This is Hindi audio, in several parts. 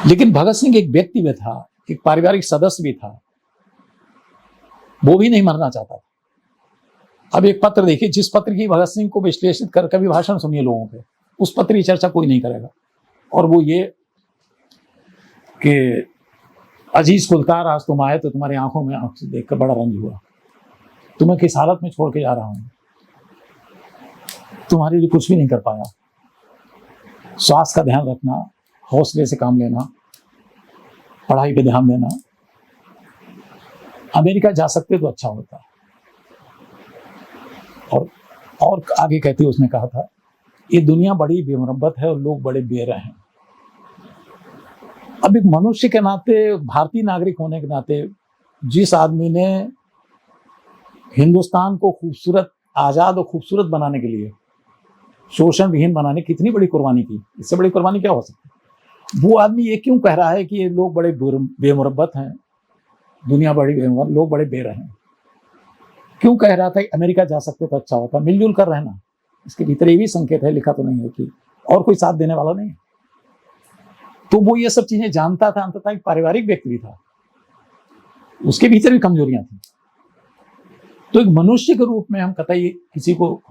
लेकिन भगत सिंह एक व्यक्ति भी था, एक पारिवारिक सदस्य भी था, वो भी नहीं मरना चाहता था। अब एक पत्र देखिए, जिस पत्र की भगत सिंह को विश्लेषित कर कभी भाषण सुनिए लोगों पे, उस पत्र की चर्चा कोई नहीं करेगा। और वो ये कि अजीज कुलकार, आज तुम आए तो तुम्हारी आंखों में आंख से देखकर बड़ा रंज हुआ, तुम्हें किस हालत में छोड़ के जा रहा हूं, तुम्हारे लिए कुछ भी नहीं कर पाया। स्वास्थ्य का ध्यान रखना, हौसले से काम लेना, पढ़ाई पे ध्यान देना। अमेरिका जा सकते तो अच्छा होता। और आगे कहते उसने कहा था, ये दुनिया बड़ी बेमुरब्बत है और लोग बड़े बेरहम हैं। अब एक मनुष्य के नाते, भारतीय नागरिक होने के नाते, जिस आदमी ने हिंदुस्तान को खूबसूरत, आजाद और खूबसूरत बनाने के लिए, शोषण विहीन बनाने की कितनी बड़ी कुर्बानी की, इससे बड़ी कुर्बानी क्या हो सकती है? वो आदमी ये क्यों कह रहा है कि ये लोग बड़े बेमुरब्बत हैं, दुनिया बड़ी बेमुरब्बत, लोग बड़े बेरहम हैं? क्यों कह रहा था कि अमेरिका जा सकते तो अच्छा होता, मिलजुल कर रहना? इसके भीतर ये भी संकेत है, लिखा तो नहीं है कि और कोई साथ देने वाला नहीं है। तो वो ये सब चीजें जानता था, अंततः एक पारिवारिक व्यक्ति भी था, उसके भीतर भी कमजोरियां थी। तो एक मनुष्य के रूप में हम कतई किसी को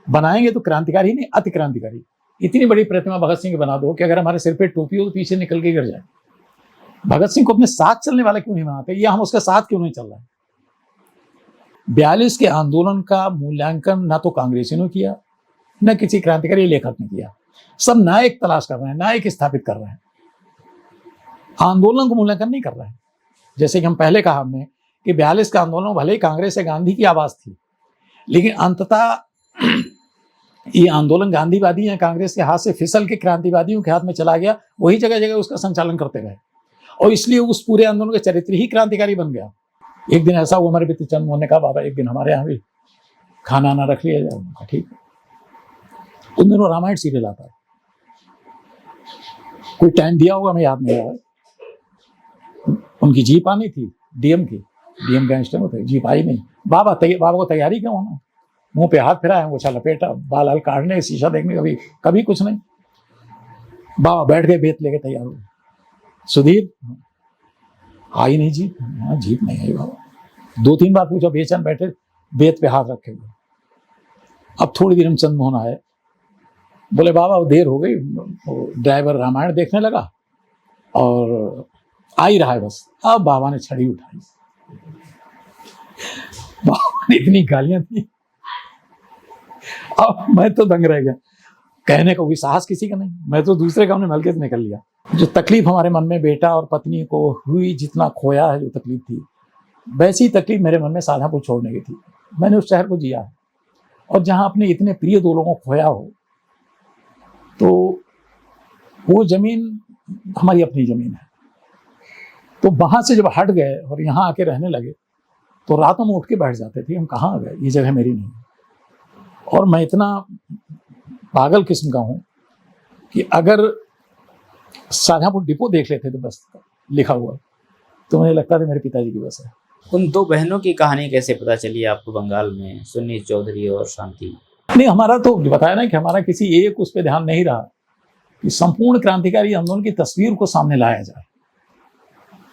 बनाएंगे तो क्रांतिकारी नहीं, अति क्रांतिकारी। इतनी बड़ी प्रतिमा भगत सिंह की बना दो कि अगर हमारे सिर पे टोपी हो तो पीछे निकल के गिर जाए। भगत सिंह को अपने साथ चलने वाला क्यों नहीं बनाते, या हम उसके साथ क्यों नहीं चल रहे हैं? 42 के आंदोलन का मूल्यांकन ना तो कांग्रेसियों ने किया, न किसी क्रांतिकारी लेखक ने किया। सब नायक तलाश कर रहे हैं, नायक स्थापित कर रहे हैं, आंदोलन को मूल्यांकन नहीं कर रहे हैं। जैसे कि हम पहले कहा हमने कि 42 का आंदोलन भले ही कांग्रेस या गांधी की आवाज थी, लेकिन अंततः ये आंदोलन गांधीवादी या कांग्रेस के हाथ से फिसल के क्रांतिवादियों के हाथ में चला गया, वही जगह जगह उसका संचालन करते रहे, और इसलिए उस पूरे आंदोलन का चरित्र ही क्रांतिकारी बन गया। एक दिन ऐसा हुआ, हमारे पिता चंद्रमोहन ने कहा, बाबा एक दिन हमारे यहाँ भी खाना आना रख लिया जाए। ठीक। उन दिनों रामायण सीरियल आता है, कोई टाइम दिया होगा, हमें याद नहीं आ रहा। उनकी जीप आनी थी, डीएम की, डीएम गैंगस्टर होते, जीप आई नहीं। बाबा को तैयारी क्यों होना, मुंह पे हाथ फिराया, अंगूठा लपेटा, बाल हल काटने, शीशा देखने, कभी कुछ नहीं। बाबा बैठ गए, बेत लेके तैयार हो। सुधीर आई नहीं जीप? हाँ, जीप नहीं आई बाबा। 2-3 बार पूछा, बेचैन बैठे, बेत पे हाथ रखे हुए। अब थोड़ी देर में चंद्रमोहन आए, बोले बाबा देर हो गई, ड्राइवर रामायण देखने लगा और आ ही रहा है बस। अब बाबा ने छड़ी उठाई, बाबा ने इतनी गालियां दी, अब मैं तो दंग रह गया। कहने का कोई साहस किसी का नहीं, मैं तो दूसरे काम में हल्के से निकल लिया। जो तकलीफ हमारे मन में बेटा और पत्नी को हुई, जितना खोया है, जो तकलीफ थी, वैसी ही तकलीफ मेरे मन में शाहजहांपुर छोड़ने की थी। मैंने उस शहर को जिया है, और जहां अपने इतने प्रिय 2 लोगों को खोया हो, तो वो जमीन हमारी अपनी जमीन है। तो वहां से जब हट गए और यहाँ आके रहने लगे, तो रातों में उठ के बैठ जाते थे, हम कहाँ आ गए, ये जगह मेरी नहीं है। और मैं इतना पागल किस्म का हूं कि अगर शाहजहांपुर डिपो देख लेते तो बस लिखा हुआ, तो मुझे लगता था मेरे पिताजी की बस है। उन 2 बहनों की कहानी कैसे पता चली आपको बंगाल में, सुन्नी चौधरी और शांति? नहीं, हमारा तो बताया ना कि हमारा किसी एक उस पर ध्यान नहीं रहा कि संपूर्ण क्रांतिकारी आंदोलन की तस्वीर को सामने लाया जाए,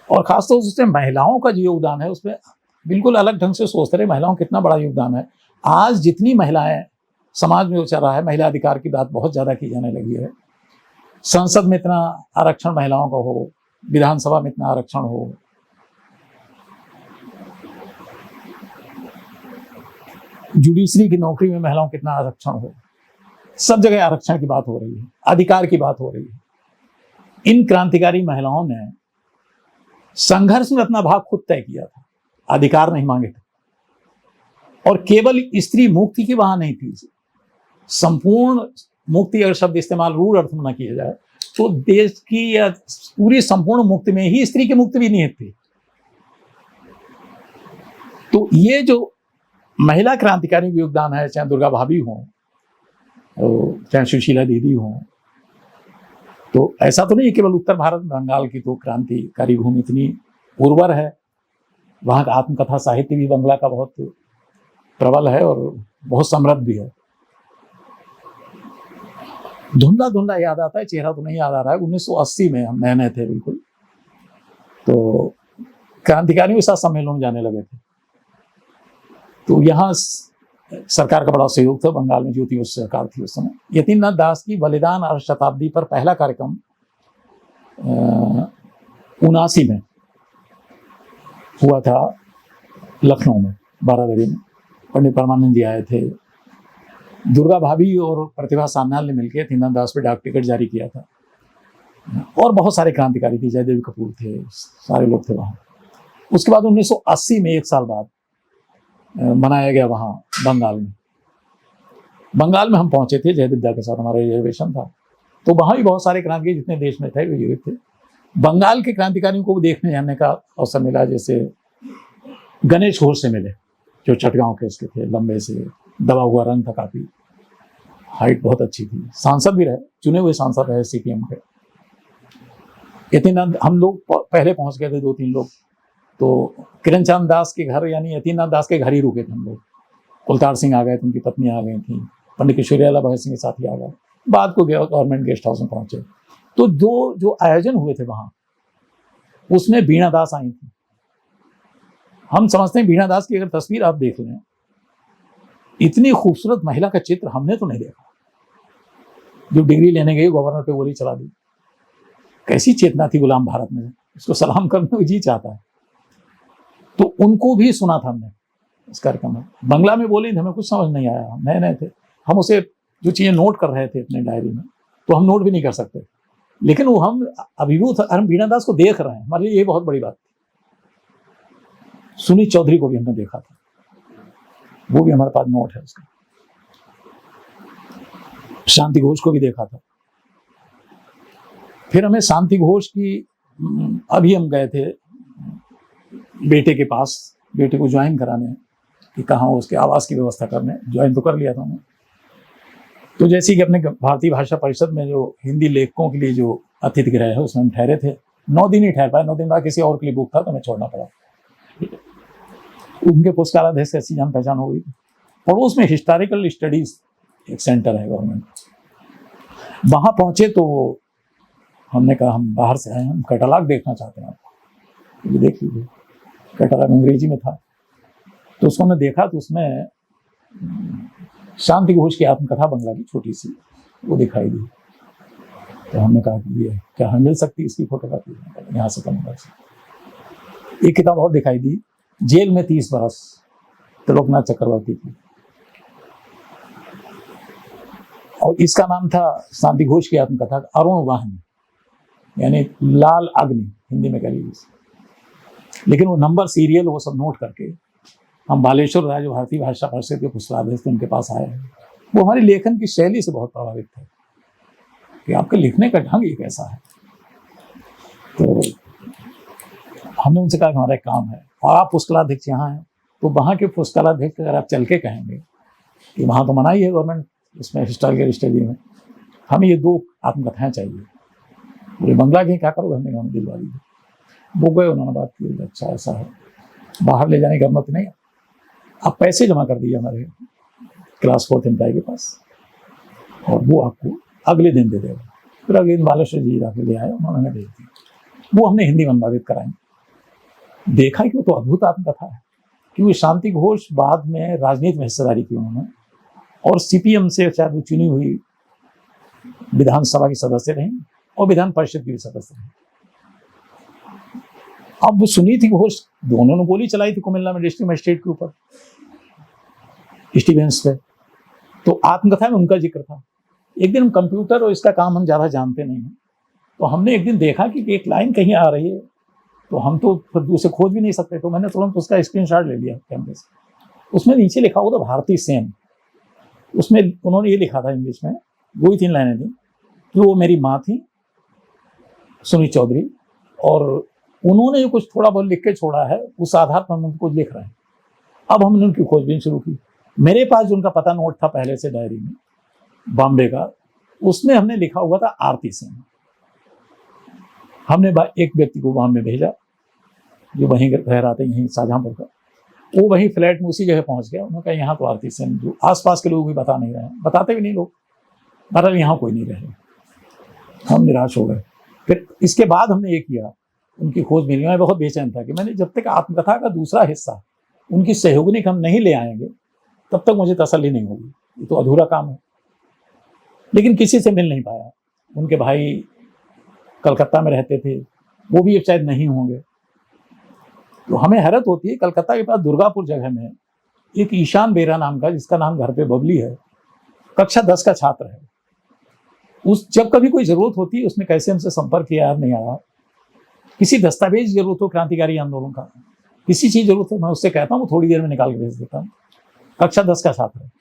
और खासतौर से उसमें महिलाओं का जो योगदान है, उसमें बिल्कुल अलग ढंग से सोचते रहे, महिलाओं का कितना बड़ा योगदान है। आज जितनी महिलाएं समाज में चल रहा है, महिला अधिकार की बात बहुत ज्यादा की जाने लगी है, संसद में इतना आरक्षण महिलाओं का हो, विधानसभा में इतना आरक्षण हो, जुडिशरी की नौकरी में महिलाओं को कितना आरक्षण हो, सब जगह आरक्षण की बात हो रही है, अधिकार की बात हो रही है। इन क्रांतिकारी महिलाओं ने संघर्ष में अपना भाग खुद तय किया था, अधिकार नहीं मांगे थे। और केवल स्त्री मुक्ति की वहां नहीं थी, संपूर्ण मुक्ति, अगर शब्द इस्तेमाल रूढ़ अर्थ में न किया जाए, तो देश की या पूरी संपूर्ण मुक्ति में ही स्त्री की मुक्ति भी निहित थी। तो ये जो महिला क्रांतिकारी का योगदान है, चाहे दुर्गा भाभी हो, चाहे सुशीला दीदी हो, तो ऐसा तो नहीं केवल उत्तर भारत, बंगाल की तो क्रांतिकारी भूमि इतनी उर्वर है, वहां का आत्मकथा साहित्य भी बंगला का बहुत प्रबल है और बहुत समृद्ध भी है। धुंधला धुंधला याद आता है, चेहरा तो नहीं याद आ रहा है। 1980 में हम नए नए थे बिल्कुल, तो क्रांतिकारियों के साथ सम्मेलन में जाने लगे थे। तो यहाँ सरकार का बड़ा सहयोग था, बंगाल में ज्योति बसु सरकार थी उस समय। यतीन्द्रनाथ दास की बलिदान और शताब्दी पर पहला कार्यक्रम 79 में हुआ था लखनऊ में, बारादरी में। पंडित परमानंद जी आए थे, दुर्गा भाभी और प्रतिभा सान्याल ने मिलकर यतीन्द्रनाथ दास पे डाक टिकट जारी किया था, और बहुत सारे क्रांतिकारी थे, जयदेव कपूर थे, सारे लोग थे वहाँ। उसके बाद 1980 में, एक साल बाद मनाया गया वहाँ बंगाल में। बंगाल में हम पहुंचे थे जयदेव दा के साथ, हमारा रिजर्वेशन था, तो वहाँ भी बहुत सारे क्रांतिकारी जितने देश में थे वे जीवित थे। बंगाल के क्रांतिकारियों को देखने जाने का अवसर मिला, जैसे गणेश घोष से मिले, जो चटगांव के उसके थे, लंबे से, दबा हुआ रंग था, काफी हाइट बहुत अच्छी थी, सांसद भी रहे, चुने हुए सांसद रहे सीपीएम के। यतीन्द्रनाथ, हम लोग पहले पहुंच गए थे 2-3 लोग, तो किरणचंद दास के घर यानी यतीन्द्रनाथ दास के घर ही रुके थे हम लोग। कुलतार सिंह आ गए थे, उनकी पत्नी आ गई थी, पंडित किशोरीलाल भगत सिंह के साथ ही आ गए। बाद को गवर्नमेंट गेस्ट हाउस में पहुंचे, तो जो आयोजन हुए थे वहां, उसमें वीणा दास आई थी। हम समझते हैं वीणा दास की अगर तस्वीर आप देख लें, इतनी खूबसूरत महिला का चित्र हमने तो नहीं देखा। जो डिग्री लेने गई गवर्नर पे गोली चला दी, कैसी चेतना थी गुलाम भारत में, इसको सलाम करने को जी चाहता है। तो उनको भी सुना था हमने इस कार्यक्रम में। बंगला में बोली थी, हमें कुछ समझ नहीं आया, नए नए थे हम, उसे जो चीजें नोट कर रहे थे अपने डायरी में, तो हम नोट भी नहीं कर सकते, लेकिन वो हम अभिभूत, हम वीणा दास को देख रहे हैं, हमारे लिए ये बहुत बड़ी बात थी। सुनीत चौधरी को भी हमने देखा था, वो भी हमारे पास नोट है उसका। शांति घोष को भी देखा था। फिर हमें शांति घोष की, अभी हम गए थे बेटे के पास, बेटे को ज्वाइन कराने कि कहाँ उसके आवास की व्यवस्था करने, ज्वाइन तो कर लिया था हमने। तो जैसे कि अपने भारतीय भाषा परिषद में जो हिंदी लेखकों के लिए जो अतिथि गृह है, उसमें हम ठहरे थे। 9 दिन ही ठहर पाए, 9 दिन बाद किसी और के लिए बुक था तो हमें छोड़ना पड़ा। उनके पुस्तकालय से ऐसी जान पहचान हो गई। पड़ोस में हिस्टोरिकल स्टडीज एक सेंटर है गवर्नमेंट, वहां पहुंचे तो हमने कहा हम बाहर से आए, हम कैटलॉग देखना चाहते हैं, आपको ये देख लीजिए। कैटलॉग अंग्रेजी में था, तो उसको हमने देखा, तो उसमें शांति घोष की आत्मकथा बंगला की छोटी सी वो दिखाई दी। तो हमने कहा कि ये क्या हमें मिल सकती है इसकी फोटोकॉपी, यहाँ से कम कर सकते। एक किताब और दिखाई दी, जेल में 30 बरस, त्रिलोकनाथ चक्रवर्ती की, और इसका नाम था शांति घोष की आत्मकथा अरुण वाहिनी, यानी लाल अग्नि हिंदी में कह लीजिए। लेकिन वो नंबर, सीरियल, वो सब नोट करके हम बालेश्वर राय जो भारतीय भाषा परिषद के पुस्तकालय थे उनके पास आए। वो हमारी लेखन की शैली से बहुत प्रभावित थे कि आपके लिखने का ढंग ये कैसा है। तो हमने उनसे कहा कि हमारा एक काम है, और आप पुस्तकालयाध्यक्ष यहाँ हैं, तो वहाँ के पुस्तकालयाध्यक्ष अगर आप चल के कहेंगे कि वहाँ तो मना ही है गवर्नमेंट, इसमें हिस्टोरिकल स्टडी में हमें ये 2 आत्मकथाएं चाहिए, बोले बंगला की क्या करोगे, हमने कहा दिलवा दी। वो गए, उन्होंने बात की, अच्छा ऐसा है, बाहर ले जाने की अनुमति नहीं, आप पैसे जमा कर दीजिए हमारे क्लास 4th एम्प्लॉय के पास, और वो आपको अगले दिन दे देगा। फिर अगले दिन बालेश्वर जी जाके ले आए, उन्होंने भेज दी। वो हमने हिंदी में अनुवादित कराई। देखा कि वो तो अद्भुत आत्मकथा है, क्योंकि शांति घोष बाद में राजनीति में हिस्सेदारी की उन्होंने, और सीपीएम से शायद वो चुनी हुई विधानसभा की सदस्य रही और विधान परिषद की भी सदस्य रही। अब वो सुनीति घोष, दोनों ने गोली चलाई थी कुमिल्ला में डिस्ट्रिक्ट मजिस्ट्रेट के ऊपर, स्टीवेंस पे, तो आत्मकथा में उनका जिक्र था। एक दिन हम कंप्यूटर और इसका काम हम ज़्यादा जानते नहीं हैं, तो हमने एक दिन देखा कि एक लाइन कहीं आ रही है, तो हम तो फिर उसे खोज भी नहीं सकते, तो मैंने तुरंत उसका स्क्रीनशॉट ले लिया कैमरे से। उसमें नीचे लिखा हुआ था भारती सेन, उसमें उन्होंने ये लिखा था इंग्लिश में, 2-3 लाइनें थी कि वो मेरी माँ थी सुनीत चौधरी, और उन्होंने जो कुछ थोड़ा बहुत लिख के छोड़ा है उस आधार पर हम उनको लिख रहे हैं। अब हमने उनकी खोजबीन शुरू की। मेरे पास जो उनका पता नोट था पहले से डायरी में बॉम्बे का, उसमें हमने लिखा हुआ था आरती सिंह। हमने एक व्यक्ति को वहां में भेजा जो वहीं रह रहा था, यहीं शाहजहांपुर का, वो वहीं फ्लैट में उसी जगह पहुंच गया। उन्होंने कहा यहाँ तो आरती सिंह, जो आसपास के लोग भी बता नहीं रहे हैं, बताते भी नहीं लोग, बहरहाल यहाँ कोई नहीं रहे। हम निराश हो गए। फिर इसके बाद हमने ये किया उनकी खोज मिली। मैं बहुत बेचैन था कि मैंने जब तक आत्मकथा का दूसरा हिस्सा उनकी सहयोगिनी हम नहीं ले आएंगे तब तक मुझे तसल्ली नहीं होगी, ये तो अधूरा काम है। लेकिन किसी से मिल नहीं पाया। उनके भाई कलकत्ता में रहते थे, वो भी अब शायद नहीं होंगे। तो हमें हैरत होती है, कलकत्ता के पास दुर्गापुर जगह में एक ईशान बेरा नाम का, जिसका नाम घर पे बबली है, कक्षा 10 का छात्र है। उस जब कभी कोई जरूरत होती है उसने कैसे हमसे संपर्क किया याद नहीं आया। किसी दस्तावेज जरूरत हो क्रांतिकारी आंदोलन का, किसी चीज जरूरत हो, मैं उससे कहता हूँ वो थोड़ी देर में निकाल के भेज देता हूँ। कक्षा 10 का छात्र है।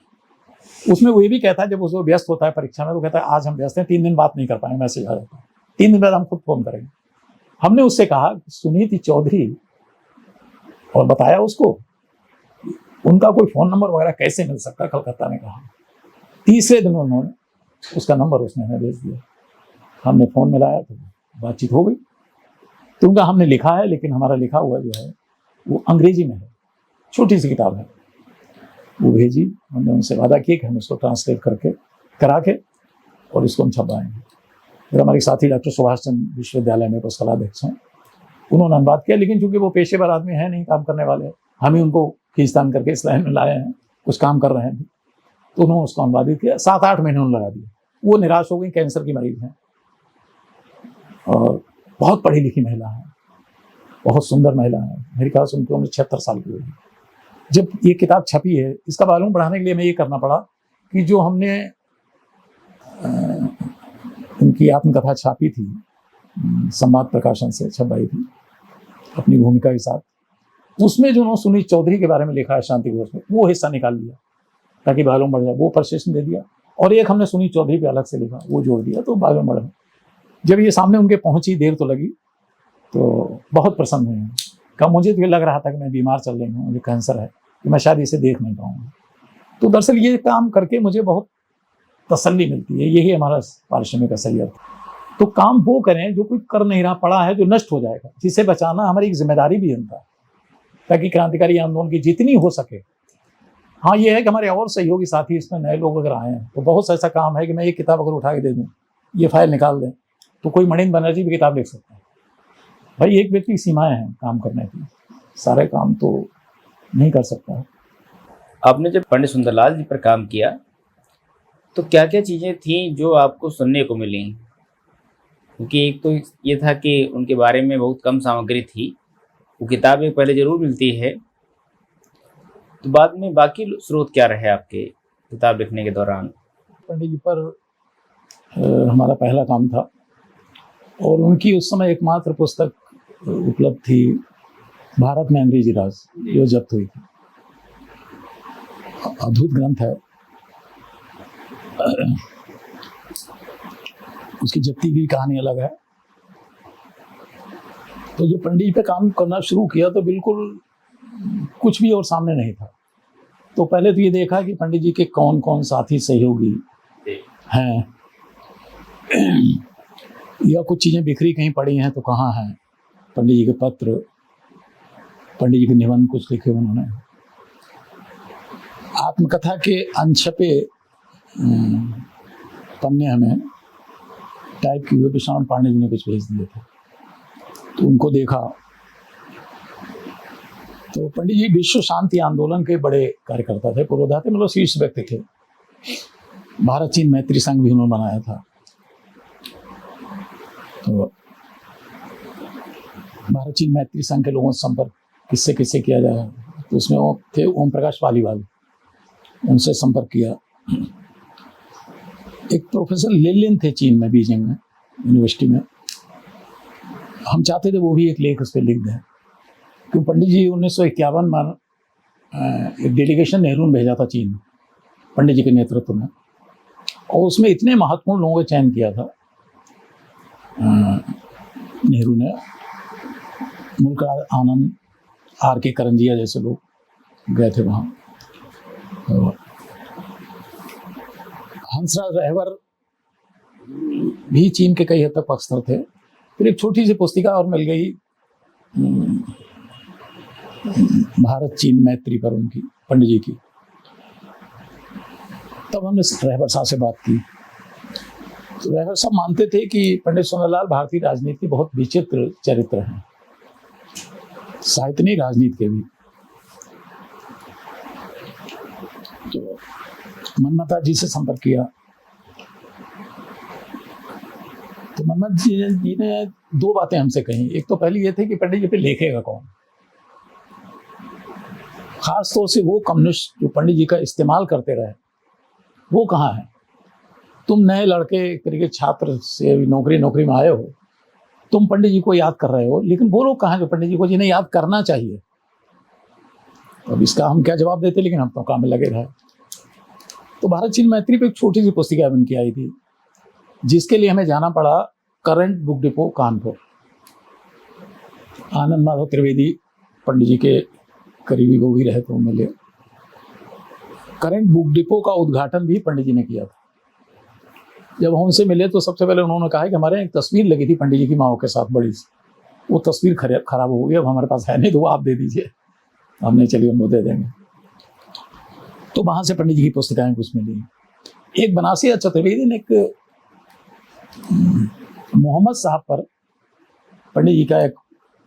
उसमें वो ये भी कहता है जब उसको व्यस्त होता है परीक्षा में तो कहता है आज हम व्यस्त हैं, 3 दिन बात नहीं कर पाएंगे, मैसेज आ जाता है, 3 दिन बाद हम खुद फोन करेंगे। हमने उससे कहा सुनीति चौधरी, और बताया उसको उनका कोई फोन नंबर वगैरह कैसे मिल सकता है, कलकत्ता ने कहा। तीसरे दिन उन्होंने उसका नंबर उसने हमें भेज दिया। हमने फोन मिलाया तो बातचीत हो गई। तो उनका हमने लिखा है, लेकिन हमारा लिखा हुआ जो है वो अंग्रेजी में है, छोटी सी किताब है, वो भेजी। हमने उनसे वादा किया कि हम उसको ट्रांसलेट करके करा के और इसको हम छपवाएंगे। फिर हमारे साथी डॉक्टर सुभाष चंद्र विश्वविद्यालय में पुस्तकालयाध्यक्ष हैं, उन्होंने अनुवाद किया। लेकिन चूंकि वो पेशेवर आदमी है नहीं, काम करने वाले, हम ही उनको खींचतान करके इस लाइन में लाए हैं, कुछ काम कर रहे हैं, तो उन्होंने उसको अनुवादित किया। 7-8 महीने उन्होंने लगा दिए। वो निराश हो गई, कैंसर की मरीज हैं और बहुत पढ़ी लिखी महिला है, बहुत सुंदर महिला है। मेरे ख्याल से उनकी उम्र 76 साल की होगी। जब ये किताब छपी है, इसका मालूम बढ़ाने के लिए मैं ये करना पड़ा कि जो हमने उनकी आत्मकथा छापी थी, संवाद प्रकाशन से छपवाई थी अपनी भूमिका के साथ, उसमें जो उन्होंने सुनीत चौधरी के बारे में लिखा है शांति घोष में, वो हिस्सा निकाल लिया ताकि मालूम बढ़ जाए, वो प्रशिक्षण दे दिया। और एक हमने सुनीत चौधरी पे अलग से लिखा, वो जोड़ दिया, तो मालूम बढ़ा। जब ये सामने उनके पहुंची, देर तो लगी, तो बहुत प्रसन्न हुए। कब मुझे तो ये लग रहा था कि मैं बीमार चल रही हूँ, मुझे कैंसर है, कि मैं शायद इसे देख नहीं पाऊंगा। तो दरअसल ये काम करके मुझे बहुत तसल्ली मिलती है। यही हमारा पारिश्रमिक का सही अर्थ। तो काम वो करें जो कोई कर नहीं रहा, पड़ा है जो नष्ट हो जाएगा, जिसे बचाना हमारी एक जिम्मेदारी भी बनता है, ताकि क्रांतिकारी आंदोलन की जितनी हो सके। हाँ, ये है कि हमारे और सहयोगी साथी इसमें नए लोग अगर आए हैं तो बहुत सा ऐसा काम है कि मैं एक किताब अगर उठा के दे दूँ, ये फाइल निकाल दें, तो कोई मणिन्द्र बनर्जी भी किताब लिख सकता है। भाई एक व्यक्ति की सीमाएं हैं काम करने की, सारे काम तो नहीं कर सकता है। आपने जब पंडित सुंदरलाल जी पर काम किया तो क्या क्या चीज़ें थी जो आपको सुनने को मिली? क्योंकि एक तो ये था कि उनके बारे में बहुत कम सामग्री थी, वो किताबें पहले जरूर मिलती है, तो बाद में बाकी स्रोत क्या रहे आपके किताब लिखने के दौरान? पंडित जी पर हमारा पहला काम था और उनकी उस समय एकमात्र पुस्तक उपलब्ध थी, भारत में अंग्रेजी राज, जो जब्त हुई थी। अद्भुत ग्रंथ है। उसकी जब्ती की कहानी अलग है। तो जो पंडित जी पे काम करना शुरू किया तो बिल्कुल कुछ भी और सामने नहीं था। तो पहले तो ये देखा कि पंडित जी के कौन कौन साथी सहयोगी हैं, या कुछ चीज़ें बिखरी कहीं पड़ी हैं तो कहाँ हैं। पंडित जी के पत्र, पंडित जी के निबंध कुछ लिखे उन्होंने। आत्मकथा के अनछपे पन्ने हमें टाइप किए हुए विश्राम पांडे जी ने कुछ भेज दिए थे, तो उनको देखा। तो पंडित जी विश्व शांति आंदोलन के बड़े कार्यकर्ता थे, पुरोधा थे, मतलब शीर्ष व्यक्ति थे। भारत चीन मैत्री संघ भी उन्होंने बनाया था। तो भारत चीन मैत्री संघ के लोगों से संपर्क किससे किससे किया जाए, तो उसमें वो थे ओम प्रकाश पालीवाल, उनसे संपर्क किया। एक प्रोफेसर लेलिन थे चीन में, बीजिंग में यूनिवर्सिटी में, हम चाहते थे वो भी एक लेख उस पर लिख दें, क्योंकि पंडित जी 1951 में एक डेलीगेशन नेहरू ने भेजा था चीन, पंडित जी के नेतृत्व में, और उसमें इतने महत्वपूर्ण लोगों का चयन किया था नेहरू ने, मुल्कराज आनंद, R.K. करंजिया जैसे लोग गए थे वहाँ। तो हंसराज रहबर भी चीन के कई हद तक पक्षधर थे। फिर एक छोटी सी पुस्तिका और मिल गई भारत चीन मैत्री पर उनकी, पंडित जी की। तब हमने रहबर साहब से बात की, तो वह सब मानते थे कि पंडित सुंदरलाल भारतीय राजनीति के बहुत विचित्र चरित्र हैं, साहित्य नहीं राजनीति के भी। तो मनमता जी से संपर्क किया तो मनमत जी ने दो बातें हमसे कही। एक तो पहली ये थी कि पंडित जी पे लिखेगा कौन, खास तौर से वो कम्युनिस्ट जो पंडित जी का इस्तेमाल करते रहे वो कहाँ है। तुम नए लड़के करके छात्र से नौकरी में आए हो, तुम पंडित जी को याद कर रहे हो, लेकिन वो लोग कहाँ जो पंडित जी को जिन्हें याद करना चाहिए। अब इसका हम क्या जवाब देते, लेकिन हम तो काम में लगे रहे। तो भारत चीन मैत्री पे एक छोटी सी पुस्तिका बन के आई थी, जिसके लिए हमें जाना पड़ा करंट बुक डिपो कानपुर। आनंद माधव त्रिवेदी पंडित जी के करीबी वो भी रहे तो मिले। करंट बुक डिपो का उद्घाटन भी पंडित जी ने किया था। जब हम उनसे मिले तो सबसे पहले उन्होंने कहा कि हमारे एक तस्वीर लगी थी पंडित जी की माओ के साथ बड़ी सी, वो तस्वीर खराब हो गई, अब हमारे पास है नहीं, तो वो आप दे दीजिए। हमने चलिए उनको दे देंगे। तो वहां से पंडित जी की पुस्तिकाएं कुछ मिली। एक बनारसी चतुर्वेदी ने एक मोहम्मद साहब पर पंडित जी का एक,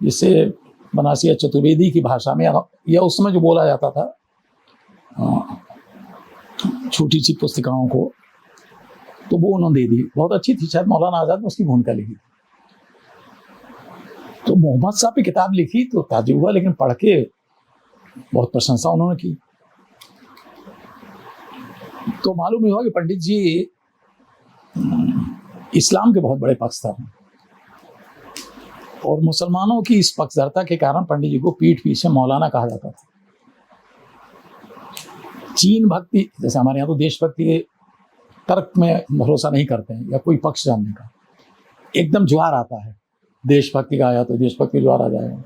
जिससे बनारसी चतुर्वेदी की भाषा में या उस समय जो बोला जाता था छोटी सी पुस्तिकाओं को, तो वो उन्होंने दे दी। बहुत अच्छी थी, शायद मौलाना आजाद ने उसकी भूमिका लिखी। तो मोहम्मद साहब की किताब लिखी तो ताज्जुब हुआ, लेकिन पढ़ के बहुत प्रशंसा उन्होंने की। तो मालूम हुआ कि पंडित जी इस्लाम के बहुत बड़े पक्षधर हैं और मुसलमानों की इस पक्षधरता के कारण पंडित जी को पीठ पीछे मौलाना कहा जाता था। चीन भक्ति, जैसे हमारे यहाँ तो देशभक्ति के तर्क में भरोसा नहीं करते हैं या कोई पक्ष जानने का, एकदम ज्वार आता है, देशभक्ति का आया तो देशभक्ति ज्वार आ जाएगा।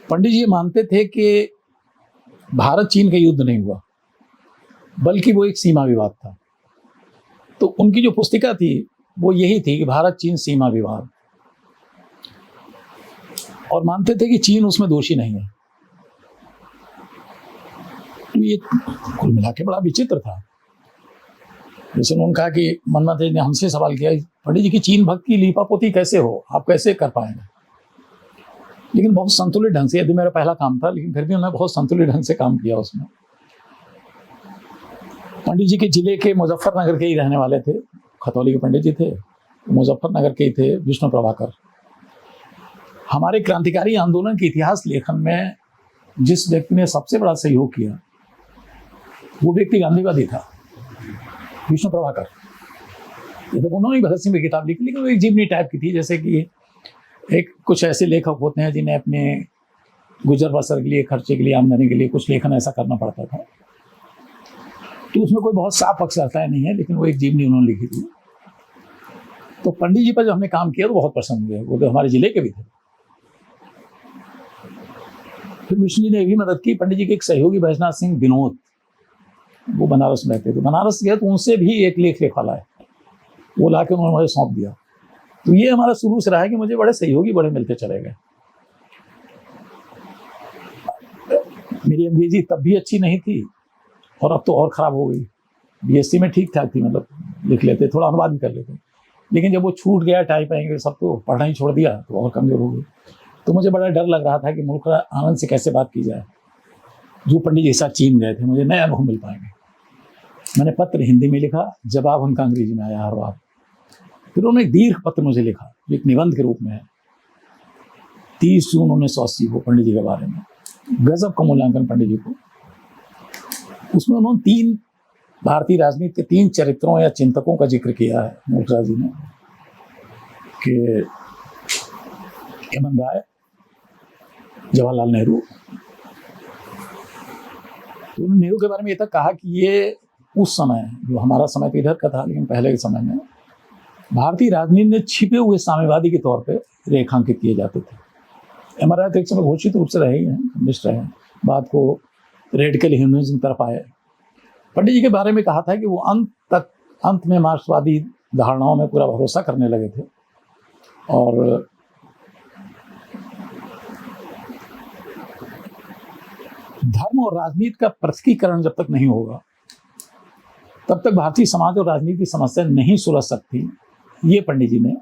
पंडित जी मानते थे कि भारत चीन का युद्ध नहीं हुआ, बल्कि वो एक सीमा विवाद था। तो उनकी जो पुस्तिका थी वो यही थी कि भारत चीन सीमा विवाद, और मानते थे कि चीन उसमें दोषी नहीं है। तो ये कुल मिला के बड़ा विचित्र था। जैसे उन्होंने कहा कि मनमत जी ने हमसे सवाल किया, पंडित जी की चीन भक्त की लीपापोती कैसे हो, आप कैसे कर पाएंगे। लेकिन बहुत संतुलित ढंग से, यदि मेरा पहला काम था लेकिन फिर भी उन्होंने बहुत संतुलित ढंग से काम किया उसमें। पंडित जी के जिले के मुजफ्फरनगर के ही रहने वाले थे, खतौली के पंडित जी थे, मुजफ्फरनगर के ही थे विष्णु प्रभाकर। हमारे क्रांतिकारी आंदोलन के इतिहास लेखन में जिस व्यक्ति ने सबसे बड़ा सहयोग किया वो व्यक्ति गांधीवादी था, विष्णु प्रभाकर। ये तो उन्होंने भगत सिंह की किताब लिखी, लेकिन वो एक जीवनी टाइप की थी। जैसे कि एक कुछ ऐसे लेखक होते हैं जिन्हें अपने गुजर बसर के लिए, खर्चे के लिए, आमदनी के लिए कुछ लेखन ऐसा करना पड़ता था, तो उसमें कोई बहुत साफ अक्षरताएं नहीं है, लेकिन वो एक जीवनी उन्होंने लिखी थी। तो पंडित जी पर जब हमने काम किया तो बहुत पसंद हुए, वो तो हमारे जिले के भी थे। फिर विष्णु जी ने भी मदद की। पंडित जी के एक सहयोगी बैजनाथ सिंह विनोद, वो बनारस में रहते थे, बनारस गए तो उनसे भी एक लेख लिखा लाए, वो ला के उन्होंने मुझे सौंप दिया। तो ये हमारा शुरू से रहा है कि मुझे बड़े सहयोगी बड़े मिलते चले गए। मेरी अंग्रेजी तब भी अच्छी नहीं थी और अब तो और खराब हो गई। बीएससी में ठीक ठाक थी, मतलब लिख लेते, थोड़ा अनुवाद भी कर लेते, लेकिन जब वो छूट गया टाइप आएंगे सब, तो पढ़ना ही छोड़ दिया तो और कमजोर हो गई। तो मुझे बड़ा डर लग रहा था कि मुल्क आनंद से कैसे बात की जाए, जो पंडित जी साथ चीन गए थे, मुझे नए अनुभव मिल पाएंगे। मैंने पत्र हिंदी में लिखा, जवाब उनका अंग्रेजी में आया हर बार। फिर उन्होंने एक दीर्घ पत्र मुझे लिखा जो एक निबंध के रूप में है, 30 जून 1980 को पंडित जी के बारे में, गजब का मूल्यांकन पंडित जी को। उसमें उन्होंने 3 भारतीय राजनीति के 3 चरित्रों या चिंतकों का जिक्र किया है मूर्खराज जी ने, कि हेमंत राय, जवाहरलाल नेहरू। तो उन्होंने नेहरू के बारे में ये तक कहा कि ये उस समय, जो हमारा समय तो इधर का था, लेकिन पहले के समय में भारतीय राजनीति में छिपे हुए साम्यवादी के तौर पे रेखांकित किए जाते थे। हमारा एक समय घोषित रूप से रहे ही हैं, कम्युनिस्ट रहे हैं, बाद को रेडिकल ह्यूमनिज्म तरफ आए। पंडित जी के बारे में कहा था कि वो अंत में मार्क्सवादी धारणाओं में पूरा भरोसा करने लगे थे और धर्म और राजनीति का पृथकीकरण जब तक नहीं होगा तब तक भारतीय समाज और राजनीति की समस्या नहीं सुलझ सकती, ये पंडित जी ने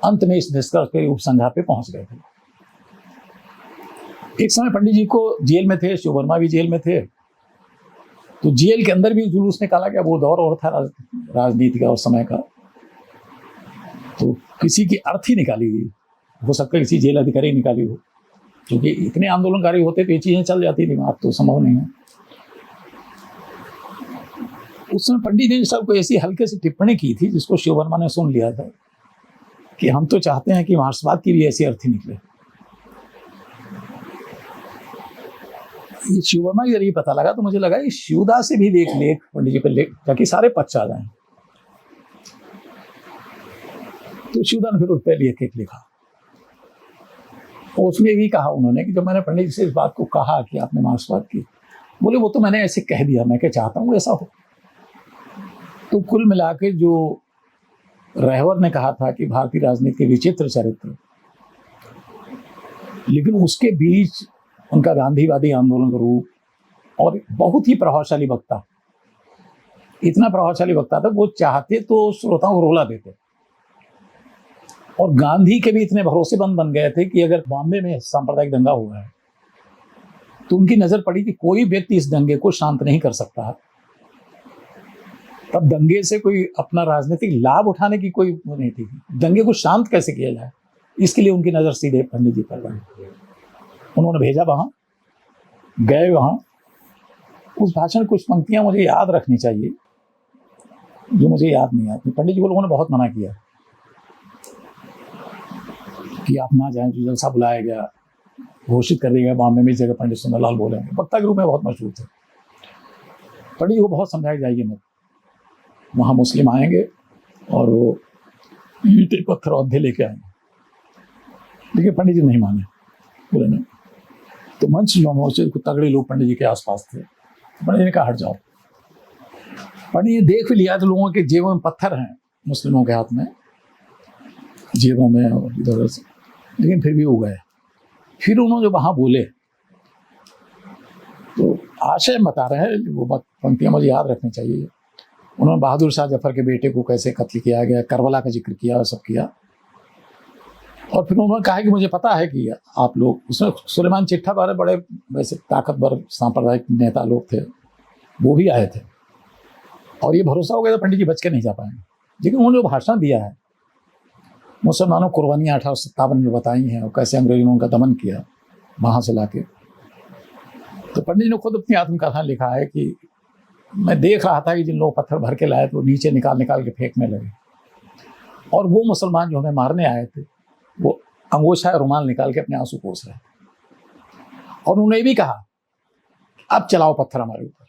अंत में इस निष्कर्ष पे, उपसंहार पे पहुंच गए थे। एक समय पंडित जी को जेल में थे, शिव वर्मा भी जेल में थे, तो जेल के अंदर भी जुलूस निकाला गया। वो दौर और था राजनीति का उस समय का, तो किसी की अर्थी निकाली गई, हो सकता है किसी जेल अधिकारी निकाली हो, क्योंकि इतने आंदोलनकारी होते तो ये चीजें चल जाती थी। अब तो संभव नहीं है। उस समय पंडित ने सबको ऐसी हल्के से टिप्पणी की थी जिसको शिव वर्मा ने सुन लिया था कि हम तो चाहते हैं कि मार्क्सवाद की भी ऐसी अर्थी निकले। ये शिव वर्मा की ये पता लगा तो मुझे लगा कि शिवदास से भी लेख पंडित जी पे लेख, ताकि सारे पक्ष आ जाएं। तो शिवदास ने फिर उस पर लेख लिखा, और उसमें भी कहा उन्होंने कि जब मैंने पंडित जी से इस बात को कहा कि आपने मार्क्सवाद की, बोले वो तो मैंने ऐसे कह दिया, मैं क्या चाहता हूँ ऐसा हो। तो कुल मिला के जो रहवर ने कहा था कि भारतीय राजनीति के विचित्र चरित्र, लेकिन उसके बीच उनका गांधीवादी आंदोलन का रूप और बहुत ही प्रभावशाली वक्ता, इतना प्रभावशाली वक्ता था वो चाहते तो श्रोताओं को रुला देते। और गांधी के भी इतने भरोसेमंद बन गए थे कि अगर बॉम्बे में सांप्रदायिक दंगा हुआ है तो उनकी नजर पड़ी कि कोई व्यक्ति इस दंगे को शांत नहीं कर सकता है। तब दंगे से कोई अपना राजनीतिक लाभ उठाने की कोई वो नहीं थी, दंगे को शांत कैसे किया जाए, इसके लिए उनकी नजर सीधे पंडित जी पर गई। उन्होंने भेजा, वहां गए, वहां उस भाषण कुछ पंक्तियां मुझे याद रखनी चाहिए जो मुझे याद नहीं आती। पंडित जी को लोगों ने बहुत मना किया कि आप ना जाएं, जो जलसा बुलाया गया, घोषित कर दिया गया बॉम्बे में, जगह पंडित सुंदरलाल बोलेंगे, वक्ता के रूप में बहुत मशहूर थे। पंडित जी को बहुत समझाया जाइए मत, वहां मुस्लिम आएंगे और वो ईंटें पत्थर औधे लेके आएंगे, लेकिन पंडित जी नहीं माने, बोले नहीं। तो मंच जो तगड़े लोग पंडित जी के आसपास थे, पंडित जी ने कहा हट जाओ। पंडित जी देख भी लिया तो लोगों के जेबों में पत्थर हैं, मुस्लिमों के हाथ में, जेबों में और इधर उधर से, लेकिन फिर भी वो गए। फिर उन्होंने जो वहां बोले तो आशय बता रहे हैं, वो पंक्तियां मुझे याद रखनी चाहिए। उन्होंने बहादुर शाह जफर के बेटे को कैसे कत्ल किया गया, करबला का जिक्र किया, सब किया। और फिर उन्होंने कहा कि मुझे पता है कि आप लोग, उसमें सुलेमान चिट्ठा वाले बड़े वैसे ताकतवर सांप्रदायिक नेता लोग थे, वो भी आए थे, और ये भरोसा हो गया था पंडित जी बच के नहीं जा पाएंगे। लेकिन उन्होंने जो भाषण दिया है, मुसलमानों कुर्बानियाँ 1857 में बताई हैं, और कैसे अंग्रेजों ने उनका दमन किया वहाँ से लाके। तो पंडित जी ने खुद अपनी आत्मकथा लिखा है कि मैं देख रहा था कि जिन लोग पत्थर भर के लाए तो नीचे निकाल के फेंकने लगे, और वो मुसलमान जो हमें मारने आए थे वो अंगोछा रुमाल निकाल के अपने आंसू पोंछ रहे। और उन्होंने ये भी कहा अब चलाओ पत्थर हमारे ऊपर,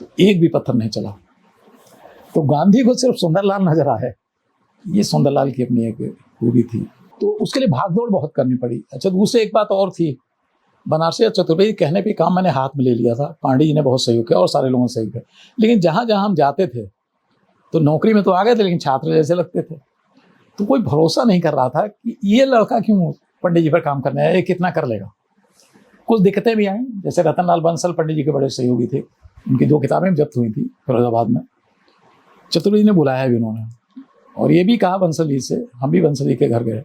तो एक भी पत्थर नहीं चला। तो गांधी को सिर्फ सुंदरलाल नजर आए, ये सुंदरलाल की अपनी एक खूबी थी। तो उसके लिए भागदौड़ बहुत करनी पड़ी। अच्छा, दूसरी एक बात और थी, बनारसी चतुर्वेदी कहने पे काम मैंने हाथ में ले लिया था। पांडे जी ने बहुत सहयोग किया और सारे लोगों ने सहयोग किया, लेकिन जहाँ जहाँ हम जाते थे तो नौकरी में तो आ गए थे, लेकिन छात्र जैसे लगते थे। तो कोई भरोसा नहीं कर रहा था कि ये लड़का क्यों पंडित जी पर काम करने आया, ये कितना कर लेगा। कुछ दिक्कतें भी आई, जैसे रतनलाल बंसल पंडित जी के बड़े सहयोगी थे, उनकी 2 किताबें जब्त हुई थी फिरोजाबाद में। चतुर्वेदी ने बुलाया भी उन्होंने, और ये भी कहा बंसल जी से, हम भी बंसल जी के घर गए,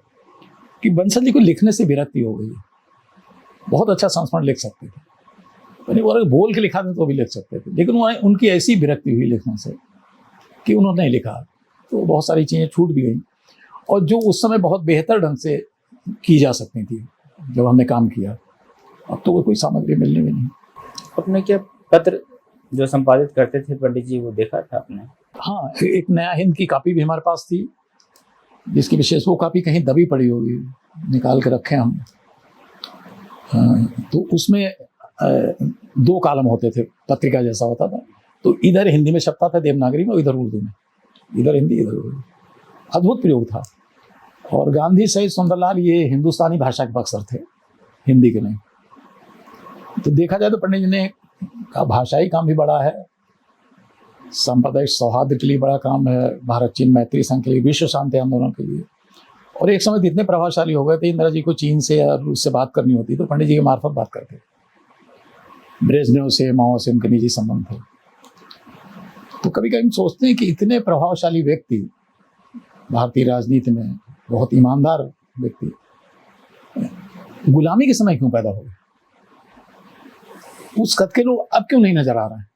कि बंसल जी को लिखने से विरक्ति हो गई है, बहुत अच्छा संस्मरण लिख सकते थे, वो अगर बोल के लिखा था तो भी लिख सकते थे, लेकिन उनकी ऐसी विरक्ति हुई लिखने से कि उन्होंने नहीं लिखा। तो बहुत सारी चीज़ें छूट भी गई, और जो उस समय बहुत बेहतर ढंग से की जा सकती थी जब हमने काम किया, अब तो कोई सामग्री मिलने भी नहीं। अपने क्या पत्र जो संपादित करते थे पंडित जी, वो देखा था आपने? हाँ, एक नया हिंद की कॉपी भी हमारे पास थी, जिसकी विशेष, वो कॉपी कहीं दबी पड़ी होगी, निकाल के रखे हम। तो उसमें 2 कॉलम होते थे, पत्रिका जैसा होता था। तो इधर हिंदी में छपता था देवनागरी में, और इधर उर्दू में, इधर हिंदी इधर उर्दू। अद्भुत प्रयोग था। और गांधी सहित सुंदरलाल ये हिंदुस्तानी भाषा के बक्सर थे, हिंदी के नहीं। तो देखा जाए तो पंडित जी ने का भाषाई काम भी बड़ा है, सांप्रदायिक सौहार्द के लिए बड़ा काम है, भारत चीन मैत्री संघ के लिए, विश्व शांति आंदोलन के लिए। और एक समय इतने प्रभावशाली हो गए थे, इंदिरा जी को चीन से या रूस से बात करनी होती तो पंडित जी के मार्फत बात करते। ब्रेजनेव से, माओ से उनके निजी संबंध थे। तो कभी कभी हम सोचते हैं कि इतने प्रभावशाली व्यक्ति भारतीय राजनीति में, बहुत ईमानदार व्यक्ति, गुलामी के समय क्यों पैदा हो गए? उस कद के लोग अब क्यों नहीं नजर आ रहे हैं?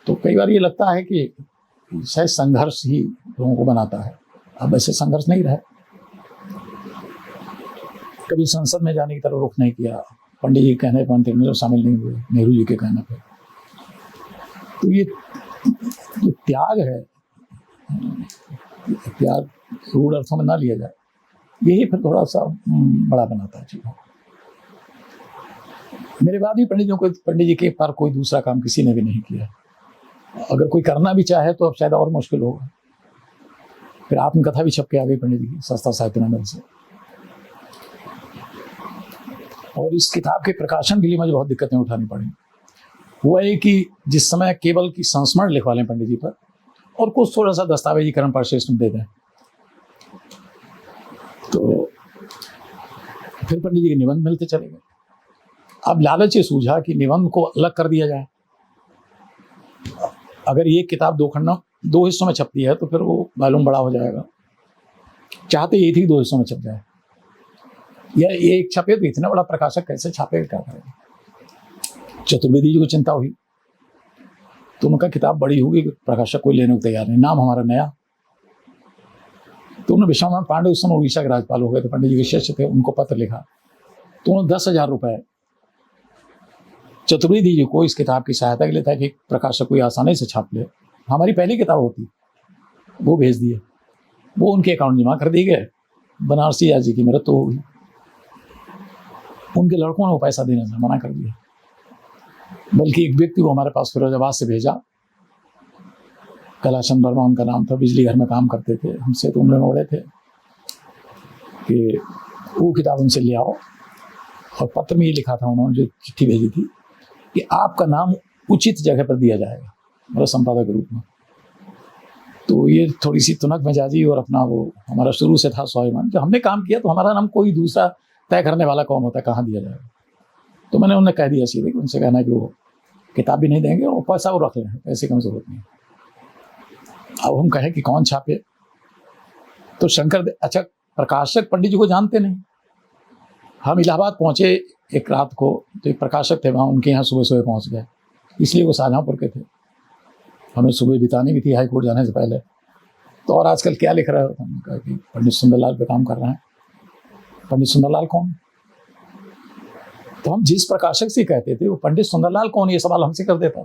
तो कई बार ये लगता है कि शायद संघर्ष ही लोगों को बनाता है। अब ऐसे संघर्ष नहीं रहा। कभी संसद में जाने की तरफ रुख नहीं किया, पंडित जी के कहने पर मंत्रिमंडल शामिल नहीं हुए, नेहरू जी के कहने पर। तो ये जो त्याग है, त्याग रूढ़ अर्थों में ना लिया जाए, यही फिर थोड़ा सा बड़ा बनाता है चीज़ों को। मेरे बाद भी पंडित जी के पर कोई दूसरा काम किसी ने भी नहीं किया। अगर कोई करना भी चाहे तो अब शायद और मुश्किल होगा। फिर आत्मकथा भी छप के आ गई पंडित जी की सस्ता साहित्य मंडल से। और इस किताब के प्रकाशन के लिए मुझे बहुत दिक्कतें उठानी पड़ी। हुआ ये कि जिस समय केवल की संस्मरण लिखवा लें पंडित जी पर और कुछ थोड़ा सा दस्तावेजीकरण परिशिष्ट दे दें, तो फिर पंडित जी के निबंध मिलते चले गए। अब लालच ये सूझा कि निबंध को अलग कर दिया जाए। अगर ये किताब दो हिस्सों में छपती है तो फिर वो वॉल्यूम बड़ा हो जाएगा। चाहते ये थी 2 हिस्सों में छप जाए, या ये एक छपे तो इतना बड़ा प्रकाशक कैसे छापेगा, क्या करेगा? चतुर्वेदी जी को चिंता हुई तो उनका किताब बड़ी होगी, प्रकाशक कोई लेने को तैयार नहीं, नाम हमारा नया। तो उन्होंने विश्वनाथ पांडे उस समय उड़ीसा के राज्यपाल हो गए थे, पंडित जी के शिष्य थे, उनको पत्र लिखा। तो उन्होंने 10,000 रुपए चतुर्वेदी जी को इस किताब की सहायता के लिए था कि प्रकाशक कोई आसानी से छाप ले। हमारी पहली किताब होती, वो भेज दिए, वो उनके अकाउंट जमा कर दिए गए। बनारसी जी की मृत्यु हो गई, उनके लड़कों ने वो पैसा देने से मना कर दिया। बल्कि एक व्यक्ति को हमारे पास फिरोजाबाद से भेजा, कैलाशचंद्र वर्मा उनका नाम था, बिजली घर में काम करते थे, हमसे तो उम्र में बड़े थे, कि वो किताब उनसे ले आओ। और पत्र में ये लिखा था उन्होंने, जो चिट्ठी भेजी थी, कि आपका नाम उचित जगह पर दिया जाएगा, मतलब संपादक के रूप में। तो ये थोड़ी सी तुनक मिजाजी और अपना वो हमारा शुरू से था स्वाभिमान, जब हमने काम किया तो हमारा नाम कोई दूसरा तय करने वाला कौन होता है, कहाँ दिया जाएगा। तो मैंने उन्हें कह दिया सीधे कि उनसे कहना कि वो किताब भी नहीं देंगे और पैसा वो रख लें, पैसे की जरूरत नहीं। अब हम कहें कि कौन छापे, तो अच्छा प्रकाशक पंडित जी को जानते नहीं। हम इलाहाबाद पहुंचे एक रात को, तो एक प्रकाशक थे वहाँ, उनके यहाँ सुबह सुबह पहुंच गए, इसलिए वो शाहजहाँपुर के थे। हमें सुबह बितानी भी थी हाईकोर्ट जाने से पहले। तो और आजकल क्या लिख रहे हो? हमने कहा कि पंडित सुंदरलाल पे काम कर रहे हैं। पंडित सुंदरलाल कौन? तो हम जिस प्रकाशक से कहते थे वो पंडित सुंदरलाल कौन, ये सवाल हमसे कर देता।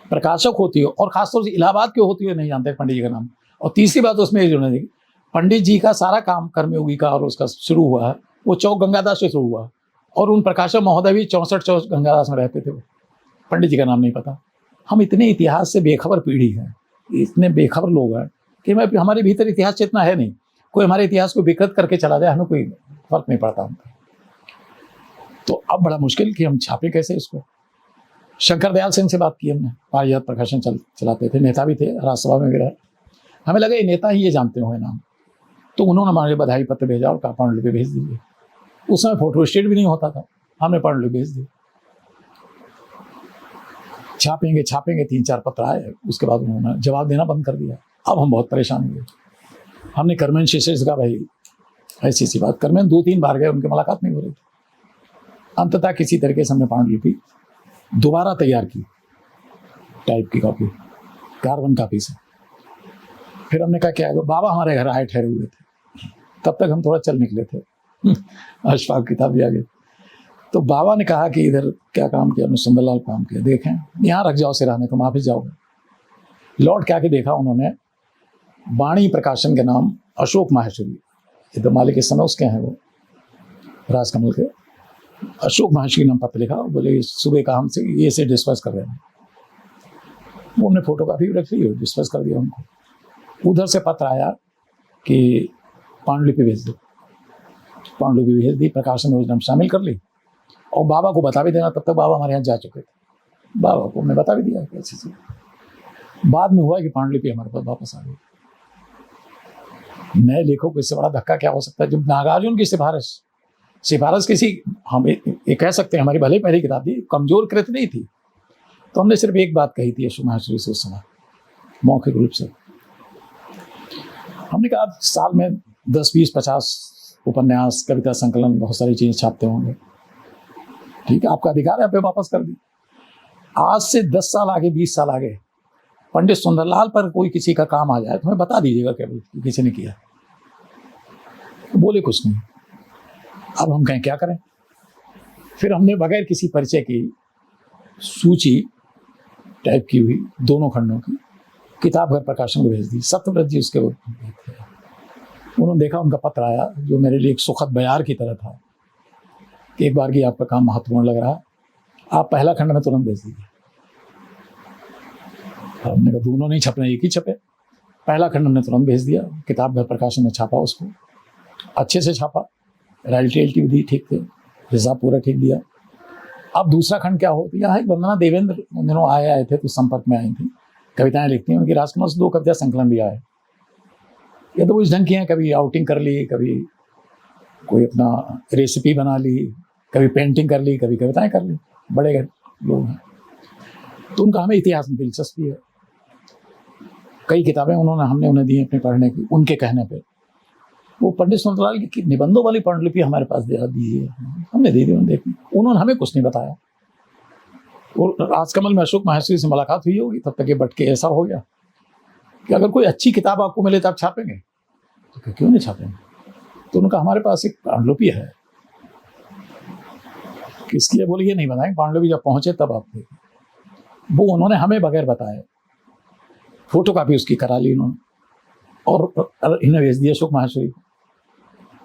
प्रकाशक होती हो और खासतौर से इलाहाबाद के होती हुए नहीं जानते पंडित जी का नाम। और तीसरी बात उसमें ये जुड़ने देगी, पंडित जी का सारा काम कर्मयोगी का और उसका शुरू हुआ है वो चौक गंगादास से शुरू हुआ, और उन प्रकाशक महोदय भी 64 चौक गंगादास में रहते थे। वो पंडित जी का नाम नहीं पता। हम इतने इतिहास से बेखबर पीढ़ी है, इतने बेखबर लोग हैं कि हमारे भीतर इतिहास चेतना है नहीं। कोई हमारे इतिहास को विकृत करके चला जाए, हमें कोई फर्क नहीं पड़ता हमको। तो अब बड़ा मुश्किल कि हम छापे कैसे इसको। शंकर दयाल सिंह से बात की हमने, पारिजात प्रकाशन चलाते थे, नेता भी थे, राज्यसभा में भी रहे। हमें लगा ये नेता ही ये जानते हुए नाम। तो उन्होंने हमारे बधाई पत्र भेजा और कहा पांडुलिपि भेज दीजिए। उस समय फोटो स्टेट भी नहीं होता था, हमने पांडुलिपि भेज दी। छापेंगे 3-4 पत्र आए, उसके बाद उन्होंने जवाब देना बंद कर दिया। अब हम बहुत परेशान हुए। हमने करमेन शिष्य से कहा भाई ऐसी सी बात। करमेन 2-3 बार गए, उनकी मुलाकात नहीं हो रही थी। अंततः किसी तरीके से हमने पांडुलिपि दोबारा तैयार की, टाइप की कॉपी, कार्बन कॉपी से। फिर हमने कहा क्या है, तो बाबा हमारे घर आए ठहरे हुए थे, तब तक हम थोड़ा चल निकले थे। अशफाक किताब भी आ गई। तो बाबा ने कहा कि इधर क्या काम किया? हमने सुंदरलाल काम किया, देखें यहाँ रख जाओ सिराने, तुम ऑफिस जाओगे। लौट के आके देखा उन्होंने वाणी प्रकाशन के नाम अशोक माहेश्वरी, ये तो मालिक इस समय उसके हैं, वो राजकमल के, अशोक माहेश्वरी नाम पत्र लिखा। बोले सुबह का हमसे ये से डिस्पर्स कर रहे हैं। वो हमने फोटो काफी रख ली, डिस्पर्स कर दिया उनको। उधर से पत्र आया कि पांडुलिपि भेज दो। पांडुलिपि भेज दी, प्रकाशन योजना में शामिल कर ली और बाबा को बता भी देना। तब तक बाबा हमारे यहाँ जा चुके थे, बाबा को हमने बता भी दिया कैसे से। बाद में हुआ कि पांडुलिपि हमारे पास वापस आ गई। नए लेखों को इससे बड़ा धक्का क्या हो सकता है? जब नागार्जुन की सिफारिश किसी, हम ये कह सकते हैं हमारी भले पहली किताब थी, कमजोर कृत नहीं थी, तो हमने सिर्फ एक बात कही थी अशोक माहेश्वरी से उस समय, मौखिक रूप से। हमने कहा आप साल में 10, 20, 50 उपन्यास, कविता संकलन, बहुत सारी चीजें छापते होंगे, ठीक है, आपका अधिकार है, आप वापस कर दी। आज से 10 साल आगे, 20 साल आगे पंडित सुंदरलाल पर कोई किसी का काम आ जाए तो हमें बता दीजिएगा केवल कि किसी ने किया। तो बोले कुछ नहीं। अब हम कहें क्या करें? फिर हमने बगैर किसी परिचय की सूची टाइप की हुई दोनों खंडों की किताब घर प्रकाशन को भेज दी। सत्यव्रत जी उसके उन्होंने देखा, उनका पत्र आया जो मेरे लिए एक सुखद बयार की तरह था कि एक बार की आपका काम महत्वपूर्ण लग रहा, आप पहला खंड में तुरंत भेज दीजिए। हमने कहा दोनों नहीं छपने, एक ही छपे। पहला खंड हमने तुरंत भेज दिया, किताब घर प्रकाशन ने छापा, उसको अच्छे से छापा, रॉयल्टी भी दी ठीक थे, हिसाब पूरा ठीक दिया। अब दूसरा खंड क्या हो, यहाँ एक वंदना देवेंद्र उन दिनों आए थे तो संपर्क में आई थी, कविताएं लिखती हैं, उनकी राजकुमार से 2 कविता संकलन भी आए। ये तो वो इस ढंग की हैं, कभी आउटिंग कर ली, कभी कोई अपना रेसिपी बना ली, कभी पेंटिंग कर ली, कभी कविताएं कर ली, बड़े लोग हैं। तो उनका हमें इतिहास में दिलचस्पी है। कई किताबें हमने उन्हें दी अपने पढ़ने की, उनके कहने पे। वो पंडित सुंदरलाल की निबंधों वाली पांडुलिपि हमारे पास दे दी, हमने दे दी, उन्होंने हमें कुछ नहीं बताया। और राजकमल में अशोक माहेश्वरी से मुलाकात हुई होगी, तब तक ये बटके ऐसा हो गया कि अगर कोई अच्छी किताब आपको मिले तो आप छापेंगे, तो क्यों नहीं छापेंगे? तो उनका हमारे पास एक पांडुलिपि है, किसकी है बोले ये नहीं बताएंगे, पांडुलिपि जब पहुंचे तब आप देखें। वो उन्होंने हमें बगैर बताए फोटोकॉपी उसकी करा ली उन्होंने और इन्हें भेज दिया अशोक माहेश्वरी को।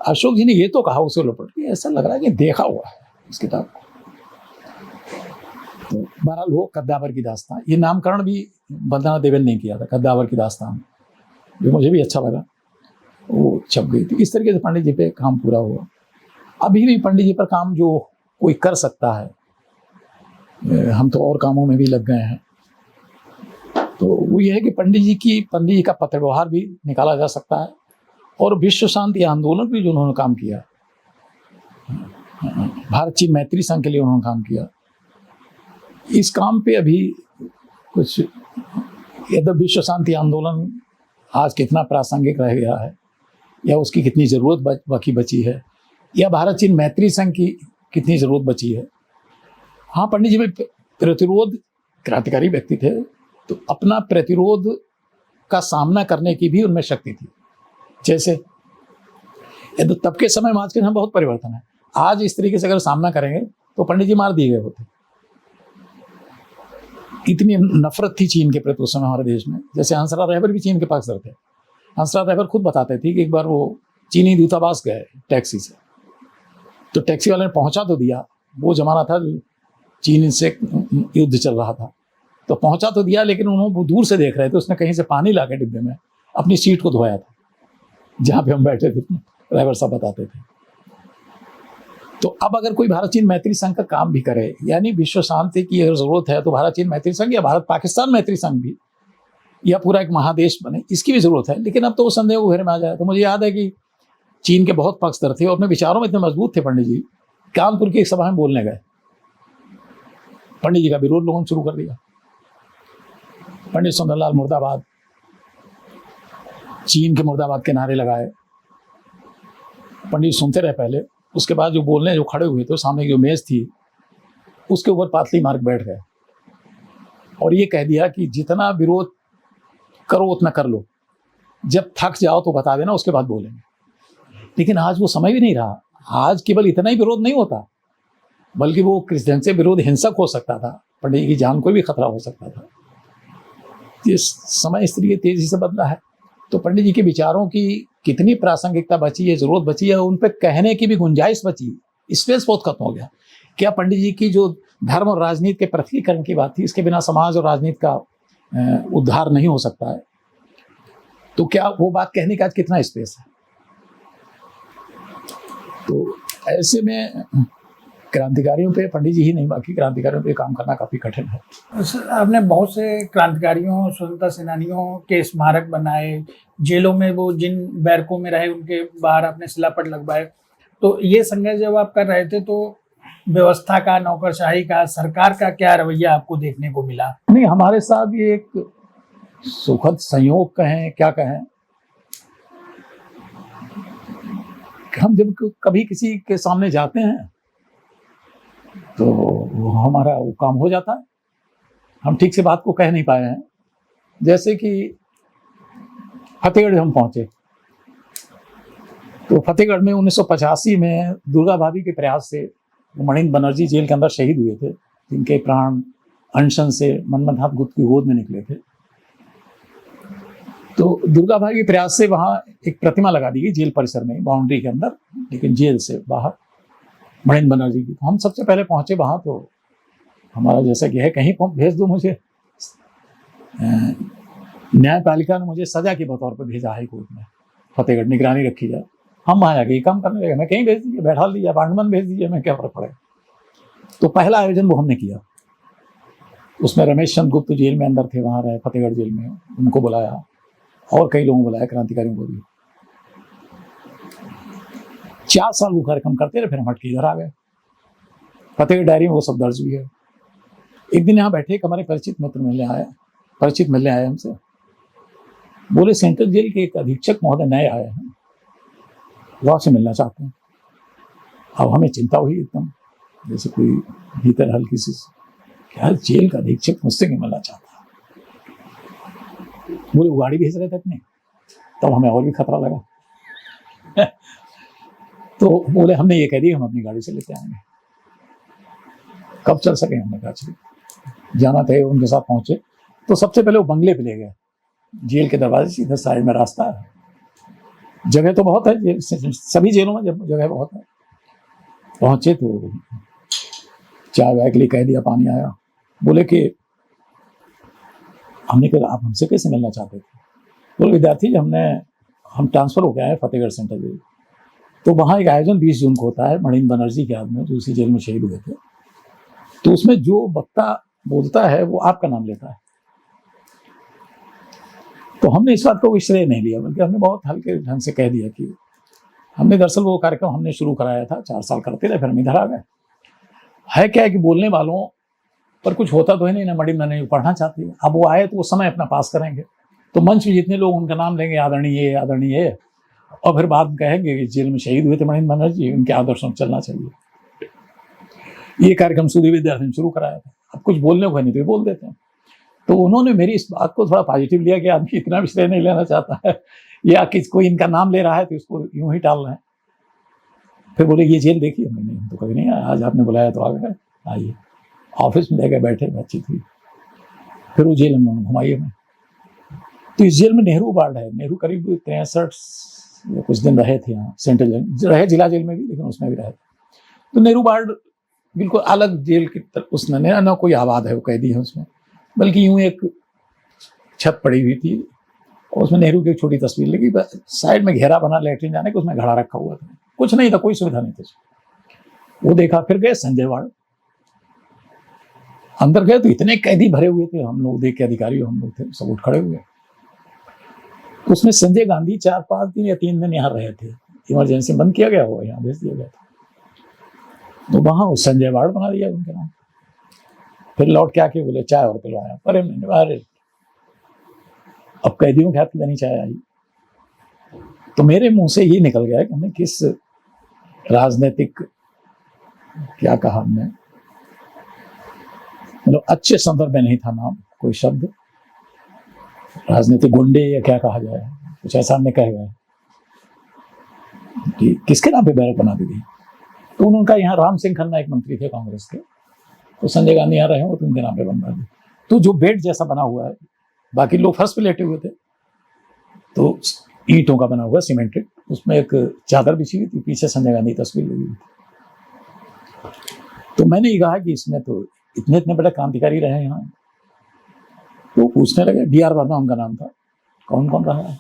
अशोक जी ने ये तो कहा उसे लपट के, ऐसा लग रहा है कि देखा हुआ है इस किताब को। तो बहरहाल वो कद्दावर की दास्तान, ये नामकरण भी वंदना देवेंद्र ने किया था, कद्दावर की दास्तान, जो मुझे भी अच्छा लगा, वो छप गई थी। इस तरीके से पंडित जी पे काम पूरा हुआ। अभी भी पंडित जी पर काम जो कोई कर सकता है, हम तो और कामों में भी लग गए हैं, तो वो ये है कि पंडित जी का पत्र व्यवहार भी निकाला जा सकता है, और विश्व शांति आंदोलन भी जो उन्होंने काम किया, भारत चीन मैत्री संघ के लिए उन्होंने काम किया, इस काम पे अभी कुछ, यदि विश्व शांति आंदोलन आज कितना प्रासंगिक रह गया है, या उसकी कितनी जरूरत बाकी बची है, या भारत चीन मैत्री संघ की कितनी जरूरत बची है। हाँ, पंडित जी में प्रतिरोध, क्रांतिकारी व्यक्ति थे, तो अपना प्रतिरोध का सामना करने की भी उनमें शक्ति थी। जैसे यदि तब के समय में आज के समय बहुत परिवर्तन है। आज इस तरीके से अगर सामना करेंगे तो पंडित जी मार दिए गए होते। इतनी नफरत थी चीन के प्रति उस समय हमारे देश में। जैसे हंसराज रहबर भी चीन के पक्षधर थे। हंसराज रहबर खुद बताते थे कि एक बार वो चीनी दूतावास गए टैक्सी से, तो टैक्सी वाले ने पहुंचा तो दिया, वो जमाना था चीन से युद्ध चल रहा था, तो पहुंचा तो दिया, लेकिन उन्होंने दूर से देख रहे थे, उसने कहीं से पानी ला के डिब्बे में अपनी सीट को धोया था जहाँ पे हम बैठे थे, ड्राइवर साहब बताते थे। तो अब अगर कोई भारत चीन मैत्री संघ का काम भी करे, यानी विश्व शांति की अगर जरूरत है, तो भारत चीन मैत्री संघ या भारत पाकिस्तान मैत्री संघ भी, या पूरा एक महादेश बने, इसकी भी जरूरत है। लेकिन अब तो वो संदेह उभर में आ जाए। तो मुझे याद है कि चीन के बहुत पक्षधर थे और अपने विचारों में इतने मजबूत थे पंडित जी, कानपुर की एक सभा में बोलने गए, पंडित जी का विरोध लोगों ने शुरू कर दिया। पंडित सुंदरलाल मुर्दाबाद, चीन के मुर्दाबाद के नारे लगाए। पंडित सुनते रहे पहले, उसके बाद जो बोलने जो खड़े हुए थे, सामने जो मेज थी उसके ऊपर पातली मार्क बैठ गए और ये कह दिया कि जितना विरोध करो उतना कर लो, जब थक जाओ तो बता देना, उसके बाद बोलेंगे। लेकिन आज वो समय भी नहीं रहा। आज केवल इतना ही विरोध नहीं होता, बल्कि वो क्रिश्चियन से विरोध हिंसक हो सकता था, पंडित जी की जान को भी खतरा हो सकता था। इस समय इस तरीके तेजी से बदला है, तो पंडित जी के विचारों की कितनी प्रासंगिकता बची है, जरूरत बची है, उन पर कहने की भी गुंजाइश बची, स्पेस बहुत खत्म हो गया। क्या पंडित जी की जो धर्म और राजनीति के पृथ्वीकरण की बात थी, इसके बिना समाज और राजनीति का उद्धार नहीं हो सकता है, तो क्या वो बात कहने का आज कितना स्पेस है। तो ऐसे में क्रांतिकारियों पे, पंडित जी ही नहीं बाकी क्रांतिकारियों पे काम करना काफी कठिन है। आपने बहुत से क्रांतिकारियों, स्वतंत्रता सेनानियों के स्मारक बनाए, जेलों में वो जिन बैरकों में रहे उनके बाहर आपने शिलापट लगवाए। तो ये संघर्ष जब आप कर रहे थे, तो व्यवस्था का, नौकरशाही का, सरकार का क्या रवैया आपको देखने को मिला? नहीं, हमारे साथ ये एक सुखद संयोग कहें क्या कहें, हम जब कभी किसी के सामने जाते हैं तो वो हमारा वो काम हो जाता है। हम ठीक से बात को कह नहीं पाए हैं। जैसे कि फतेहगढ़ हम पहुंचे तो फतेहगढ़ में 1985 में दुर्गा भाभी के प्रयास से मणिन्द्र बनर्जी जेल के अंदर शहीद हुए थे, जिनके प्राण अनशन से मनमथनाथ गुप्त की गोद में निकले थे। तो दुर्गा भाभी के प्रयास से वहाँ एक प्रतिमा लगा दी गई जेल परिसर में, बाउंड्री के अंदर, लेकिन जेल से बाहर, मणिन्द्र बनर्जी की। तो हम सबसे पहले पहुंचे वहाँ, तो हमारा जैसा कि है, कहीं भेज दो मुझे, न्यायपालिका ने मुझे सजा के बतौर पर भेजा हाई कोर्ट में, फतेहगढ़ निगरानी रखी जाए। हम वहाँ आगे काम करने लगे, मैं कहीं भेज दीजिए, बैठा लीजिए, अपार्टमेंट भेज दीजिए, मैं क्या फर्क पड़ेगा। तो पहला आयोजन वो हमने किया, उसमें रमेश चंद्र गुप्त जेल में अंदर थे, वहाँ रहे फतेहगढ़ जेल में, उनको बुलाया और कई लोगों को बुलाया, क्रांतिकारियों को भी। 4 साल वो कार्यक्रम करते रहे, फिर हम हट के इधर आ गए। फतेहगढ़ डायरी में वो सब दर्ज भी है। एक दिन यहाँ बैठे, एक हमारे परिचित मिलने आए हमसे, बोले सेंट्रल जेल के एक अधीक्षक महोदय नए आए हैं, वो आपसे मिलना चाहते हैं। अब हमें चिंता हुई एकदम, जैसे कोई भीतर हल्की सी, क्या जेल का अधीक्षक मुझसे नहीं मिलना चाहता। बोले वो गाड़ी भेज रहे थे अपने, तब हमें और भी खतरा लगा। तो बोले हमने ये कह दिया, हम अपनी गाड़ी से लेते आएंगे। कब चल सके, हमने कहा चलिए, जाना था। उनके साथ पहुंचे तो सबसे पहले वो बंगले पे ले गए, जेल के दरवाजे से इधर साइड में रास्ता है, जगह तो बहुत है, सभी जेलों में जगह बहुत है। पहुंचे तो चाय वाय के लिए कह दिया, पानी आया। बोले कि हमने कहा आप हमसे कैसे मिलना चाहते थे? बोले विद्यार्थी, हम ट्रांसफर हो गया है फतेहगढ़ सेंट्रल जेल, तो वहाँ एक आयोजन 20 जून को होता है मणिन्द्र बनर्जी के याद में, जो उसी जेल में शहीद हुए थे। तो उसमें जो वक्ता बोलता है वो आपका नाम लेता है। तो हमने इस बात को कोई श्रेय नहीं लिया, बल्कि हमने बहुत हल्के ढंग से कह दिया कि हमने दरअसल वो कार्यक्रम हमने शुरू कराया था, 4 साल करते रहे, फिर हम इधर आ गए। है क्या है कि बोलने वालों पर कुछ होता तो है नहीं ना, मणिन्द्र नहीं पढ़ना चाहती है। अब वो आए तो वो समय अपना पास करेंगे, तो मंच में जितने लोग उनका नाम लेंगे, आदरणीय आदरणीय, और फिर बाद में कहेंगे कि जेल में शहीद हुए थे मणिन्द्र बनर्जी, उनके आदर्शों में चलना चाहिए। ये कार्यक्रम सूर्य विद्यार्थी ने शुरू कराया था। अब कुछ बोलने को नहीं तो बोल देते हैं। तो उन्होंने मेरी इस बात को थोड़ा पॉजिटिव लिया कि आदमी इतना भी श्रेय नहीं लेना चाहता है, या कि कोई इनका नाम ले रहा है तो इसको यूं ही टाल रहे हैं। फिर बोले ये जेल देखिए, हमने तो कभी नहीं आया, आज आपने बुलाया तो आ गए, आइए। ऑफिस में ले गए, बैठे, बातचीत हुई। फिर वो जेल में घुमाइए हमें। तो इस जेल में नेहरू वार्ड है, नेहरू करीब 63 कुछ दिन रहे थे यहाँ, सेंट्रल जेल रहे, जिला जेल में भी, लेकिन उसमें भी रहे। तो नेहरू वार्ड बिल्कुल अलग जेल की तरफ, उसमें ना कोई आबाद है वो कैदी है उसमें, बल्कि यूं एक छत पड़ी हुई थी और उसमें नेहरू की एक छोटी तस्वीर लगी, साइड में घेरा बना लेटरिन जाने का, उसमें घड़ा रखा हुआ था, कुछ नहीं था, कोई सुविधा नहीं थी। वो देखा, फिर गए संजय वार्ड। अंदर गए तो इतने कैदी भरे हुए थे, हम लोग देख के, अधिकारी हम लोग थे, सब उठ खड़े हुए। उसमें संजय गांधी 4-5 दिन या 3 दिन यहाँ रहे थे, इमरजेंसी बंद किया गया, वो यहाँ भेज दिया गया था। तो वहां संजय वार्ड बना दिया उनके नाम। फिर लौट के आके बोले चाय और पिलवाया, अरे मैंने अरे अब कैदियों के हाथ की बनी चाय आई। तो मेरे मुंह से ये निकल गया कि हमने किस राजनीतिक, क्या कहा हमने, मतलब अच्छे संदर्भ में नहीं था नाम, कोई शब्द, राजनीतिक गुंडे या क्या कहा जाए, कुछ ऐसा हमने कह गया कि किसके नाम पे बैरक बना दी गई। तो उन्होंने कहा यहाँ राम सिंह खन्ना एक मंत्री थे कांग्रेस के, तो संजय गांधी यहाँ रहे हो तो उनके नाम पे बनवा दी। तो जो बेड जैसा बना हुआ है, बाकी लोग फर्श पे लेटे हुए थे, तो ईंटों का बना हुआ सीमेंटेड, उसमें एक चादर बिछी हुई थी, पीछे संजय गांधी की तस्वीर लगी हुई थी। तो मैंने ये कहा कि इसमें तो इतने बड़े क्रांतिकारी रहे यहाँ। तो पूछने लगे, DR वर्मा उनका नाम था, कौन कौन रहा है?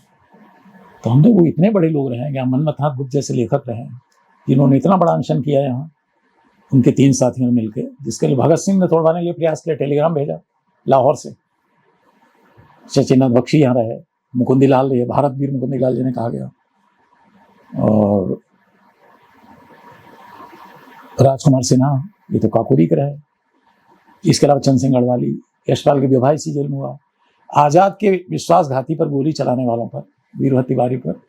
तो हमने वो इतने बड़े लोग रहे हैं, यहाँ मनमथनाथ गुप्त जैसे लेखक रहे हैं, जिन्होंने इतना बड़ा अनशन किया यहाँ, उनके 3 साथियों ने मिलकर, जिसके लिए भगत सिंह ने तोड़वाने के लिए प्रयास किया, टेलीग्राम भेजा लाहौर से। सचिनाथ बख्शी यहाँ रहे, मुकुंदी लाल रहे, भारत वीर मुकुंदी लाल जिन्हें कहा गया, और राजकुमार सिन्हा, ये तो काकोरी का है। इसके अलावा चंद सिंह गढ़वाली, यशपाल के विवाह इसी जेल में हुआ। आजाद के विश्वासघाती पर गोली चलाने वालों पर, वीरभद्र तिवारी पर,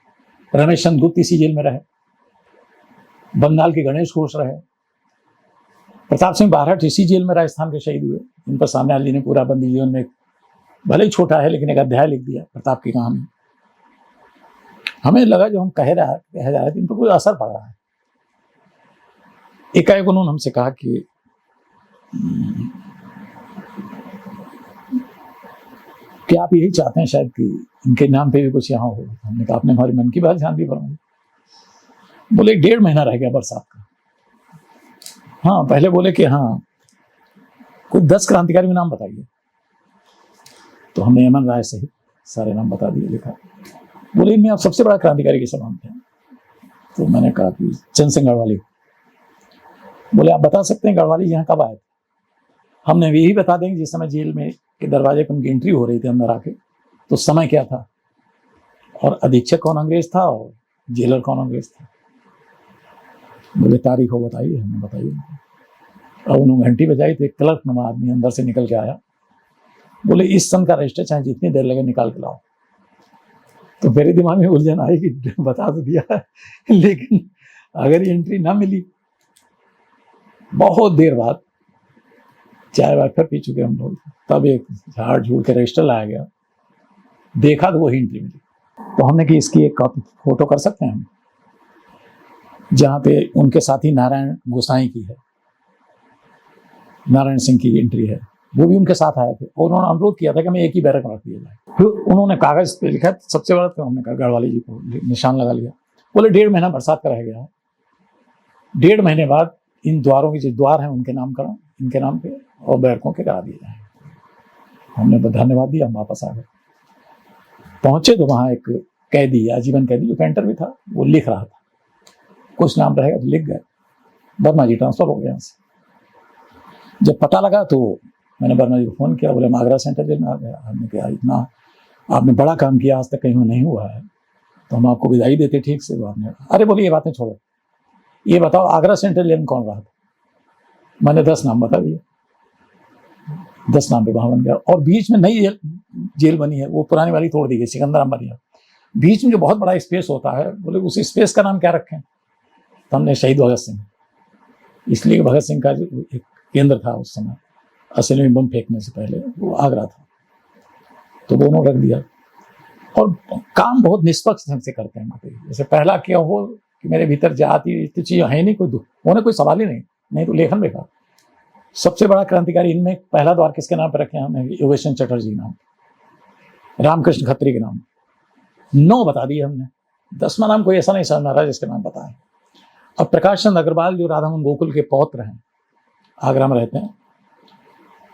रमेश चंद्र गुप्त इसी जेल में रहे। बंगाल के गणेश घोष रहे। प्रताप सिंह बारहट इसी जेल में राजस्थान के शहीद हुए। इन पर सामने जी ने पूरा बंदी जीवन में, भले ही छोटा है लेकिन एक अध्याय लिख दिया प्रताप की कहानी। हमें लगा जो हम कह जा रहे थे इन पर कोई असर पड़ रहा है। एकाएक उन्होंने हमसे कहा कि आप यही चाहते हैं शायद कि इनके नाम पे भी कुछ यहाँ हो। हमने कहा आपने हमारे मन की बात ध्यान दी फरमाई। बोले 1.5 महीना रह गया बरसात का। हाँ, पहले बोले कि हाँ कोई 10 क्रांतिकारी के नाम बताइए। तो हमने यमन राय सहित सारे नाम बता दिए, लिखा। बोले इनमें आप सबसे बड़ा क्रांतिकारी किसे मानते हैं? तो मैंने कहा कि चंद सिंह गढ़वाली। बोले आप बता सकते हैं गढ़वाली यहाँ कब आए थे? हमने यही बता देंगे जिस समय जेल में के दरवाजे पर उनकी एंट्री हो रही थी अंदर आके, तो समय क्या था और अधीक्षक कौन अंग्रेज था और जेलर कौन अंग्रेज था। बोले तारीख हो बताइए। हमने बताइए। अब उन्होंने घंटी बजाई तो एक क्लर्क नुमा आदमी अंदर से निकल के आया। बोले इस सन का रजिस्टर चाहे जितनी देर लगे निकाल के लाओ। तो मेरे दिमाग में उलझन आई कि बता तो दिया लेकिन अगर ये एंट्री ना मिली। बहुत देर बाद चाय वाय पी चुके हम लोग, तब एक झाड़ झूड़ के रजिस्टर लाया गया। देखा तो वही एंट्री मिली। तो हमने कि इसकी एक कॉपी फोटो कर सकते हैं हम, जहाँ पे उनके साथी नारायण गोसाई की है, नारायण सिंह की एंट्री है। वो भी उनके साथ आए थे और उन्होंने अनुरोध किया था कि हमें एक ही बैरक में रख दिया जाए। फिर उन्होंने कागज पे लिखा सबसे बड़ा, तो हमने कहा गढ़वाली जी को निशान लगा लिया। बोले 1.5 महीना बरसात का रह गया है। 1.5 महीने बाद इन द्वारों के जो द्वार हैं उनके नाम करो, इनके नाम पे, और बैरकों के करा दिए जाए। हमने धन्यवाद दिया, हम वापस आ गए। पहुंचे तो वहां एक कैदी, आजीवन कैदी जो पेंटर भी था, वो लिख रहा था। कुछ नाम रहेगा तो लिख गए। वर्मा जी ट्रांसफर हो गया यहाँ से। जब पता लगा तो मैंने वर्मा जी को फोन किया। बोले हम आगरा सेंट्रल जेल में आ गया। हमने कहा इतना आपने बड़ा काम किया, आज तक कहीं नहीं हुआ है, तो हम आपको विदाई देते ठीक से। तो आपने, अरे बोले ये बातें छोड़ो, ये बताओ आगरा सेंट्रल जेल में कौन रहा था? मैंने 10 नाम बता दिए। 10 नाम पे वहां बन गया। और बीच में नई जेल बनी है, वो पुरानी वाली तोड़ दी गई, सिकंदर अंबरिया। बीच में जो बहुत बड़ा स्पेस होता है, बोले उस स्पेस का नाम क्या रखें? तो हमने शहीद भगत सिंह, इसलिए भगत सिंह का जो एक केंद्र था उस समय, असल में बम फेंकने से पहले, वो आगरा था, तो दोनों रख दिया। और काम बहुत निष्पक्ष ढंग से करते हैं। जैसे पहला क्या हो कि मेरे भीतर जाति इतनी चीज है नहीं, कोई होने कोई सवाल ही नहीं तो लेखन बेकार। सबसे बड़ा क्रांतिकारी इनमें पहला द्वार किसके नाम पर रखे हैं? हमने योगेश्वर चटर्जी नाम, रामकृष्ण खत्री के नाम। 9 बता दिए हमने। 10वां नाम कोई ऐसा नहीं समझ में आ रहा जिसके नाम बताएं। अब प्रकाश चंद अग्रवाल जो राधा मोहन गोकुल के पौत्र हैं, आगरा में रहते हैं,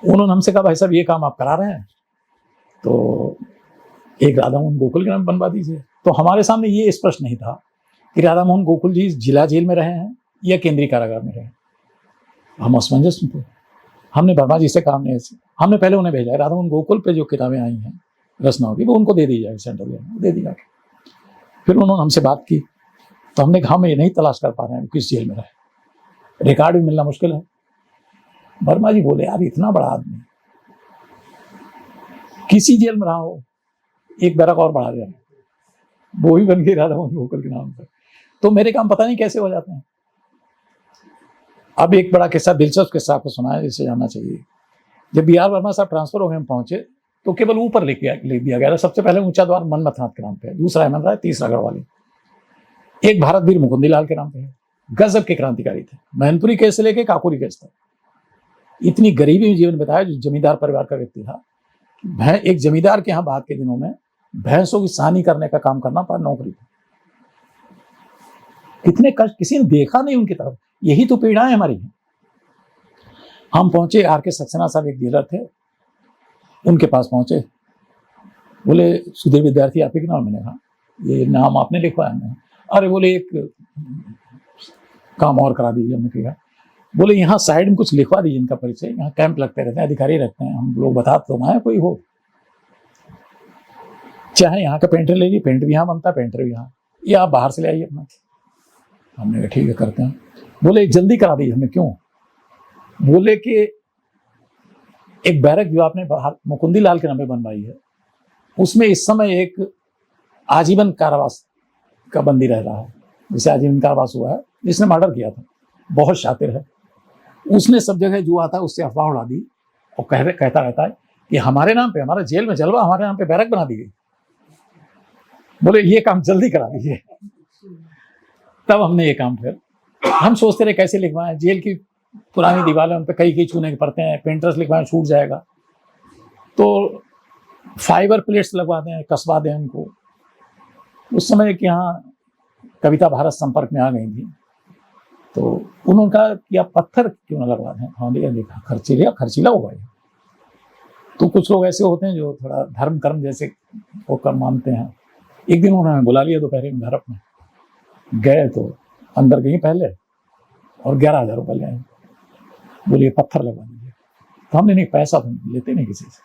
उन्होंने हमसे कहा भाई साहब ये काम आप करा रहे हैं तो एक राधा मोहन गोकुल के नाम बनवा दीजिए। तो हमारे सामने ये स्पष्ट नहीं था कि राधा मोहन गोकुल जी जिला जेल में रहे हैं या केंद्रीय कारागार में रहे। हम असमंजस में थे। हमने वर्मा जी से काम नहीं, हमने पहले उन्हें भेजा है राधा मोहन गोकुल पे जो किताबें आई हैं रचनाओं की, वो उनको दे दी जाए सेंट्रल जेल में, दे दी जाके। फिर उन्होंने हमसे बात की तो हमने कहा हम ये नहीं तलाश कर पा रहे हैं किस जेल में रहे, रिकॉर्ड भी मिलना मुश्किल है। वर्मा जी बोले यार इतना बड़ा आदमी किसी जेल में रहा हो, एक बैरक और बढ़ा दिया, वो भी बन गई राधा मोहन गोकुल के नाम पर। तो मेरे काम पता नहीं कैसे हो जाते हैं। अब एक बड़ा किस्सा, दिलचस्प किस्सा आपको सुनाया जिसे जानना चाहिए। जब BR वर्मा साहब ट्रांसफर हो गए, हम पहुंचे तो केवल ऊपर लिख दिया गया। सबसे पहले ऊंचा द्वार मनमथनाथ के नाम पे है, दूसरा हेमंत राय, तीसरा गढ़वाली, एक भारत वीर मुकुंदी लाल के नाम पे है। गजब के क्रांतिकारी थे। मैनपुरी केस से लेके काकोरी केस तक इतनी गरीबी में जीवन बिताया। जो जमींदार परिवार का व्यक्ति था, एक जमींदार के यहाँ बाद के दिनों में भैंसों की सानी करने का काम करना पड़ा, नौकरी थी। कितने कष्ट, किसी ने देखा नहीं उनकी तरफ। यही तो पीड़ाएं हमारी हैं। हम पहुंचे, RK सक्सेना साहब एक डीलर थे, उनके पास पहुंचे। बोले सुधीर विद्यार्थी आप ही के नाम? मैंने कहा ये नाम आपने लिखवाया? मैंने, अरे बोले एक काम और करा दीजिए। हमने कहा बोले यहाँ साइड में कुछ लिखवा दीजिए इनका परिचय, यहाँ कैंप लगते रहते हैं, अधिकारी रहते हैं, हम लोग बता तो ना है कोई हो, चाहे यहाँ का पेंटर ले लीजिए, पेंट भी यहाँ बनता है, पेंटर भी यहाँ, या आप बाहर से ले आइए अपना। हमने कहा ठीक है करते हैं। बोले जल्दी करा दीजिए। हमने क्यों? बोले कि एक बैरक जो आपने बाहर मुकुंदी लाल के नाम पे बनवाई है, उसमें इस समय एक आजीवन कारावास का बंदी रह रहा है, जिसे आजीवन कारावास हुआ है, जिसने मर्डर किया था, बहुत शातिर है। उसने सब जगह जो आता है उससे अफवाह उड़ा दी और कहता रहता है कि हमारे नाम पे, हमारे जेल में जलवा, हमारे नाम पे बैरक बना दी गई। बोले ये काम जल्दी करा दीजिए। तब हमने ये काम फिर हम सोचते रहे कैसे लिखवाएं, जेल की पुरानी दीवारें, उन पर कई चूने के पड़ते हैं, पेंटर्स लिखवाएं छूट जाएगा, तो फाइबर प्लेट्स लगवा दें, कसवा दें उनको। उस समय कि यहाँ कविता भारत संपर्क में आ गई थी, तो उन्होंने कहा कि आप पत्थर क्यों ना लगवा दें। हमने देखा खर्चीला होगा ये। तो कुछ लोग ऐसे होते हैं जो थोड़ा धर्म कर्म जैसे होकर मानते हैं। एक दिन उन्होंने बुला लिया दोपहर में घर अपने, गए तो अंदर गई पहले और 11,000 रुपये ले आए। बोलिए पत्थर लगवा दीजिए। तो हमने नहीं, पैसा तो लेते नहीं किसी से,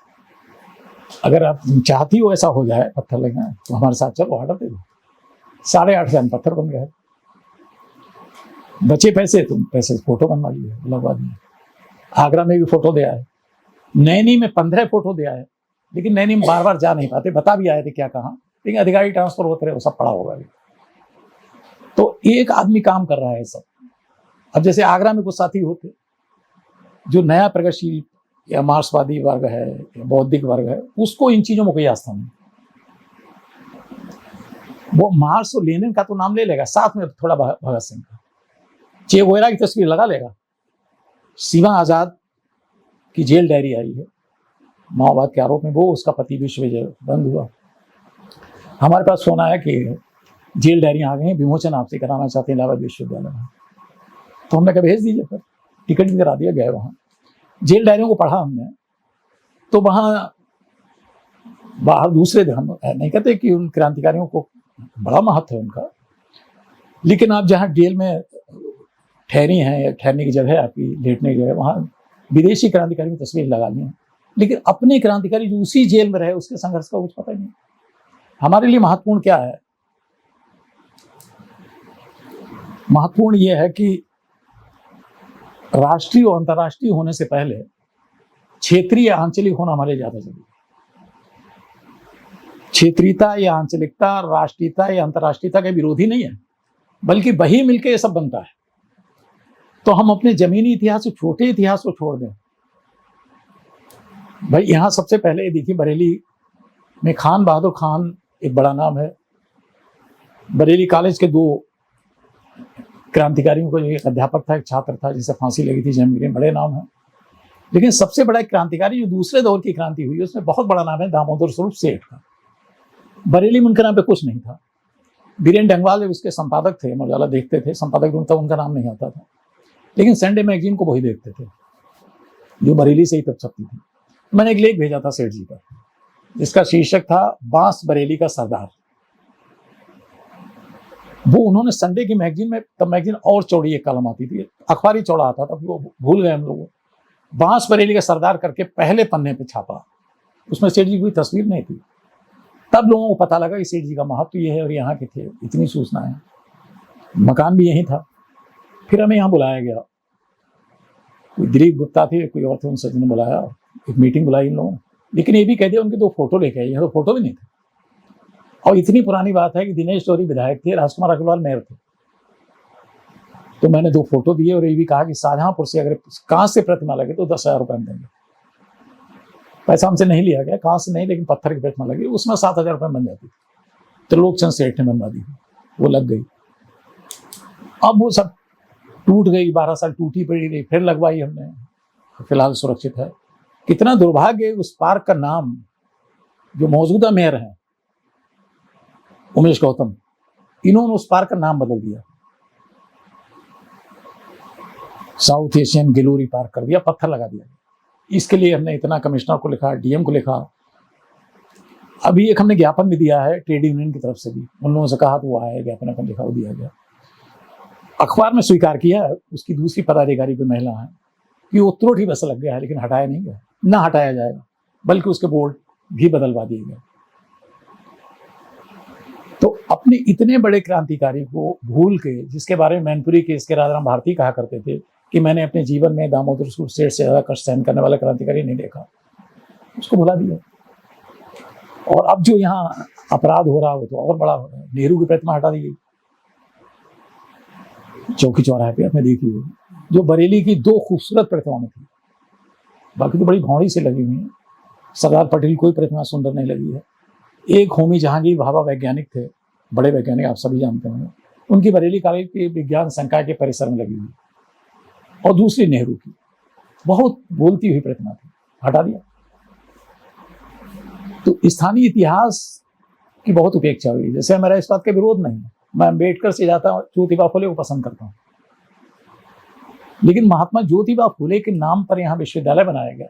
अगर आप चाहती हो ऐसा हो जाए पत्थर लगना तो हमारे साथ चलो, ऑर्डर दे दो। 8,500 पत्थर बन गए। बचे पैसे, तुम पैसे फोटो बनवा लिए, लगवा दिए। आगरा में भी फोटो दे आए, नैनी में 15 फोटो दे आए, लेकिन नैनी में बार बार जा नहीं पाते, बता भी आए थे क्या कहाँ, लेकिन अधिकारी ट्रांसफर होते रहे, वो सब पड़ा होगा। तो एक आदमी काम कर रहा है सब। अब जैसे आगरा में कुछ साथी होते जो नया प्रगतिशील या मार्क्सवादी वर्ग है या बौद्धिक वर्ग है, उसको इन चीजों में कोई आस्था नहीं। वो मार्क्स और लेनिन का तो नाम ले लेगा, साथ में थोड़ा भगत सिंह का, चे गुवेरा की तस्वीर लगा लेगा। सीमा आजाद की जेल डायरी आई है माओवाद के आरोप में, वो उसका पति विश्वविजय बंद हुआ। हमारे पास फोन आया कि जेल डायरी आ गई हैं, विमोचन आपसे कराना चाहते हैं इलाहाबाद विश्वविद्यालय में। तो हमने कहा भेज दीजिए, फिर टिकट भी करा दिया, गए वहाँ। जेल डायरियों को पढ़ा हमने, तो वहाँ बाहर दूसरे, हम नहीं कहते कि उन क्रांतिकारियों को बड़ा महत्व है उनका, लेकिन आप जहाँ जेल में ठहरी हैं, ठहरने की जगह आपकी, लेटने की जगह, वहाँ विदेशी क्रांतिकारी की तस्वीर लगा ली है, लेकिन अपने क्रांतिकारी जो उसी जेल में रहे उसके संघर्ष का कुछ पता ही नहीं। हमारे लिए महत्वपूर्ण क्या है? महत्वपूर्ण यह है कि राष्ट्रीय और अंतर्राष्ट्रीय होने से पहले क्षेत्रीय आंचलिक होना हमारे ज्यादा जरूरी है। क्षेत्रीयता या आंचलिकता राष्ट्रीयता या अंतर्राष्ट्रीयता के विरोधी नहीं है, बल्कि वही मिलकर ये सब बनता है। तो हम अपने जमीनी इतिहास, छोटे इतिहास को छोड़ दें। भाई यहाँ सबसे पहले देखिए, बरेली में खान बहादुर खान एक बड़ा नाम है। बरेली कॉलेज के 2 क्रांतिकारियों को, एक अध्यापक था, एक छात्र था जिसे फांसी लगी थी, जयमगिरी, बड़े नाम है। लेकिन सबसे बड़ा क्रांतिकारी जो दूसरे दौर की क्रांति हुई, उसमें बहुत बड़ा नाम है दामोदर स्वरूप सेठ का। बरेली में उनके नाम पे कुछ नहीं था। बीरेन डंगवाल उसके संपादक थे, मौलाना देखते थे, संपादक ढूंढता, उनका नाम नहीं आता था, लेकिन संडे मैगजीन को वही देखते थे जो बरेली से ही तब छपती थी। मैंने एक लेख भेजा था सेठ जी पर, जिसका शीर्षक था बांस बरेली का सरदार। वो उन्होंने संडे की मैगजीन में, तब मैगजीन और चौड़ी एक कलम आती थी, अखबारी चौड़ा आता था, वो भूल गए हम लोग, बांस बरेली का सरदार करके पहले पन्ने पे छापा। उसमें सेठ जी की कोई तस्वीर नहीं थी। तब लोगों को पता लगा कि सेठ जी का महत्व ये है और यहाँ के थे, इतनी सूचना है। मकान भी यही था। फिर हमें यहाँ बुलाया गया, कोई दिलीप गुप्ता थे, कोई और थे, उन सज्जन ने बुलाया, एक मीटिंग बुलाई इन लोगों ने, लेकिन ये भी कह दिया उनके 2 फोटो लेके आए। यहाँ तो फोटो भी नहीं थे। और इतनी पुरानी बात है कि दिनेश चौधरी विधायक थे, राजकुमार अग्रवाल मेयर थे। तो मैंने 2 फोटो दिए और ये भी कहा कि शाहजहांपुर से अगर कांच से प्रतिमा लगे तो 10,000 रुपये हम देंगे। पैसा हमसे नहीं लिया गया, कांच से नहीं, लेकिन पत्थर की प्रतिमा लगी, उसमें 7,000 रुपये बन जाती थी। त्रिलोकचंद सेठ ने बनवा दी, वो लग गई। अब वो सब टूट गई, 12 साल टूटी पड़ी रही, फिर लगवाई हमने, फिलहाल सुरक्षित है। कितना दुर्भाग्य, उस पार्क का नाम जो मौजूदा मेयर हैं उमेश गौतम, इन्होंने उस पार्क का नाम बदल दिया, साउथ एशियन गिलोरी पार्क कर दिया, पत्थर लगा दिया। इसके लिए हमने इतना कमिश्नर को लिखा, डीएम को लिखा। अभी एक हमने ज्ञापन भी दिया है ट्रेड यूनियन की तरफ से भी, उन लोगों से कहा तो वो आया, ज्ञापन अपन लिखा, वो दिया गया। अखबार में स्वीकार किया है, उसकी दूसरी पदाधिकारी पे महिला है कि वो तुरंत ही बस लग गया है, लेकिन हटाया नहीं गया, ना हटाया जाएगा, बल्कि उसके बोर्ड भी बदलवा दिए गए। तो अपने इतने बड़े क्रांतिकारी को भूल के, जिसके बारे में मैनपुरी केस के राजाराम भारती कहा करते थे कि मैंने अपने जीवन में दामोदर सूद सेठ से ज़्यादा कष्ट सहन करने वाला क्रांतिकारी नहीं देखा, उसको भुला दिया। और अब जो यहाँ अपराध हो रहा है वो तो और बड़ा हो रहा है। नेहरू की प्रतिमा हटा दी गई चौकी चौराहे पे, आपने देखी होगी, जो बरेली की 2 खूबसूरत प्रतिमाएं थी, बाकी तो बड़ी भौड़ी से लगी हुई है। सरदार पटेल कोई प्रतिमा सुंदर नहीं लगी है। एक होमी जहांगीर भाभा वैज्ञानिक थे, बड़े वैज्ञानिक, आप सभी जानते होंगे, उनकी बरेली कॉलेज के विज्ञान संकाय के परिसर में लगी हुई, और दूसरी नेहरू की बहुत बोलती हुई प्रतिमा थी, हटा दिया। तो स्थानीय इतिहास की बहुत उपेक्षा हुई। जैसे मेरा इस बात का विरोध नहीं है, मैं अम्बेडकर से जाता हूँ, ज्योतिबा फुले को पसंद करता हूँ, लेकिन महात्मा ज्योतिबा फुले के नाम पर यहाँ विश्वविद्यालय बनाया गया,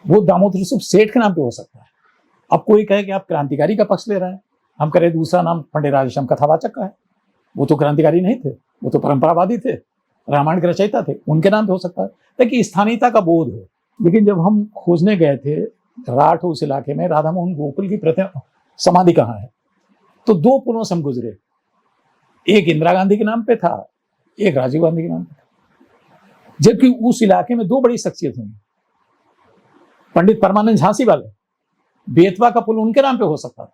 वो दामोदर सूद सेठ के नाम पे हो सकता है। अब कोई कहे कि आप क्रांतिकारी का पक्ष ले रहे हैं, हम करें दूसरा नाम पंडित राजेश्याम कथावाचक का है, वो तो क्रांतिकारी नहीं थे, वो तो परंपरावादी थे, रामायण के रचयिता थे, उनके नाम पे हो सकता है, ताकि स्थानीयता का बोध हो। लेकिन जब हम खोजने गए थे राठ उस इलाके में, राधा मोहन गोकुल की प्रतिमा समाधि कहाँ है, तो 2 पुलों से हम गुजरे, एक इंदिरा गांधी के नाम पे था, एक राजीव गांधी के नाम पे था, जबकि उस इलाके में 2 बड़ी शख्सियत हुई। पंडित परमानंद झांसी वाले, बेतवा का पुल उनके नाम पे हो सकता था,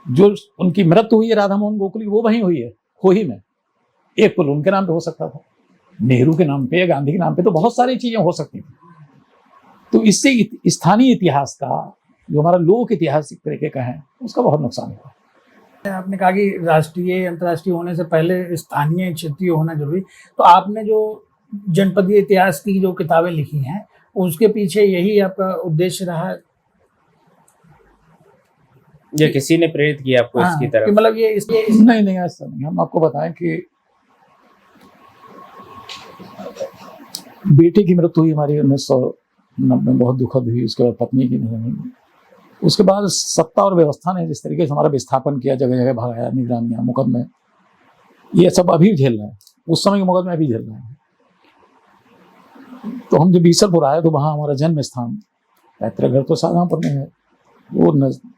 जो उनकी मृत्यु हुई है राधा मोहन गोकुल की, वो वहीं हुई है खोही में, एक पुल उनके नाम पे हो सकता था। नेहरू के नाम पे, गांधी के नाम पे तो बहुत सारी चीजें हो सकती थी। तो इससे स्थानीय इतिहास का, जो हमारा लोक इतिहास एक तरीके का है, उसका बहुत नुकसान हुआ। आपने कहा कि राष्ट्रीय अंतर्राष्ट्रीय होने से पहले स्थानीय क्षेत्रीय होना जरूरी, तो आपने जो जनपदीय इतिहास की जो किताबें लिखी हैं, उसके पीछे यही आपका उद्देश्य रहा है या किसी ने प्रेरित किया आपको इसकी तरफ? कि मतलब ये नहीं, ऐसा नहीं। हम आपको बताएं कि बेटे की मृत्यु हुई हमारी 1990 में, बहुत दुखद हुई। उसके बाद पत्नी की निधन हुई। उसके बाद सत्ता और व्यवस्था ने जिस तरीके से हमारा विस्थापन किया, जगह जगह भगाया, निगरानियां, मुकदमे, ये सब अभी झेल रहे हैं, उस समय के मुकदमे अभी झेल रहे हैं। तो हम जब बीसलपुर आए तो वहाँ हमारा जन्म स्थान, पैतृक घर तो शाहजहांपुर में है, वो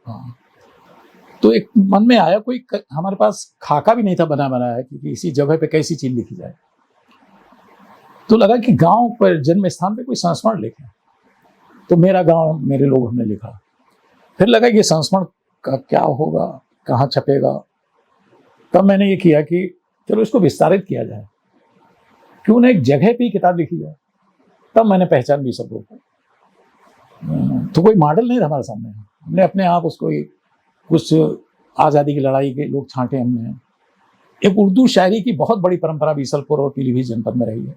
हाँ, तो एक मन में आया, कोई हमारे पास खाका भी नहीं था बना बनाया कि इसी जगह पे कैसी चीज लिखी जाए। तो लगा कि गांव पर, जन्म स्थान पे कोई संस्मरण लिखे, तो मेरा गांव मेरे लोग हमने लिखा। फिर लगा कि संस्मरण का क्या होगा, कहाँ छपेगा। तब मैंने ये किया कि चलो इसको विस्तारित किया जाए, क्यों ना एक जगह पे ही किताब लिखी जाए। तब मैंने पहचान बीसलपुर को। तो कोई मॉडल नहीं था हमारे सामने, हमने अपने आप उसको कुछ आज़ादी की लड़ाई के लोग छांटे हमने। एक उर्दू शायरी की बहुत बड़ी परंपरा बीसलपुर और पीलीभीत जनपद में रही है।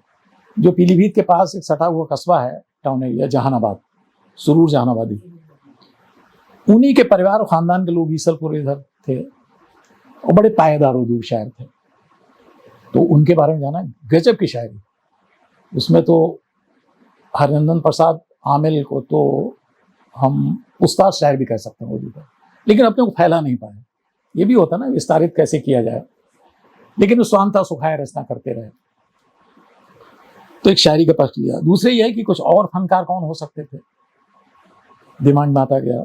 जो पीलीभीत के पास एक सटा हुआ कस्बा है, टाउन एरिया, जहानाबाद, सुरूर जहानाबादी, उन्हीं के परिवार और खानदान के लोग बीसलपुर इधर थे और बड़े पायेदार उर्दू शायर थे। तो उनके बारे में जाना, गजब की शायरी। उसमें तो हरिनंदन प्रसाद आमिल को तो हम उस्ताद शायर भी कह सकते हैं उर्दू का, लेकिन अपने को फैला नहीं पाए। ये भी होता ना, विस्तारित कैसे किया जाए, लेकिन वो स्वांता सुखाए रचना करते रहे। तो एक शायरी का पक्ष लिया। दूसरे ये है कि कुछ और फनकार कौन हो सकते थे, दिमाग में आता गया।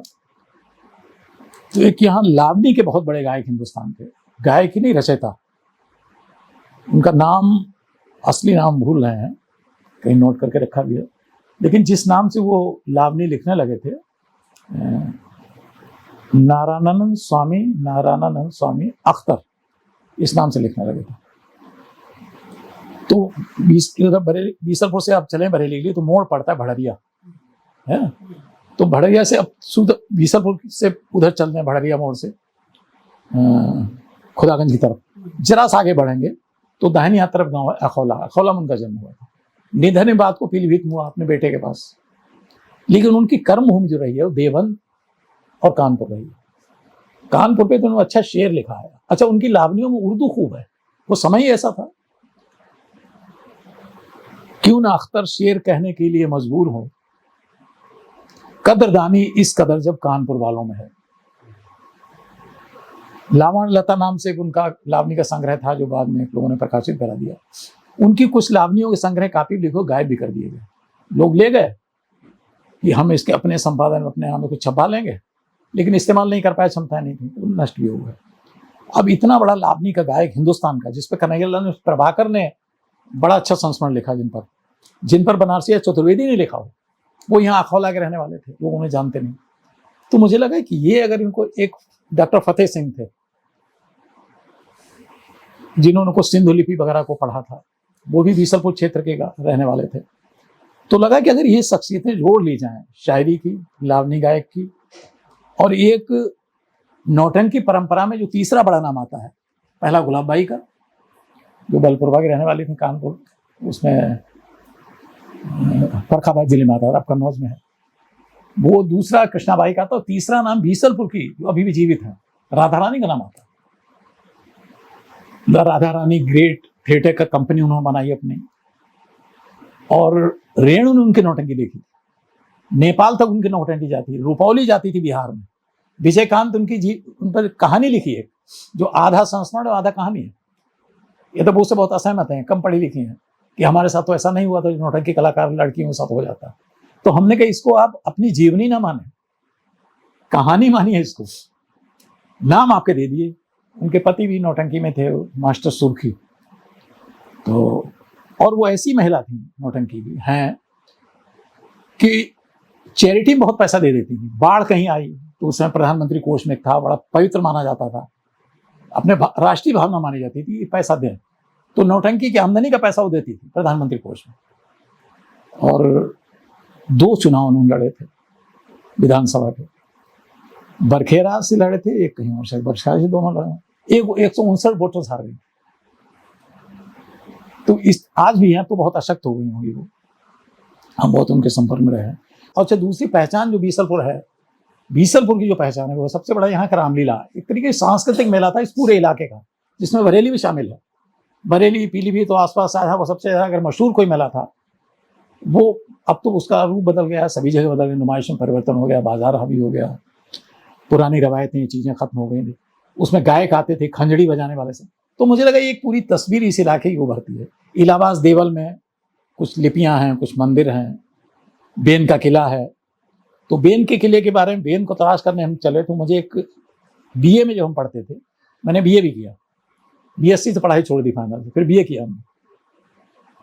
तो एक यहाँ लावनी के बहुत बड़े गायक हिंदुस्तान के, गायक ही नहीं, रचयिता, उनका नाम, असली नाम भूल रहे हैं, कहीं नोट करके रखा भी है, लेकिन जिस नाम से वो लावनी लिखने लगे थे, नारायणानंद स्वामी अख्तर, इस नाम से लिखने लगे थे। तो बीसलपुर से आप चलें बरेली के लिए तो मोड़ पड़ता है भड़रिया, है ना। तो भड़रिया से अब बीसलपुर से उधर चलते हैं, भड़रिया मोड़ से खुदागंज की तरफ जरा सा आगे बढ़ेंगे तो दाहिनी हाथ तरफ गाँव है अखौला में उनका जन्म हुआ था। निधन बाद को पीलीभीत हुआ अपने बेटे के पास, लेकिन उनकी कर्म भूमि जो रही है वो देवबंद और कानपुर रही है। कानपुर पे तो उन्होंने अच्छा शेर लिखा है। अच्छा, उनकी लावनियों में उर्दू खूब है, वो समय ही ऐसा था। क्यों ना अख्तर शेर कहने के लिए मजबूर हो, कदरदानी इस कदर जब कानपुर वालों में है। लावण लता नाम से उनका लावनी का संग्रह था, जो बाद में लोगों ने प्रकाशित करा दिया। उनकी कुछ लावनियों के संग्रह काफी लिखो गायब भी कर दिए गए। लोग ले गए कि हम इसके अपने संपादन में अपने नाम में कुछ छपा लेंगे, लेकिन इस्तेमाल नहीं कर पाए, क्षमता नहीं थी, तो नष्ट भी हो गए। अब इतना बड़ा लावनी का गायक हिंदुस्तान का, जिस पर कन्हैयालाल प्रभाकर ने बड़ा अच्छा संस्मरण लिखा जिन पर बनारसी चतुर्वेदी ने लिखा हो। वो यहाँ अखौला के रहने वाले थे, लोग उन्हें जानते नहीं। तो मुझे लगा कि ये अगर इनको एक डॉक्टर फतेह सिंह थे जिन्होंने को सिंधु लिपि वगैरह को पढ़ा था, वो भी बीसलपुर क्षेत्र के रहने वाले थे। तो लगा कि अगर ये शख्सियतें जोड़ ली जाएं, शायरी की, लावनी गायक की, और एक नौटंकी परंपरा में जो तीसरा बड़ा नाम आता है, पहला गुलाब बाई का जो बलपुरवा की रहने वाली थी, कानपुर, उसमें फर्रुखाबाद जिले में आता है, अब कन्नौज में है। वो दूसरा कृष्णाबाई का था, और तीसरा नाम बीसलपुर की जो अभी भी जीवित है, राधा रानी का नाम आता है। The Radha Rani great theatre का कंपनी उन्होंने बनाई अपनी, और रेणु ने उनकी नौटंकी देखी। नेपाल तक उनकी नौटंकी जाती थी, रुपौली जाती थी बिहार में। विजयकांत उन पर कहानी लिखी है जो आधा संस्मरण और आधा कहानी है। ये तो बहुत से बहुत असहमत हैं, कम पढ़ी लिखी हैं, कि हमारे साथ तो ऐसा नहीं हुआ था, जो नौटंकी कलाकार लड़कियों के साथ हो जाता। तो हमने कहा इसको आप अपनी जीवनी ना माने, कहानी मानिए इसको। नाम आपके दे दिए, उनके पति भी नौटंकी में थे, मास्टर सुर्खी। तो और वो ऐसी महिला थी नौटंकी की हैं कि चैरिटी में बहुत पैसा दे देती थी। बाढ़ कहीं आई तो उस समय प्रधानमंत्री कोष में था, बड़ा पवित्र माना जाता था, अपने राष्ट्रीय भावना मानी जाती थी, पैसा दें। तो नौटंकी की आमदनी का पैसा वो देती थी प्रधानमंत्री कोष में। और 2 चुनाव उन्होंने लड़े थे विधानसभा के, बरखेरा से लड़े थे, एक कहीं और से, बरखेरा से दोनों लड़े, एक 159 वोटों से हार गई। तो इस आज भी हैं तो बहुत अशक्त हो गई होंगी वो, हम बहुत उनके संपर्क में रहे हैं। और अच्छा, दूसरी पहचान जो बीसलपुर है, बीसलपुर की जो पहचान है, वो सबसे बड़ा यहाँ का रामलीला, एक तरीके से सांस्कृतिक मेला था इस पूरे इलाके का, जिसमें बरेली भी शामिल है। बरेली, पीलीभीत तो आसपास आया, वो सबसे ज्यादा अगर मशहूर कोई मेला था वो, अब तो उसका रूप बदल गया, सभी जगह बदल गया, नुमाइश में परिवर्तन हो गया, बाजार हावी हो गया, पुरानी रवायतें चीजें खत्म हो गई थी। उसमें गायक आते थे, खंजड़ी बजाने वाले से। तो मुझे लगा ये एक पूरी तस्वीर इस इलाके की उभरती है। इलाहाबाद देवल में कुछ लिपियां हैं, कुछ मंदिर हैं, बेन का किला है। तो बेन के किले के बारे में, बेन को तलाश करने हम चले तो मुझे एक बीए में जब हम पढ़ते थे, मैंने बीए भी किया, बीएससी से पढ़ाई छोड़ दी फाइनल, फिर बीए किया हमने।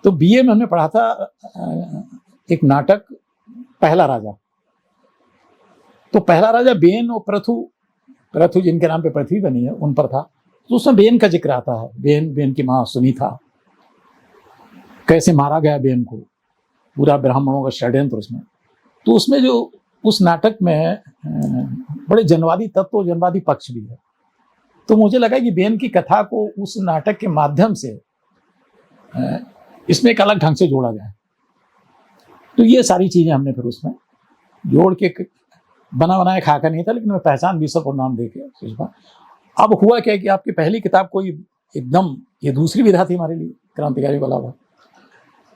तो बीए में हमने पढ़ा था एक नाटक पहला राजा। तो पहला राजा बेन और प्रथु जिनके नाम पे पृथ्वी बनी है उन पर था। तो उसमें बेन का जिक्र आता है, बेन की माँ सुनीता, कैसे मारा गया बेन को, पूरा ब्राह्मणों का षड्यंत्र उसमें। तो उसमें जो उस नाटक में बड़े जनवादी तत्व, जनवादी पक्ष भी है। तो मुझे लगा कि बेन की कथा को उस नाटक के माध्यम से इसमें एक अलग ढंग से जोड़ा जाए। तो ये सारी चीजें हमने फिर उसमें जोड़ के, बना बनाया खाका नहीं था, लेकिन मैं पहचान बीसलपुर नाम दे के। अब हुआ क्या कि आपकी पहली किताब कोई एकदम, ये दूसरी विधा थी हमारे लिए, क्रांतिकारी वाला हुआ,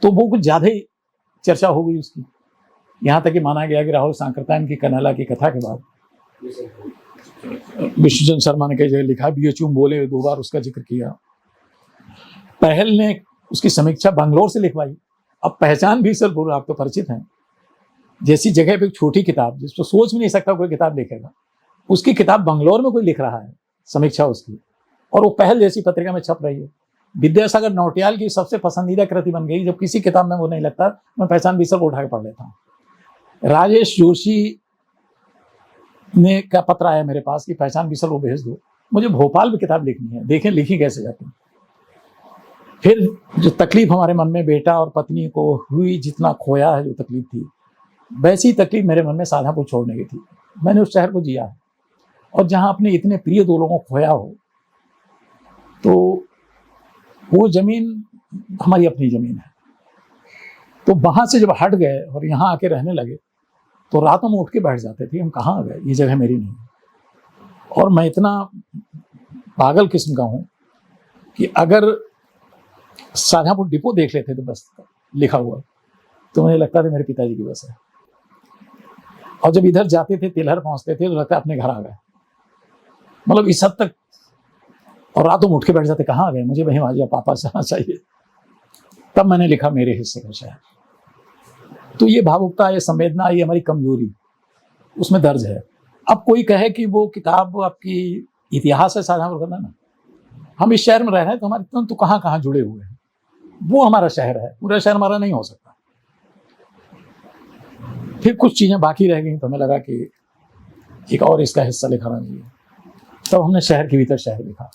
तो वो कुछ ज्यादा ही चर्चा हो गई उसकी। यहाँ तक कि माना गया कि राहुल सांकृत्यायन की कन्हैया की कथा के बाद विष्णुचंद्र शर्मा ने कई जगह लिखा, बीएचयू बोले 2 बार उसका जिक्र किया। पहल ने उसकी समीक्षा बंगलोर से लिखवाई। अब पहचान बीसलपुर, आप तो परिचित हैं, जैसी जगह पे एक छोटी किताब जिसको सोच भी नहीं सकता कोई किताब लिखेगा, उसकी किताब बंगलोर में कोई लिख रहा है, समीक्षा उसकी, और वो पहल जैसी पत्रिका में छप रही है। विद्यासागर नौटियाल की सबसे पसंदीदा कृति बन गई। जब किसी किताब में वो नहीं लगता, मैं पहचान बीसलपुर उठा के पढ़ लेता हूँ। राजेश जोशी ने का पत्र आया मेरे पास कि पहचान बीसलपुर भेज दो, मुझे भोपाल में किताब लिखनी है, देखें लिखी कैसे जाती है। फिर जो तकलीफ हमारे मन में बेटा और पत्नी को हुई, जितना खोया है, जो तकलीफ थी, वैसी तकलीफ मेरे मन में शाहजहांपुर छोड़ने की थी। मैंने उस शहर को जिया है, और जहां अपने इतने प्रिय 2 लोगों को खोया हो, तो वो जमीन हमारी अपनी जमीन है। तो वहां से जब हट गए और यहाँ आके रहने लगे, तो रातों में उठ के बैठ जाते थे, हम कहाँ आ गए, ये जगह मेरी नहीं है। और मैं इतना पागल किस्म का हूं कि अगर शाहजहांपुर डिपो देख लेते तो बस लिखा हुआ, तो मुझे लगता था मेरे पिताजी की बस है। और जब इधर जाते थे, तिलहर पहुंचते थे, तो लगता अपने घर आ गए, मतलब इस हद तक। और रातों में उठ के बैठ जाते, कहाँ आ गए, मुझे वहीं आ पापा जाना चाहिए। तब मैंने लिखा मेरे हिस्से का शहर। तो ये भावुकता, ये संवेदना, ये हमारी कमजोरी उसमें दर्ज है। अब कोई कहे कि वो किताब आपकी इतिहास है शाहजहांपुर का, ना, हम इस शहर में रह रहे हैं तो हमारे तो कहाँ कहाँ जुड़े हुए हैं। वो हमारा शहर है, पूरा शहर हमारा नहीं हो सकता। फिर कुछ चीजें बाकी रह गई तो हमें लगा कि एक और इसका हिस्सा लिखाना चाहिए। तब हमने शहर के भीतर शहर लिखा,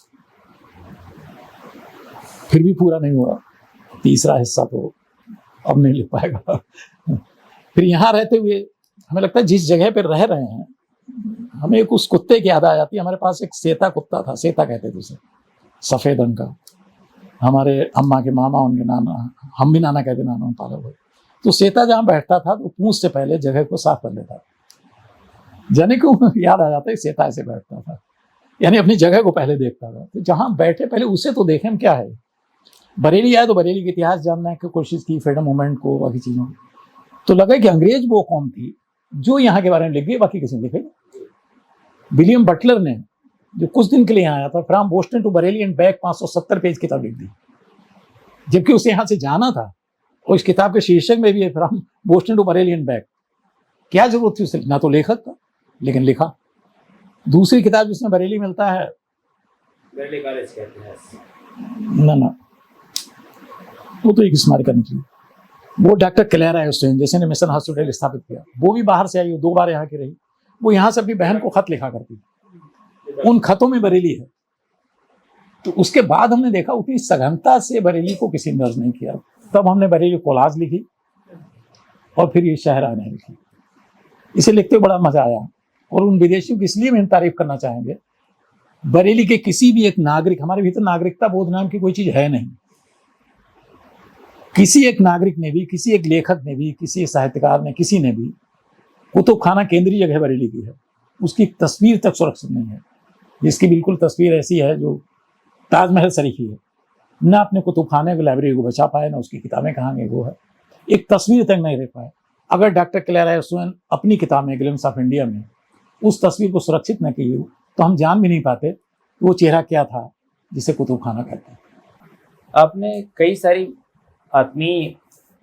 फिर भी पूरा नहीं हुआ। तीसरा हिस्सा तो अब नहीं लिख पाएगा। फिर यहाँ रहते हुए हमें लगता है जिस जगह पर रह रहे हैं, हमें एक उस कुत्ते की याद आ जाती है। हमारे पास एक सेता कुत्ता था, सेता कहते थे उसे, सफेद रंग का। हमारे अम्मा के मामा, उनके नाना, हम भी नाना कहते, नाना पाला हुए। तो सेता जहाँ बैठता था तो पूंछ से पहले जगह को साफ कर लेता, जाने को याद आ जाता है सेता ऐसे बैठता था, यानी अपनी जगह को पहले देखता था। तो जहाँ बैठे पहले उसे तो देखें हम क्या है। बरेली आए तो बरेली के इतिहास जानने की कोशिश की, फ्रीडम मूवमेंट को, बाकी चीज़ों। तो लगा कि अंग्रेज वो कौम थी जो यहाँ के बारे में लिख गई, बाकी किसी ने लिखे। विलियम बटलर ने जो कुछ दिन के लिए यहाँ आया था, from Boston to Bareilly and back, 570 page किताब लिख दी, जबकि उसे यहाँ से जाना था। और इस किताब के शीर्षक में भी है from Boston to Bareilly and back. क्या जरूरत थी उसे, ना तो लेखक था लेकिन लिखा। दूसरी किताब जिसमें बरेली मिलता है, बरेली कॉलेज का इतिहास, ना वो तो एक स्मारक निकली। वो डॉक्टर क्लेरा एस्टेन जैसे ने मिशन हॉस्पिटल स्थापित किया, वो भी बाहर से आई, 2 बार यहाँ की रही। वो यहाँ से अपनी बहन को खत लिखा करती थी, उन खतों में बरेली है। तो उसके बाद हमने देखा उतनी सघनता से बरेली को किसी ने दर्ज नहीं किया। तब हमने बरेली कोलाज लिखी और फिर ये शहर आने लिखी। इसे लिखते बड़ा मजा आया। और उन विदेशियों की इसलिए हम तारीफ करना चाहेंगे, बरेली के किसी भी एक नागरिक, हमारे भीतर नागरिकता बोध नाम की कोई चीज है नहीं, किसी एक नागरिक ने भी, किसी एक लेखक ने भी, किसी साहित्यकार ने, किसी ने भी, कुतुब खाना केंद्रीय जगह बरेली की है, उसकी तस्वीर तक सुरक्षित नहीं है। जिसकी बिल्कुल तस्वीर ऐसी है जो ताजमहल सरीखी है, ना अपने कुतुब खाने की लाइब्रेरी को बचा पाए, ना उसकी किताबें कहाँ गई, वो है एक तस्वीर तक नहीं रह पाए। अगर डॉक्टर क्लेरा एस्टेन अपनी किताब में ग्लिम्स ऑफ इंडिया में उस तस्वीर को सुरक्षित न की हो तो हम जान भी नहीं पाते वो चेहरा क्या था जिसे कुतुब खाना कहते हैं। आपने कई सारी आत्मीय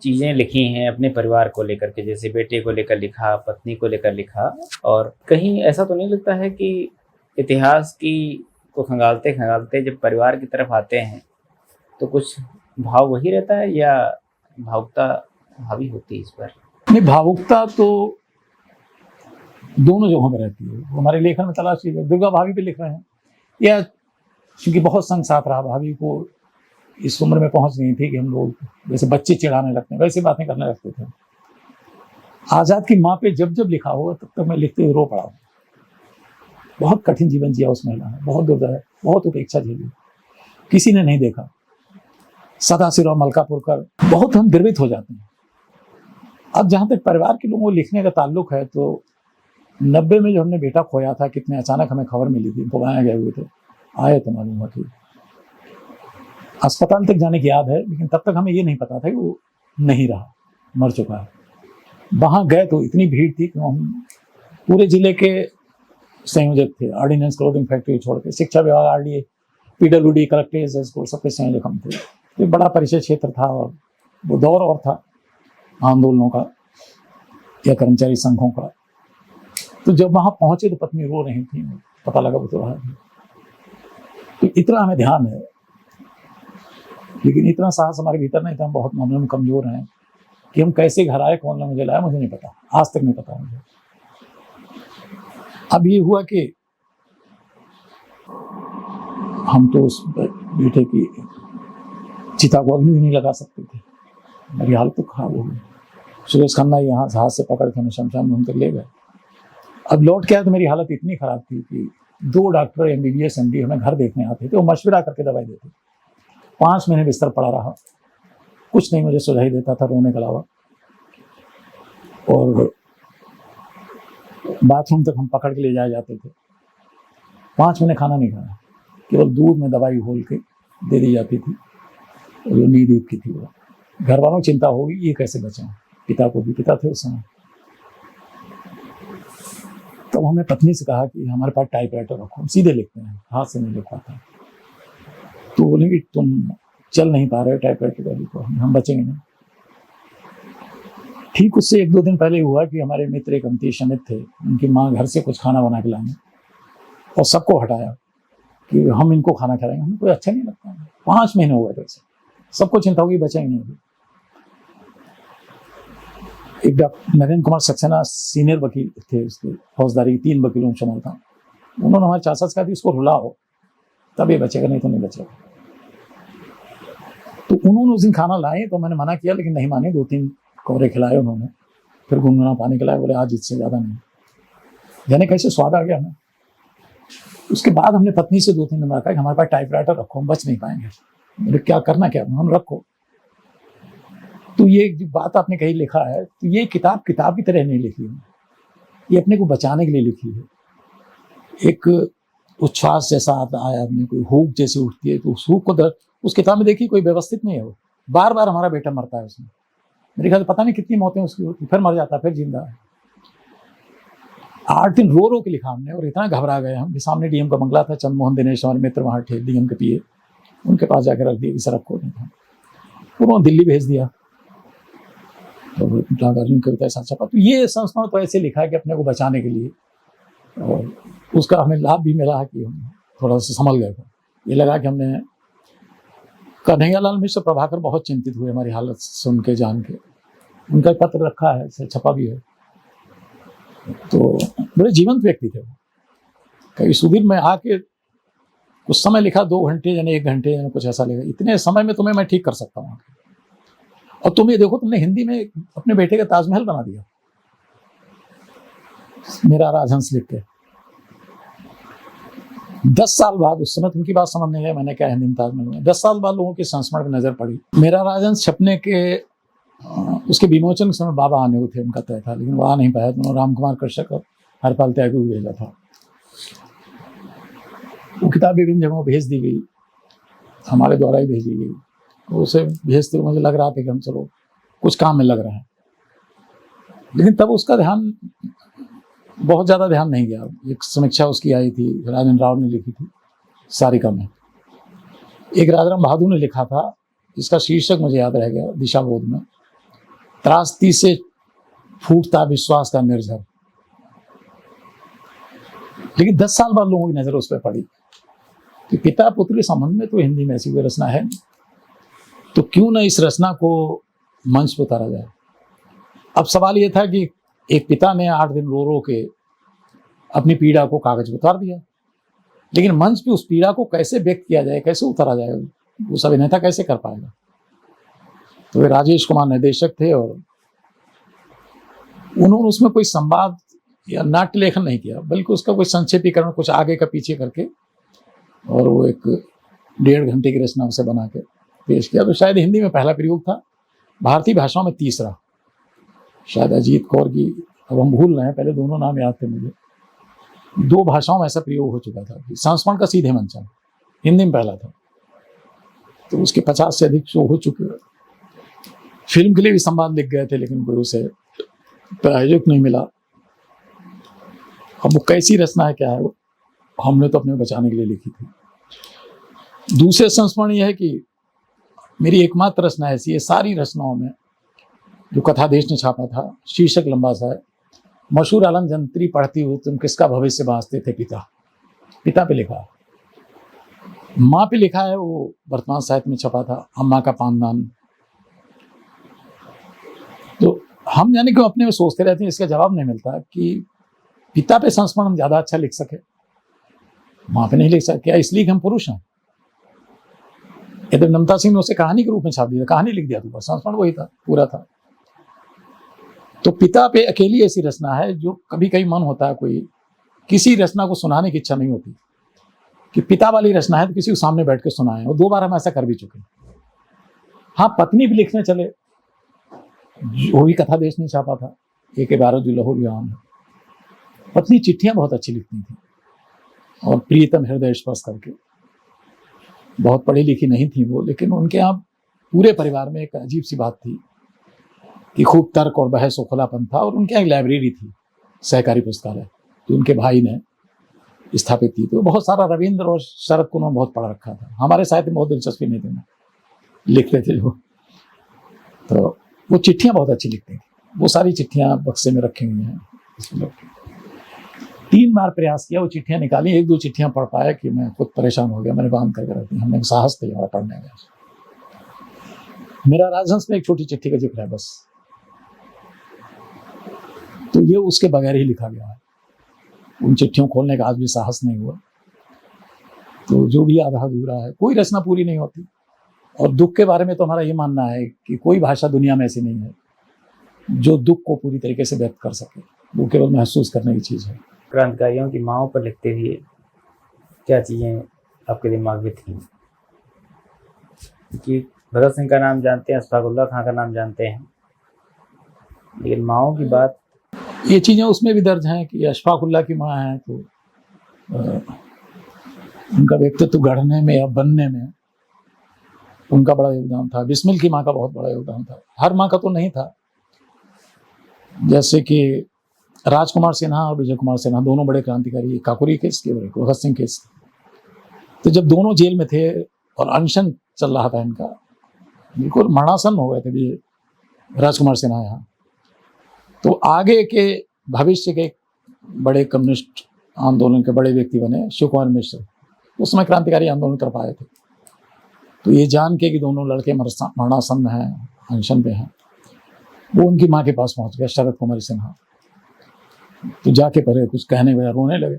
चीज़ें लिखी हैं अपने परिवार को लेकर के, जैसे बेटे को लेकर लिखा, पत्नी को लेकर लिखा, और कहीं ऐसा तो नहीं लगता है कि इतिहास की को खंगालते खंगालते जब परिवार की तरफ आते हैं तो कुछ भाव वही रहता है या भावुकता हावी होती है इस पर? नहीं, भावुकता तो दोनों जगहों पर रहती है। हमारे लेखन में तलाश की, दुर्गा भाभी पे लिख रहे हैं, या क्योंकि बहुत संग साथ रहा, भाभी को इस उम्र में पहुंच गई थी कि हम लोग जैसे बच्चे चिढ़ाने लगते हैं वैसे बातें करने लगते थे। आजाद की माँ पे जब जब लिखा होगा तब तक मैं लिखते हुए रो पड़ा हूँ। बहुत कठिन जीवन जिया उस महिला ने, बहुत दुर्दय, बहुत उपेक्षा झेली, किसी ने नहीं देखा। सदाशिवराव मलकापुर कर, बहुत हम गर्वित हो जाते हैं। अब जहाँ तक परिवार के लोगों को लिखने का ताल्लुक है, तो 90 में जो हमने बेटा खोया था, कितने अचानक हमें खबर मिली थी, पवाया गए हुए थे, आए तो मालूम हुआ कि अस्पताल तक जाने की याद है, लेकिन तब तक हमें ये नहीं पता था कि वो नहीं रहा, मर चुका है। वहाँ गए तो इतनी भीड़ थी कि हम पूरे जिले के संयोजक थे, ऑर्डिनेंस क्लोथिंग फैक्ट्री छोड़ के, शिक्षा विभाग, RDA, PWD, कलेक्ट्रेट स्कूल, सबके संयोजक हम थे। तो बड़ा परिचय क्षेत्र था और वो दौर और था आंदोलनों का या कर्मचारी संघों का। तो जब वहाँ पहुंचे तो पत्नी रो रही थी, पता लगा वो तो रहा। तो इतना हमें ध्यान है, लेकिन इतना साहस हमारे भीतर नहीं था। हम बहुत मामले में कमजोर हैं कि हम कैसे घर आए, कौन मुझे लाया, मुझे नहीं पता, आज तक नहीं पता मुझे। अब ये हुआ कि हम तो उस बेटे की चिता को अग्नि भी नहीं लगा सकते थे, मेरी हालत तो खराब हो गई। सुरेश खन्ना यहाँ हाथ से पकड़ के हमें शमशान में घूमकर ले गए। अब लौट के आया तो मेरी हालत इतनी खराब थी कि 2 डॉक्टर MBBS MD हमें घर देखने आते थे, वो मशवरा करके दवाई देते। 5 महीने बिस्तर पड़ा रहा, कुछ नहीं मुझे सुझाई देता था रोने के अलावा। और बाथरूम तक हम पकड़ के ले जाए जाते थे। 5 महीने खाना नहीं खाया, केवल दूध में दवाई घोल के दे दी जाती थी। और जो नींद की थी, वो घर वालों की चिंता होगी ये कैसे बचे। पिता को भी, पिता थे उस समय। तो हमने पत्नी से कहा कि हमारे पास टाइपराइटर रखो, हम सीधे लिखते हैं, हाथ से नहीं लिख पाता। तो बोले कि तुम चल नहीं पा रहे टाइपराइटर का लिखो, हम बचेंगे नहीं। ठीक उससे 1-2 दिन पहले हुआ कि हमारे मित्र एक अमितेश अमित थे, उनकी माँ घर से कुछ खाना बना के लाए और सबको हटाया कि हम इनको खाना खिलाएंगे, हमें कोई अच्छा नहीं लगता। 5 महीने हो गए थे। सबको चिंता होगी बचेंगे नहीं अभी। एक डॉक्टर नरेंद्र कुमार सक्सेना सीनियर वकील थे, उसके फौजदारी 3 वकीलों में शामिल था। उन्होंने हमारे चाचा से कहा कि इसको रुलाओ तब ये बचेगा, नहीं तो नहीं बचेगा। तो उन्होंने उस दिन खाना लाए तो मैंने मना किया, लेकिन नहीं माने। 2-3 कौरे खिलाए उन्होंने, फिर गुनगुना पानी खिलाया, बोले आज इससे ज्यादा नहीं। यानी कैसे स्वाद आ गया हमें। उसके बाद हमने पत्नी से 2-3 दिन कहा कि हमारे पास टाइपराइटर रखो, हम बच नहीं पाएंगे। बोले क्या करना, क्या हम रखो। तो ये जो बात आपने कही लिखा है, तो ये किताब की तरह नहीं लिखी है, ये अपने को बचाने के लिए लिखी है। एक उच्छ्वास जैसा आता है, अपने कोई हुक जैसी उठती है, तो उस हुक को उस किताब में देखिए कोई व्यवस्थित नहीं है। वो बार बार हमारा बेटा मरता है उसमें, मेरे ख्याल से पता नहीं कितनी मौतें उसकी होती, फिर मर जाता, फिर जिंदा है। 8 दिन रो के लिखा हमने, और इतना घबरा गए हम। सामने डीएम का बंगला था, चंद्रमोहन दिनेश हमारे मित्र वहाँ थे, डीएम के पीए, उनके पास जाकर रख दिया कि सर आपको नहीं था। उन्होंने दिल्ली भेज दिया, तो नागार्जुन कविता ऐसा छपा। तो ये संस्मरण तो ऐसे लिखा है कि अपने को बचाने के लिए, और उसका हमें लाभ भी मिला कि हम थोड़ा सा संभल गए थे। ये लगा कि हमने कन्हैयालाल मिश्र प्रभाकर बहुत चिंतित हुए हमारी हालत सुन के, जान के। उनका पत्र रखा है, छपा भी है। तो बड़े जीवंत व्यक्ति थे वो। कभी सुधीर में आके कुछ समय लिखा, 2 घंटे यानी 1 घंटे यानी कुछ ऐसा लगा, इतने समय में तुम्हें मैं ठीक कर सकता हूँ। और तुम ये देखो, तुमने हिंदी में अपने बेटे का ताजमहल बना दिया, मेरा राजहंस लिख के। 10 साल बाद, उस समय तुमकी बात समझ नहीं है मैंने क्या हिंदी में ताजमहल में, 10 साल बाद लोगों के संस्मरण पर नजर पड़ी। मेरा राजहंस छपने के उसके विमोचन के समय बाबा आने को थे, उनका तय था, लेकिन वो आ नहीं पाया। तो राम कुमार कृषक और हरपाल त्यागी को भेजा था। वो किताब विभिन्न जगहों भेज दी गई, हमारे द्वारा ही भेजी गई। तो उसे भेजते हुए मुझे लग रहा था कि हम चलो कुछ काम में लग रहे हैं, लेकिन तब उसका ध्यान, बहुत ज़्यादा ध्यान नहीं गया। एक समीक्षा उसकी आई थी, राजेंद्र राव ने लिखी थी सारिका में। एक राजाराम बहादुर ने लिखा था, जिसका शीर्षक मुझे याद रह गया, दिशाबोध में, त्रासदी से फूटता विश्वास का निर्झर। लेकिन 10 साल बाद लोगों की नजर उस पर पड़ी कि पिता पुत्र के संबंध में तो हिंदी में ऐसी कोई रचना है, तो क्यों ना इस रचना को मंच पर उतारा जाए। अब सवाल यह था कि एक पिता ने 8 दिन रो के अपनी पीड़ा को कागज पर उतार दिया, लेकिन मंच पे उस पीड़ा को कैसे व्यक्त किया जाए, कैसे उतारा जाए, उस अभिनेता कैसे कर पाएगा। तो वे राजेश कुमार निर्देशक थे, और उन्होंने उसमें कोई संवाद या नाट्य लेखन नहीं किया, बल्कि उसका कोई संक्षेपीकरण कुछ आगे का पीछे करके, और वो एक 1.5 घंटे की रचना उसे बना के पेश किया। तो शायद हिंदी में पहला प्रयोग था, भारतीय भाषाओं में तीसरा। शायद अजीत कौर की, अब हम भूल रहे हैं, पहले दोनों नाम याद थे मुझे। 2 भाषाओं में ऐसा प्रयोग हो चुका था। संस्मरण का सीधे मंचन हिंदी में पहला था। तो उसके 50 से अधिक शो हो चुके। फिल्म के लिए भी संवाद लिख गए थे, लेकिन कोई उसे प्रायोजक नहीं मिला। अब वो कैसी रचना है, क्या है, वो हमने तो अपने बचाने के लिए लिखी थी। दूसरे संस्मरण यह है कि मेरी एकमात्र रचना ऐसी है सारी रचनाओं में, जो कथादेश ने छापा था, शीर्षक लंबा सा है, मशहूर आलम जंत्री पढ़ती हुई तुम किसका भविष्य बांचते थे पिता। पिता पे लिखा है, माँ पे लिखा है, वो वर्तमान साहित्य में छपा था, अम्मा का पानदान। तो हम जाने क्यों अपने में सोचते रहते हैं, इसका जवाब नहीं मिलता कि पिता पे संस्मरण हम ज्यादा अच्छा लिख सके, माँ पे नहीं लिख सके। क्या इसलिए कि हम पुरुष हैं? यदि नमता सिंह ने उसे कहानी के रूप में छाप दिया, कहानी लिख दिया, तो संस्मरण वही था, पूरा था। तो पिता पे अकेली ऐसी रचना है जो कभी कभी मन होता है, कोई किसी रचना को सुनाने की इच्छा नहीं होती कि पिता वाली रचना है तो किसी को सामने बैठ के सुनाए, और 2 बार हम ऐसा कर भी चुके। हाँ, पत्नी भी लिखने चले, वो भी कथादेश ने छापा था, 1-12 जो लहू विराम है। पत्नी चिट्ठियां बहुत अच्छी लिखती थी, और प्रियतम हृदय स्पर्श करके। बहुत पढ़ी लिखी नहीं थी वो, लेकिन उनके यहाँ पूरे परिवार में एक अजीब सी बात थी कि खूब तर्क और बहस और खुलापन था। और उनके यहाँ एक लाइब्रेरी थी, सहकारी पुस्तकालय, तो उनके भाई ने स्थापित की। तो बहुत सारा रविंद्र और शरद को उन्होंने बहुत पढ़ रखा था। हमारे साहित्य में बहुत दिलचस्पी नहीं थी, लिखते थे जो। तो वो चिट्ठियां बहुत अच्छी लिखती थी। वो सारी चिट्ठियां बक्से में रखी हुई हैं। 3 बार प्रयास किया, वो चिट्ठियां निकाली, 1-2 चिट्ठियां पढ़ पाया कि मैं खुद परेशान हो गया, मैंने बांध करके रखी। हमने साहस नहीं हमारा पढ़ने में। मेरा राजहंस में एक छोटी चिट्ठी का जिक्र है बस, तो ये उसके बगैर ही लिखा गया है। उन चिट्ठियों खोलने का आज भी साहस नहीं हुआ। तो जो भी आधा अधूरा है, कोई रचना पूरी नहीं होती। और दुख के बारे में तो हमारा ये मानना है कि कोई भाषा दुनिया में ऐसी नहीं है जो दुख को पूरी तरीके से व्यक्त कर सके, वो केवल महसूस करने की चीज़ है। क्रांतिकारियों की माओं पर लिखते हुए क्या चीज़ें आपके दिमाग में थी? कि भगत सिंह का नाम जानते हैं, अशफाकुल्लाह खां का नाम जानते हैं, लेकिन माओं की बात, ये चीज़ें उसमें भी दर्ज हैं कि अशफाकुल्लाह की माँ है तो उनका व्यक्तित्व गढ़ने में या बनने में उनका बड़ा योगदान था। बिस्मिल की माँ का बहुत बड़ा योगदान था। हर माँ का तो नहीं था, जैसे कि राजकुमार सिन्हा और विजय कुमार सिन्हा दोनों बड़े क्रांतिकारी, काकोरी केस के और भगत सिंह केस। तो जब दोनों जेल में थे और अनशन चल रहा था इनका, बिल्कुल मरणासन हो गए थे राजकुमार सिन्हा यहाँ, तो आगे के भविष्य के बड़े कम्युनिस्ट आंदोलन के बड़े व्यक्ति बने शिव कुमार मिश्र। उस समय क्रांतिकारी आंदोलन तरफ आए थे। तो ये जान के कि दोनों लड़के मरणासन में हैं, अनशन पे हैं, वो उनकी माँ के पास पहुंच गया, शरद कुमारी सिन्हा। तो जाके पहले कुछ कहने गया, रोने लगे।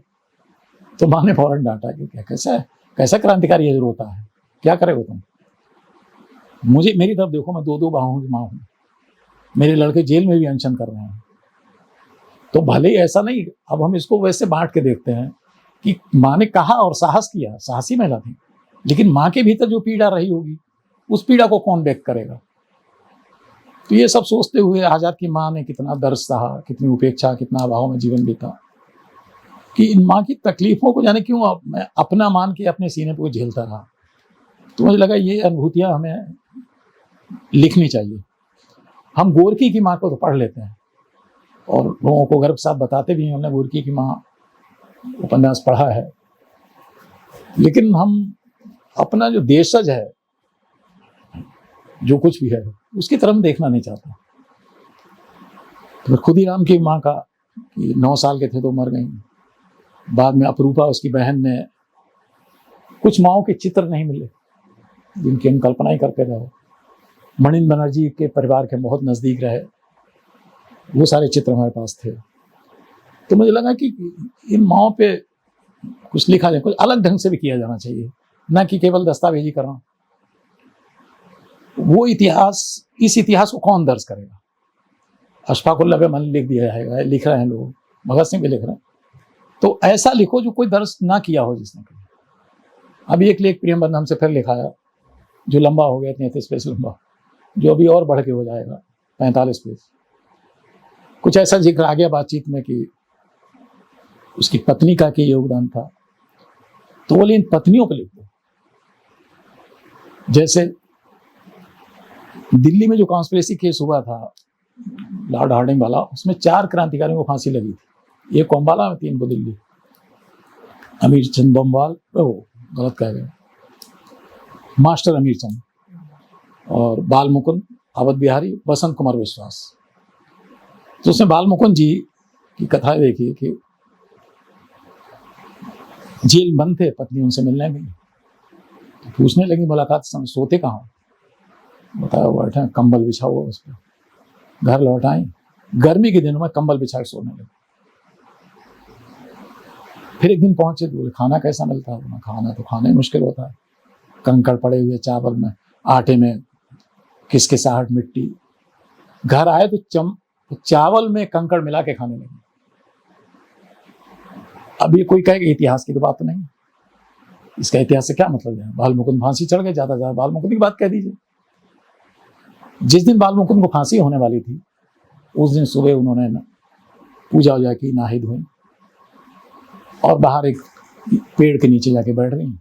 तो माँ ने फौरन डांटा कि क्या कैसा क्रांतिकारी ये रोता है, क्या करेगा तुम? मुझे मेरी तरफ देखो, मैं 2 बाहों की माँ हूँ, मेरे लड़के जेल में भी अनशन कर रहे हैं। तो भले ही ऐसा नहीं, अब हम इसको वैसे बांट के देखते हैं कि माँ ने कहा और साहस किया, साहसी महिला थी, लेकिन माँ के भीतर जो पीड़ा रही होगी उस पीड़ा को कौन व्यक्त करेगा? तो ये सब सोचते हुए आजाद की माँ ने कितना दर्द सहा, कितनी उपेक्षा, कितना अभाव में जीवन बीता, कि इन माँ की तकलीफों को जाने क्यों मैं अपना मान के अपने सीने पर झेलता रहा। तो मुझे लगा ये अनुभूतियाँ हमें लिखनी चाहिए। हम गोरकी की माँ को तो पढ़ लेते हैं और लोगों को गर्व के साथ बताते भी हैं, हमने गोरकी की माँ उपन्यास पढ़ा है, लेकिन हम अपना जो देशज है, जो कुछ भी है, उसकी तरफ देखना नहीं चाहता। तो खुदीराम की माँ का 9 साल के थे तो मर गई। बाद में अपरूपा उसकी बहन ने, कुछ माओं के चित्र नहीं मिले जिनकी हम कल्पना ही करते रहे। मणिन्द्र बनर्जी के परिवार के बहुत नज़दीक रहे, वो सारे चित्र हमारे पास थे। तो मुझे लगा कि इन माओं पे कुछ लिखा जाए, कुछ अलग ढंग से भी किया जाना चाहिए, ना कि केवल दस्तावेजीकरण। वो इतिहास, इस इतिहास को कौन दर्ज करेगा? अशफाकुल्लाह पे मन लिख दिया जाएगा, लिख रहे हैं लोग, भगत सिंह भी लिख रहे हैं, तो ऐसा लिखो जो कोई दर्ज ना किया हो जिसने। अभी एक लेख प्रियम बंधम से फिर लिखाया जो लंबा हो गया, 33 पेज लंबा, जो अभी और बढ़ के हो जाएगा 45 पेज। कुछ ऐसा जिक्र आ गया बातचीत में कि उसकी पत्नी का क्या योगदान था, तो बोले इन पत्नियों पर लिख दो। जैसे दिल्ली में जो कॉन्स्पिरेसी केस हुआ था लॉर्ड हार्डिंग वाला, उसमें 4 क्रांतिकारियों को फांसी लगी थी। एक अम्बाला में, 3 को दिल्ली। अमीर चंद बमवाल, गलत कह गए, मास्टर अमीर चंद, और बाल मुकुंद, अवध बिहारी, बसंत कुमार विश्वास। तो उसमें बाल मुकुंद जी की कथा देखिए कि जेल बंद थे, पत्नी उनसे मिलने गई, तो पूछने लगी मुलाकात समय सोते कहाँ? बताया बैठे कंबल बिछा हुआ उस पर। घर लौट आई, गर्मी के दिनों में कंबल बिछा के सोने लगे। फिर एक दिन पहुंचे तो बोले खाना कैसा मिलता है? खाना तो खाने मुश्किल होता है, कंकड़ पड़े हुए चावल में, आटे में खिसखिसाहट, मिट्टी। घर आए तो चावल में कंकड़ मिला के खाने लगे। अब ये कोई कहे इतिहास की तो बात नहीं, इसका इतिहास से क्या मतलब है? बाल मुकुंद फांसी चढ़ गए, ज्यादा ज्यादा बाल मुकुंद की बात कह दीजिए। जिस दिन बाल मुकुंद को फांसी होने वाली थी उस दिन सुबह उन्होंने पूजा वूजा की, नाहिद हुई और बाहर एक पेड़ के नीचे जाके बैठ गई।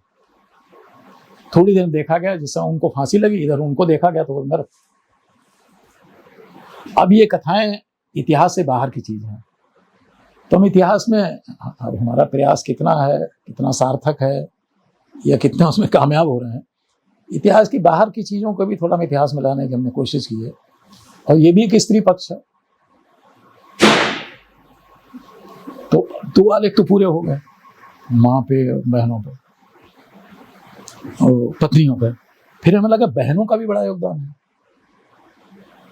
थोड़ी देर देखा गया, जिससे उनको फांसी लगी, इधर उनको देखा गया तो अंदर। अब ये कथाएं इतिहास से बाहर की चीज हैं, तो हम इतिहास में अब हमारा प्रयास कितना है, कितना सार्थक है, या कितना उसमें कामयाब हो रहे हैं, इतिहास की बाहर की चीजों को भी थोड़ा हम इतिहास में लाने की हमने कोशिश की है। और ये भी एक स्त्री पक्ष है, तो 2 आलेख तो पूरे हो गए, माँ पे, बहनों पे और पत्नियों पे। फिर हमें लगा बहनों का भी बड़ा योगदान है।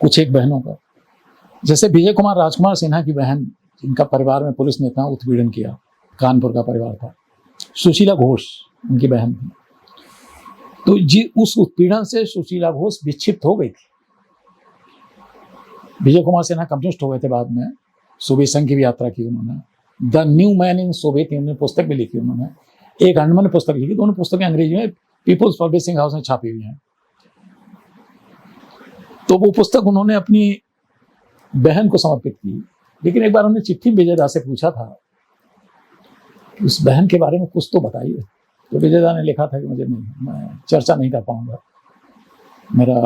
कुछ एक बहनों का, जैसे विजय कुमार राजकुमार सिन्हा की बहन, जिनका परिवार में पुलिस ने इतना उत्पीड़न किया, कानपुर का परिवार था, सुशीला घोष उनकी बहन थी। तो उस उत्पीड़न से सुशीला घोष विक्षिप्त हो गई थी। विजय कुमार सिन्हा कम्युनिस्ट हो गए थे बाद में, सोवियत संघ की भी यात्रा की उन्होंने, the new man in Soviet union पुस्तक भी लिखी उन्होंने, एक अनमन पुस्तक लिखी, दोनों पुस्तकें अंग्रेजी में पीपुल्स पब्लिशिंग हाउस में छापी हुई हैं। तो वो पुस्तक उन्होंने अपनी बहन को समर्पित की। लेकिन एक बार उन्होंने चिट्ठी विजय दा से पूछा था कि उस बहन के बारे में कुछ तो बताइए। तो विजय दा ने लिखा था कि मुझे नहीं, मैं चर्चा नहीं कर पाऊंगा, मेरा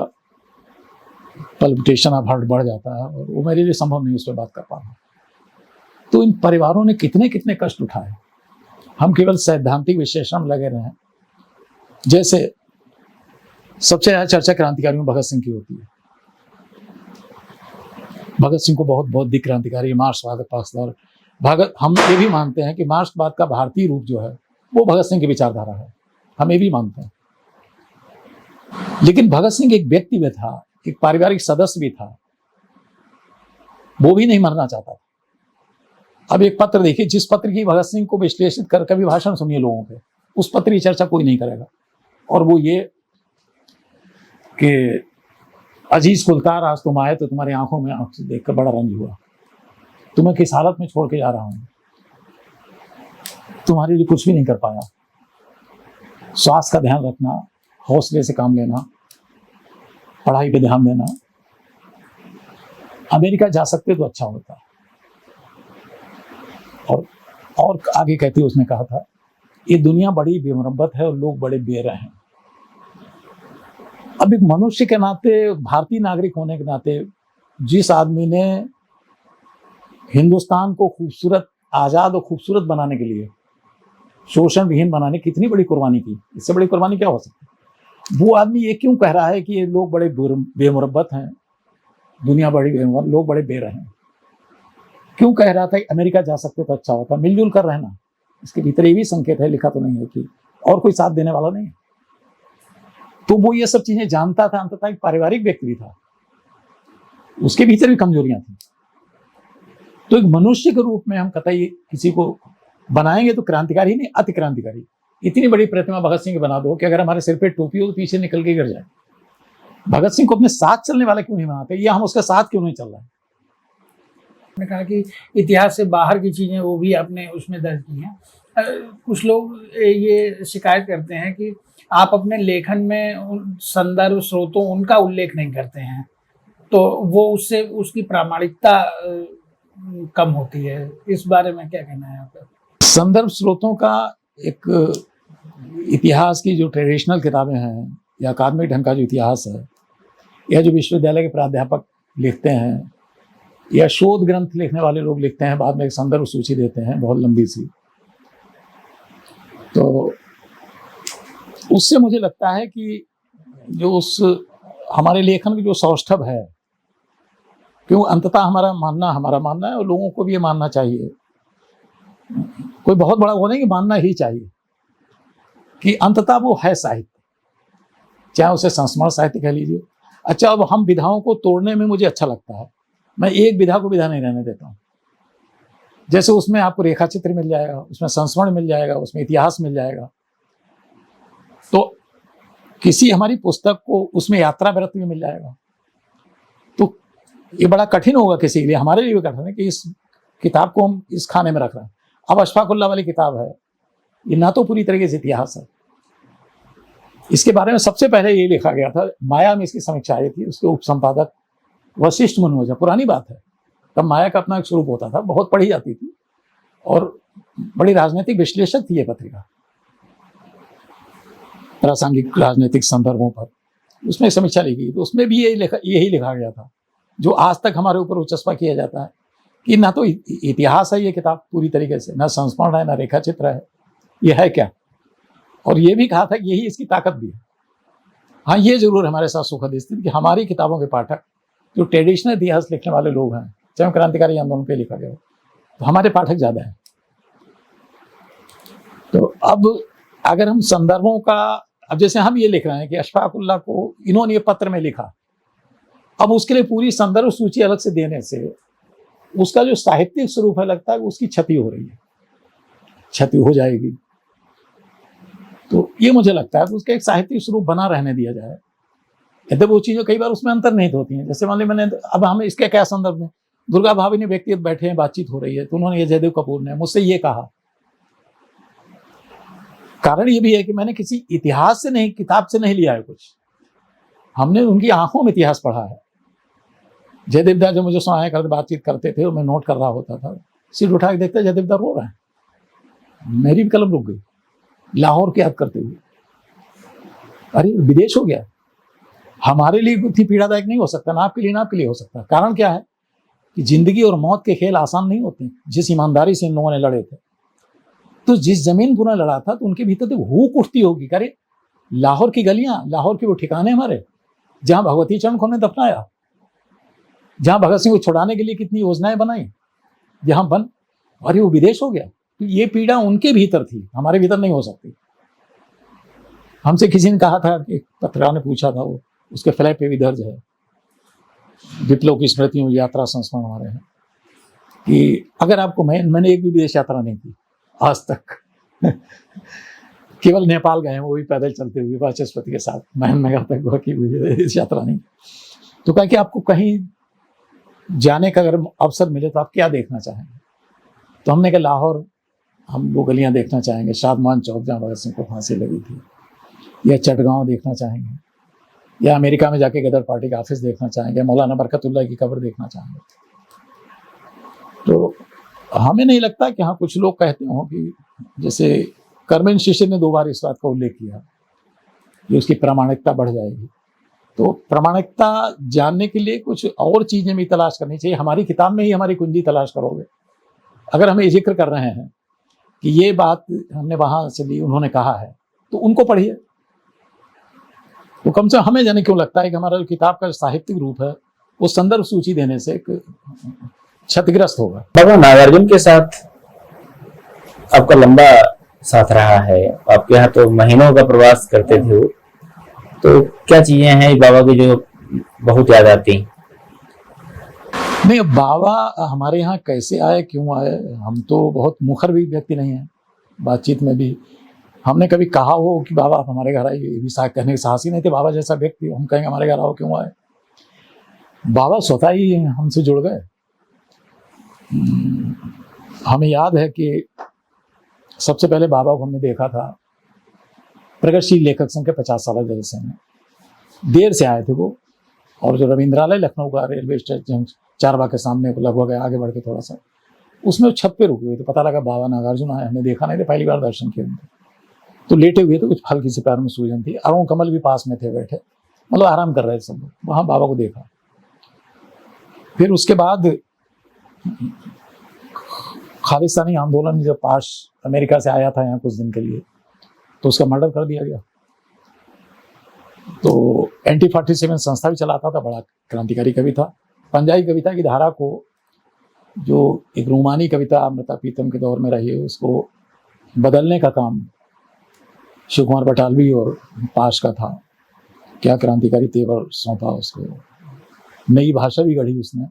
पल्पिटेशन ऑफ हार्ट बढ़ जाता है और वो मेरे लिए संभव नहीं उस पर बात कर पाना। तो इन परिवारों ने कितने कितने कष्ट उठाए। हम केवल सैद्धांतिक विश्लेषण में लगे रहे। जैसे सबसे ज्यादा चर्चा क्रांतिकारियों भगत सिंह की होती है। भगत सिंह को बहुत बौद्धिक क्रांतिकारी, मार्क्सवाद का पक्षधर भगत, हम ये भी मानते हैं कि मार्क्सवाद का भारतीय रूप जो है वो भगत सिंह की विचारधारा है, हम ये भी मानते हैं। लेकिन भगत सिंह एक व्यक्ति भी था, एक पारिवारिक सदस्य भी था, वो भी नहीं मरना चाहता था। अब एक पत्र देखिए, जिस पत्र की भगत सिंह को विश्लेषित कर कभी भाषण सुनिए लोगों के, उस पत्र की चर्चा कोई नहीं करेगा। और वो ये कि अजीज कुलतार, आज तुम आए तो तुम्हारी आंखों में आंख से देखकर बड़ा रंज हुआ, तुम्हें किस हालत में छोड़ के जा रहा हूं, तुम्हारे लिए कुछ भी नहीं कर पाया। स्वास्थ्य का ध्यान रखना, हौसले से काम लेना, पढ़ाई पे ध्यान देना, अमेरिका जा सकते तो अच्छा होता। और आगे कहते हुए उसने कहा था, ये दुनिया बड़ी बेमुरब्बत है और लोग बड़े बेरहम हैं। अब एक मनुष्य के नाते, भारतीय नागरिक होने के नाते, जिस आदमी ने हिंदुस्तान को खूबसूरत, आजाद और खूबसूरत बनाने के लिए, शोषण विहीन बनाने कितनी बड़ी कुर्बानी की, इससे बड़ी कुर्बानी क्या हो सकती है। वो आदमी ये क्यों कह रहा है कि ये लोग बड़े बेमुरब्बत हैं, दुनिया बड़ी बेमुरब्बत, लोग बड़े बेरहम हैं। क्यों कह रहा था कि अमेरिका जा सकते तो अच्छा होता, मिलजुल कर रहना। इसके भीतर ये भी संकेत है, लिखा तो नहीं है कि और कोई साथ देने वाला नहीं है। तो वो ये सब चीजें जानता था, अंततः एक पारिवारिक व्यक्ति भी था, उसके भीतर भी कमजोरियां थी। तो एक मनुष्य के रूप में हम कतई किसी को बनाएंगे तो क्रांतिकारी नहीं, अति क्रांतिकारी। इतनी बड़ी प्रतिमा भगत सिंह की बना दो कि अगर हमारे सिर पे टोपी हो तो पीछे निकल के गिर जाए। भगत सिंह को अपने साथ चलने वाला क्यों नहीं बनाते, या हम उसके साथ क्यों नहीं चल रहे हैं। आपने कहा कि इतिहास से बाहर की चीजें वो भी आपने उसमें दर्ज की हैं। कुछ लोग ये शिकायत करते हैं कि आप अपने लेखन में संदर्भ स्रोतों उनका उल्लेख नहीं करते हैं, तो वो उससे उसकी प्रामाणिकता कम होती है। इस बारे में क्या कहना है आपका? संदर्भ स्रोतों का एक, इतिहास की जो ट्रेडिशनल किताबें हैं या अकादमिक ढंग का जो इतिहास है, या जो विश्वविद्यालय के प्राध्यापक लिखते हैं या शोध ग्रंथ लिखने वाले लोग लिखते हैं, बाद में एक संदर्भ सूची देते हैं बहुत लंबी सी, तो उससे मुझे लगता है कि जो उस हमारे लेखन की जो सौष्ठव है, क्यों अंततः हमारा मानना है और लोगों को भी ये मानना चाहिए। कोई बहुत बड़ा वो नहीं कि मानना ही चाहिए कि अंततः वो है साहित्य, चाहे उसे संस्मरण साहित्य कह लीजिए। अच्छा, अब हम विधाओं को तोड़ने में मुझे अच्छा लगता है, मैं एक विधा को विधा नहीं रहने देता हूँ। जैसे उसमें आपको रेखा चित्र मिल जाएगा, उसमें संस्मरण मिल जाएगा, उसमें इतिहास मिल जाएगा, तो किसी हमारी पुस्तक को उसमें यात्रा वृत्त भी मिल जाएगा। तो ये बड़ा कठिन होगा किसी के लिए, हमारे लिए भी कठिन है कि इस किताब को हम इस खाने में रख रहे हैं। अब अशफाकुल्लाह वाली किताब है, ये ना तो पूरी तरीके से इतिहास है, इसके बारे में सबसे पहले ये लिखा गया था, माया में इसकी समीक्षा आई थी, उसके उपसंपादक वशिष्ठ मनोजा, पुरानी बात है, तब माया का अपना एक स्वरूप होता था, बहुत पढ़ी जाती थी और बड़ी राजनीतिक विश्लेषक थी ये पत्रिका, प्रासंगिक राजनीतिक संदर्भों पर उसमें समीक्षा लिखी। तो उसमें भी यही लिखा गया था जो आज तक हमारे ऊपर उचस्पा किया जाता है कि ना तो इतिहास है ये किताब पूरी तरीके से, ना संस्मरण है, ना रेखा चित्र है, ये है क्या। और ये भी कहा था कि यही इसकी ताकत भी है। हाँ, ये जरूर हमारे साथ सुखद स्थिति कि हमारी किताबों के पाठक जो ट्रेडिशनल इतिहास लिखने वाले लोग हैं, चाहे क्रांतिकारी आंदोलन पे लिखा गया हो, तो हमारे पाठक ज्यादा है। तो अब अगर हम संदर्भों का, अब जैसे हम ये लिख रहे हैं कि अशफाकुल्लाह को इन्होंने ये पत्र में लिखा, अब उसके लिए पूरी संदर्भ सूची अलग से देने से उसका जो साहित्यिक स्वरूप है, लगता है कि उसकी क्षति हो रही है, क्षति हो जाएगी। तो ये मुझे लगता है कि उसका एक साहित्यिक स्वरूप बना रहने दिया जाए। यद्यप वो चीजें कई बार उसमें अंतर्निहित होती हैं। जैसे मान ली मैंने, अब हमें इसके क्या संदर्भ में, दुर्गा भाभी ने व्यक्तिगत बैठे हैं, बातचीत हो रही है, तो उन्होंने ये जयदेव कपूर ने मुझसे ये कहा। कारण ये भी है कि मैंने किसी इतिहास से नहीं, किताब से नहीं लिया है कुछ, हमने उनकी आंखों में इतिहास पढ़ा है। जयदेव दा जो मुझे सुनाया करते, बातचीत करते थे, मैं नोट कर रहा होता था, सीट उठा के देखते जयदेव दा रो रहे हैं, मेरी भी कलम रुक गई, लाहौर की याद करते हुए। अरे विदेश हो गया, हमारे लिए इतनी पीड़ादायक नहीं हो सकता, ना आपके लिए ना आपके लिए हो सकता। कारण क्या है कि जिंदगी और मौत के खेल आसान नहीं होते। जिस ईमानदारी से इन लोगों ने लड़े थे, तो जिस जमीन पुनः लड़ा था, तो उनके भीतर तो हूक उठती होगी, अरे लाहौर की गलियां, लाहौर के वो ठिकाने हमारे, जहां भगवती चरण को हमने दफनाया, जहां भगत सिंह को छुड़ाने के लिए कितनी योजनाएं बनाई, जहां बन, अरे वो विदेश हो गया। तो ये पीड़ा उनके भीतर थी, हमारे भीतर नहीं हो सकती। हमसे किसी ने कहा था, एक पत्रकार ने पूछा था, वो उसके फ्लैग पे भी दर्ज है, विप्लव की स्मृतियों यात्रा संस्मरण हमारे हैं, कि अगर आपको, मैंने एक भी विदेश यात्रा नहीं की आज तक केवल नेपाल गए हैं, वो भी पैदल चलते हुए वाचस्पति के साथ, महन तक बाकी विदेश यात्रा नहीं। तो कहा कि आपको कहीं जाने का अगर अवसर मिले तो आप क्या देखना चाहेंगे? तो हमने कहा लाहौर, हम वो गलियां देखना चाहेंगे, शादमान चौक जहाँ भगत सिंह को फांसी लगी थी, या चटगांव देखना चाहेंगे, या अमेरिका में जाके गदर पार्टी का ऑफिस देखना चाहेंगे, मौलाना बरकतुल्लाह की कब्र देखना चाहेंगे। तो हमें नहीं लगता कि हाँ, कुछ लोग कहते हों कि जैसे कर्मेन शिष्य ने 2 बार इस बात का उल्लेख किया कि उसकी प्रामाणिकता बढ़ जाएगी। तो प्रामाणिकता जानने के लिए कुछ और चीजें भी तलाश करनी चाहिए। हमारी किताब में ही हमारी कुंजी तलाश करोगे, अगर हम ये जिक्र कर रहे हैं कि ये बात हमने वहां से ली, उन्होंने कहा है, तो उनको पढ़िए। तो कम से कम हमें जाने क्यों लगता है कि हमारा जो किताब का साहित्यिक रूप है, वो संदर्भ सूची देने से क्षतिग्रस्त होगा। बाबा, नागार्जुन के साथ आपका लंबा साथ रहा है, आपके यहाँ तो महीनों का प्रवास करते थे वो, तो क्या चीजें हैं बाबा की जो बहुत याद आती? नहीं, बाबा हमारे यहाँ कैसे आए, क्यों आए, हम तो बहुत मुखर भी व्यक्ति नहीं है। बातचीत में भी हमने कभी कहा हो कि बाबा आप हमारे घर आए, ये भी कहने के साहसी नहीं थे। बाबा जैसा व्यक्ति हम कहेंगे हमारे घर आओ, क्यों आए? बाबा स्वतः ही हमसे जुड़ गए। हमें याद है कि सबसे पहले बाबा को हमने देखा था प्रगतिशील लेखक संघ के 50 साल जलसे में, देर से आए थे वो, और जो रविंद्रालय लखनऊ का रेलवे स्टेशन चारबाग के सामने लगभग आगे बढ़ के थोड़ा सा, उसमें वो छत पे रुके हुए थे। पता लगा बाबा नागार्जुन आए, हमने देखा नहीं था, पहली बार दर्शन किए उनके। तो लेटे हुए थे, कुछ हल्की सी पैर में सूजन थी, अरुण कमल भी पास में थे बैठे, मतलब आराम कर रहे थे सब लोग। वहां बाबा को देखा। फिर उसके बाद खालिस्तानी आंदोलन जब पास अमेरिका से आया था यहाँ कुछ दिन के लिए, तो उसका मर्डर कर दिया गया। तो एंटी 47 संस्था भी चलाता था, बड़ा क्रांतिकारी कवि था। पंजाबी कविता की धारा को, जो एक रूमानी कविता अमृता प्रीतम के दौर में रही है, उसको बदलने का काम शिव कुमार बटालवी और पाश का था। क्या क्रांतिकारी तेवर सौंपा उसको, नई भाषा भी गढ़ी उसने।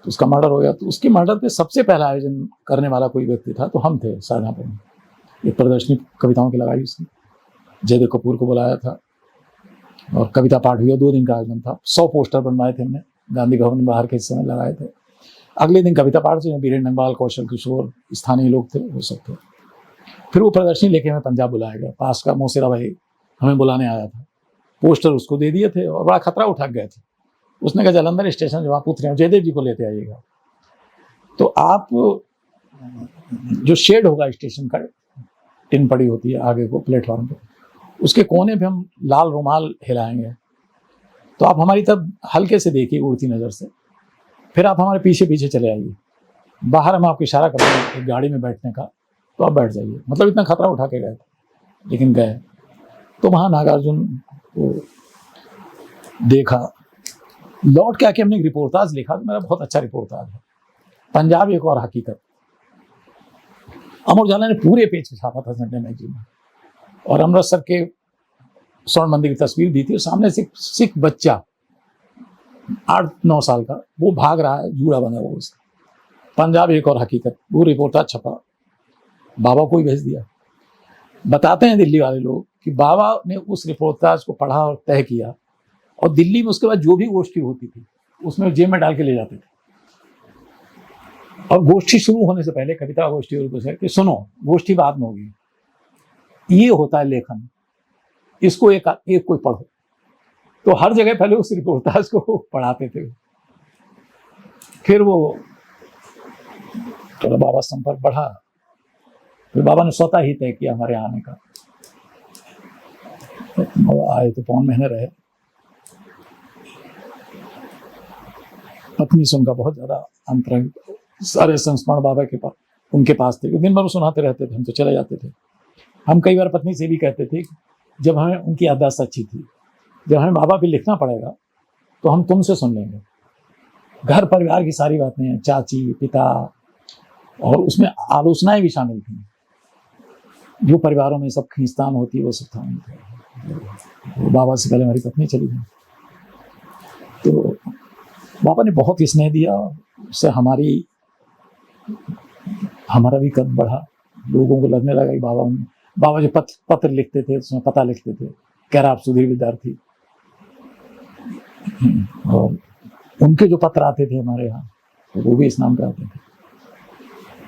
तो उसका मर्डर हो गया। तो उसके मर्डर पे सबसे पहला आयोजन करने वाला कोई व्यक्ति था तो हम थे। शाहजहाँपुर में एक प्रदर्शनी कविताओं की लगाई उसने, जयदेव कपूर को बुलाया था और कविता पाठ हुआ। 2 दिन का आयोजन था। 100 पोस्टर बनवाए थे हमने, गांधी भवन में बाहर के हिस्से में लगाए थे। अगले दिन कविता पाठ से बीरेन नंगवाल, कौशल किशोर, स्थानीय लोग थे, वो सब थे। फिर वो प्रदर्शनी लेके हमें पंजाब बुलाया गया। पास का मोसेरा भाई हमें बुलाने आया था, पोस्टर उसको दे दिए थे और बड़ा खतरा उठा गए थे। उसने कहा जालंधर स्टेशन जब आप उतरे जयदेव जी को लेते आइएगा, तो आप जो शेड होगा स्टेशन का, टिन पड़ी होती है आगे को प्लेटफॉर्म पे, उसके कोने पे हम लाल रुमाल हिलाएंगे, तो आप हमारी तरफ हल्के से देखिए उड़ती नज़र से, फिर आप हमारे पीछे पीछे चले आइए। बाहर हम आपको इशारा करेंगे एक गाड़ी में बैठने का, तो आप बैठ जाइए। मतलब इतना खतरा उठा के गए थे, लेकिन गए। तो वहाँ नागार्जुन को देखा। लौट के आके हमने एक रिपोर्टाज लिखा, तो मेरा बहुत अच्छा रिपोर्टाज है, पंजाब एक और हकीकत। अमर उजाला ने पूरे पेज पे छापा था संडे मैगजीन में, और अमृतसर के स्वर्ण मंदिर की तस्वीर दी थी, और सामने से सिख बच्चा 8-9 साल का, वो भाग रहा है, जूड़ा बना हुआ उसका। पंजाब एक और हकीकत, वो रिपोर्टर छपा, बाबा को ही भेज दिया। बताते हैं दिल्ली वाले लोग कि बाबा ने उस रिपोर्टाज को पढ़ा और तय किया, और दिल्ली में उसके बाद जो भी गोष्ठी होती थी उसमें जेब में डाल के ले जाते थे। और गोष्ठी शुरू होने से पहले कविता गोष्ठी और कुछ है कि सुनो, गोष्ठी बाद में होगी, ये होता है लेखन, इसको एक कोई पढ़ो। तो हर जगह पहले उस रिपोर्टाज को पढ़ाते थे। फिर वो थोड़ा बाबा संपर्क बढ़ा, फिर बाबा ने स्वतः ही तय किया हमारे आने का। आए तो 5 महीने रहे। पत्नी से उनका बहुत ज्यादा अंतरंग, सारे संस्मरण बाबा के पास, उनके पास थे। दिन भर सुनाते रहते थे, हम तो चले जाते थे। हम कई बार पत्नी से भी कहते थे, जब हमें उनकी याददाश्त अच्छी थी, जब हमें बाबा पे लिखना पड़ेगा तो हम तुमसे सुन लेंगे। घर परिवार की सारी बातें, चाची, पिता, और उसमें आलोचनाएं भी शामिल थी। जो परिवारों में सब खींचतान होती है वो सब था। बाबा से पहले हमारी पत्नी चली गई, तो बाबा ने बहुत स्नेह दिया। उससे हमारा भी कद बढ़ा। लोगों को लगने लगा कि बाबा जो पत्र लिखते थे उसमें पता लिखते थे, कह रहा आप सुधीर विद्यार्थी। और उनके जो पत्र आते थे हमारे यहाँ, तो वो भी इस नाम के आते थे।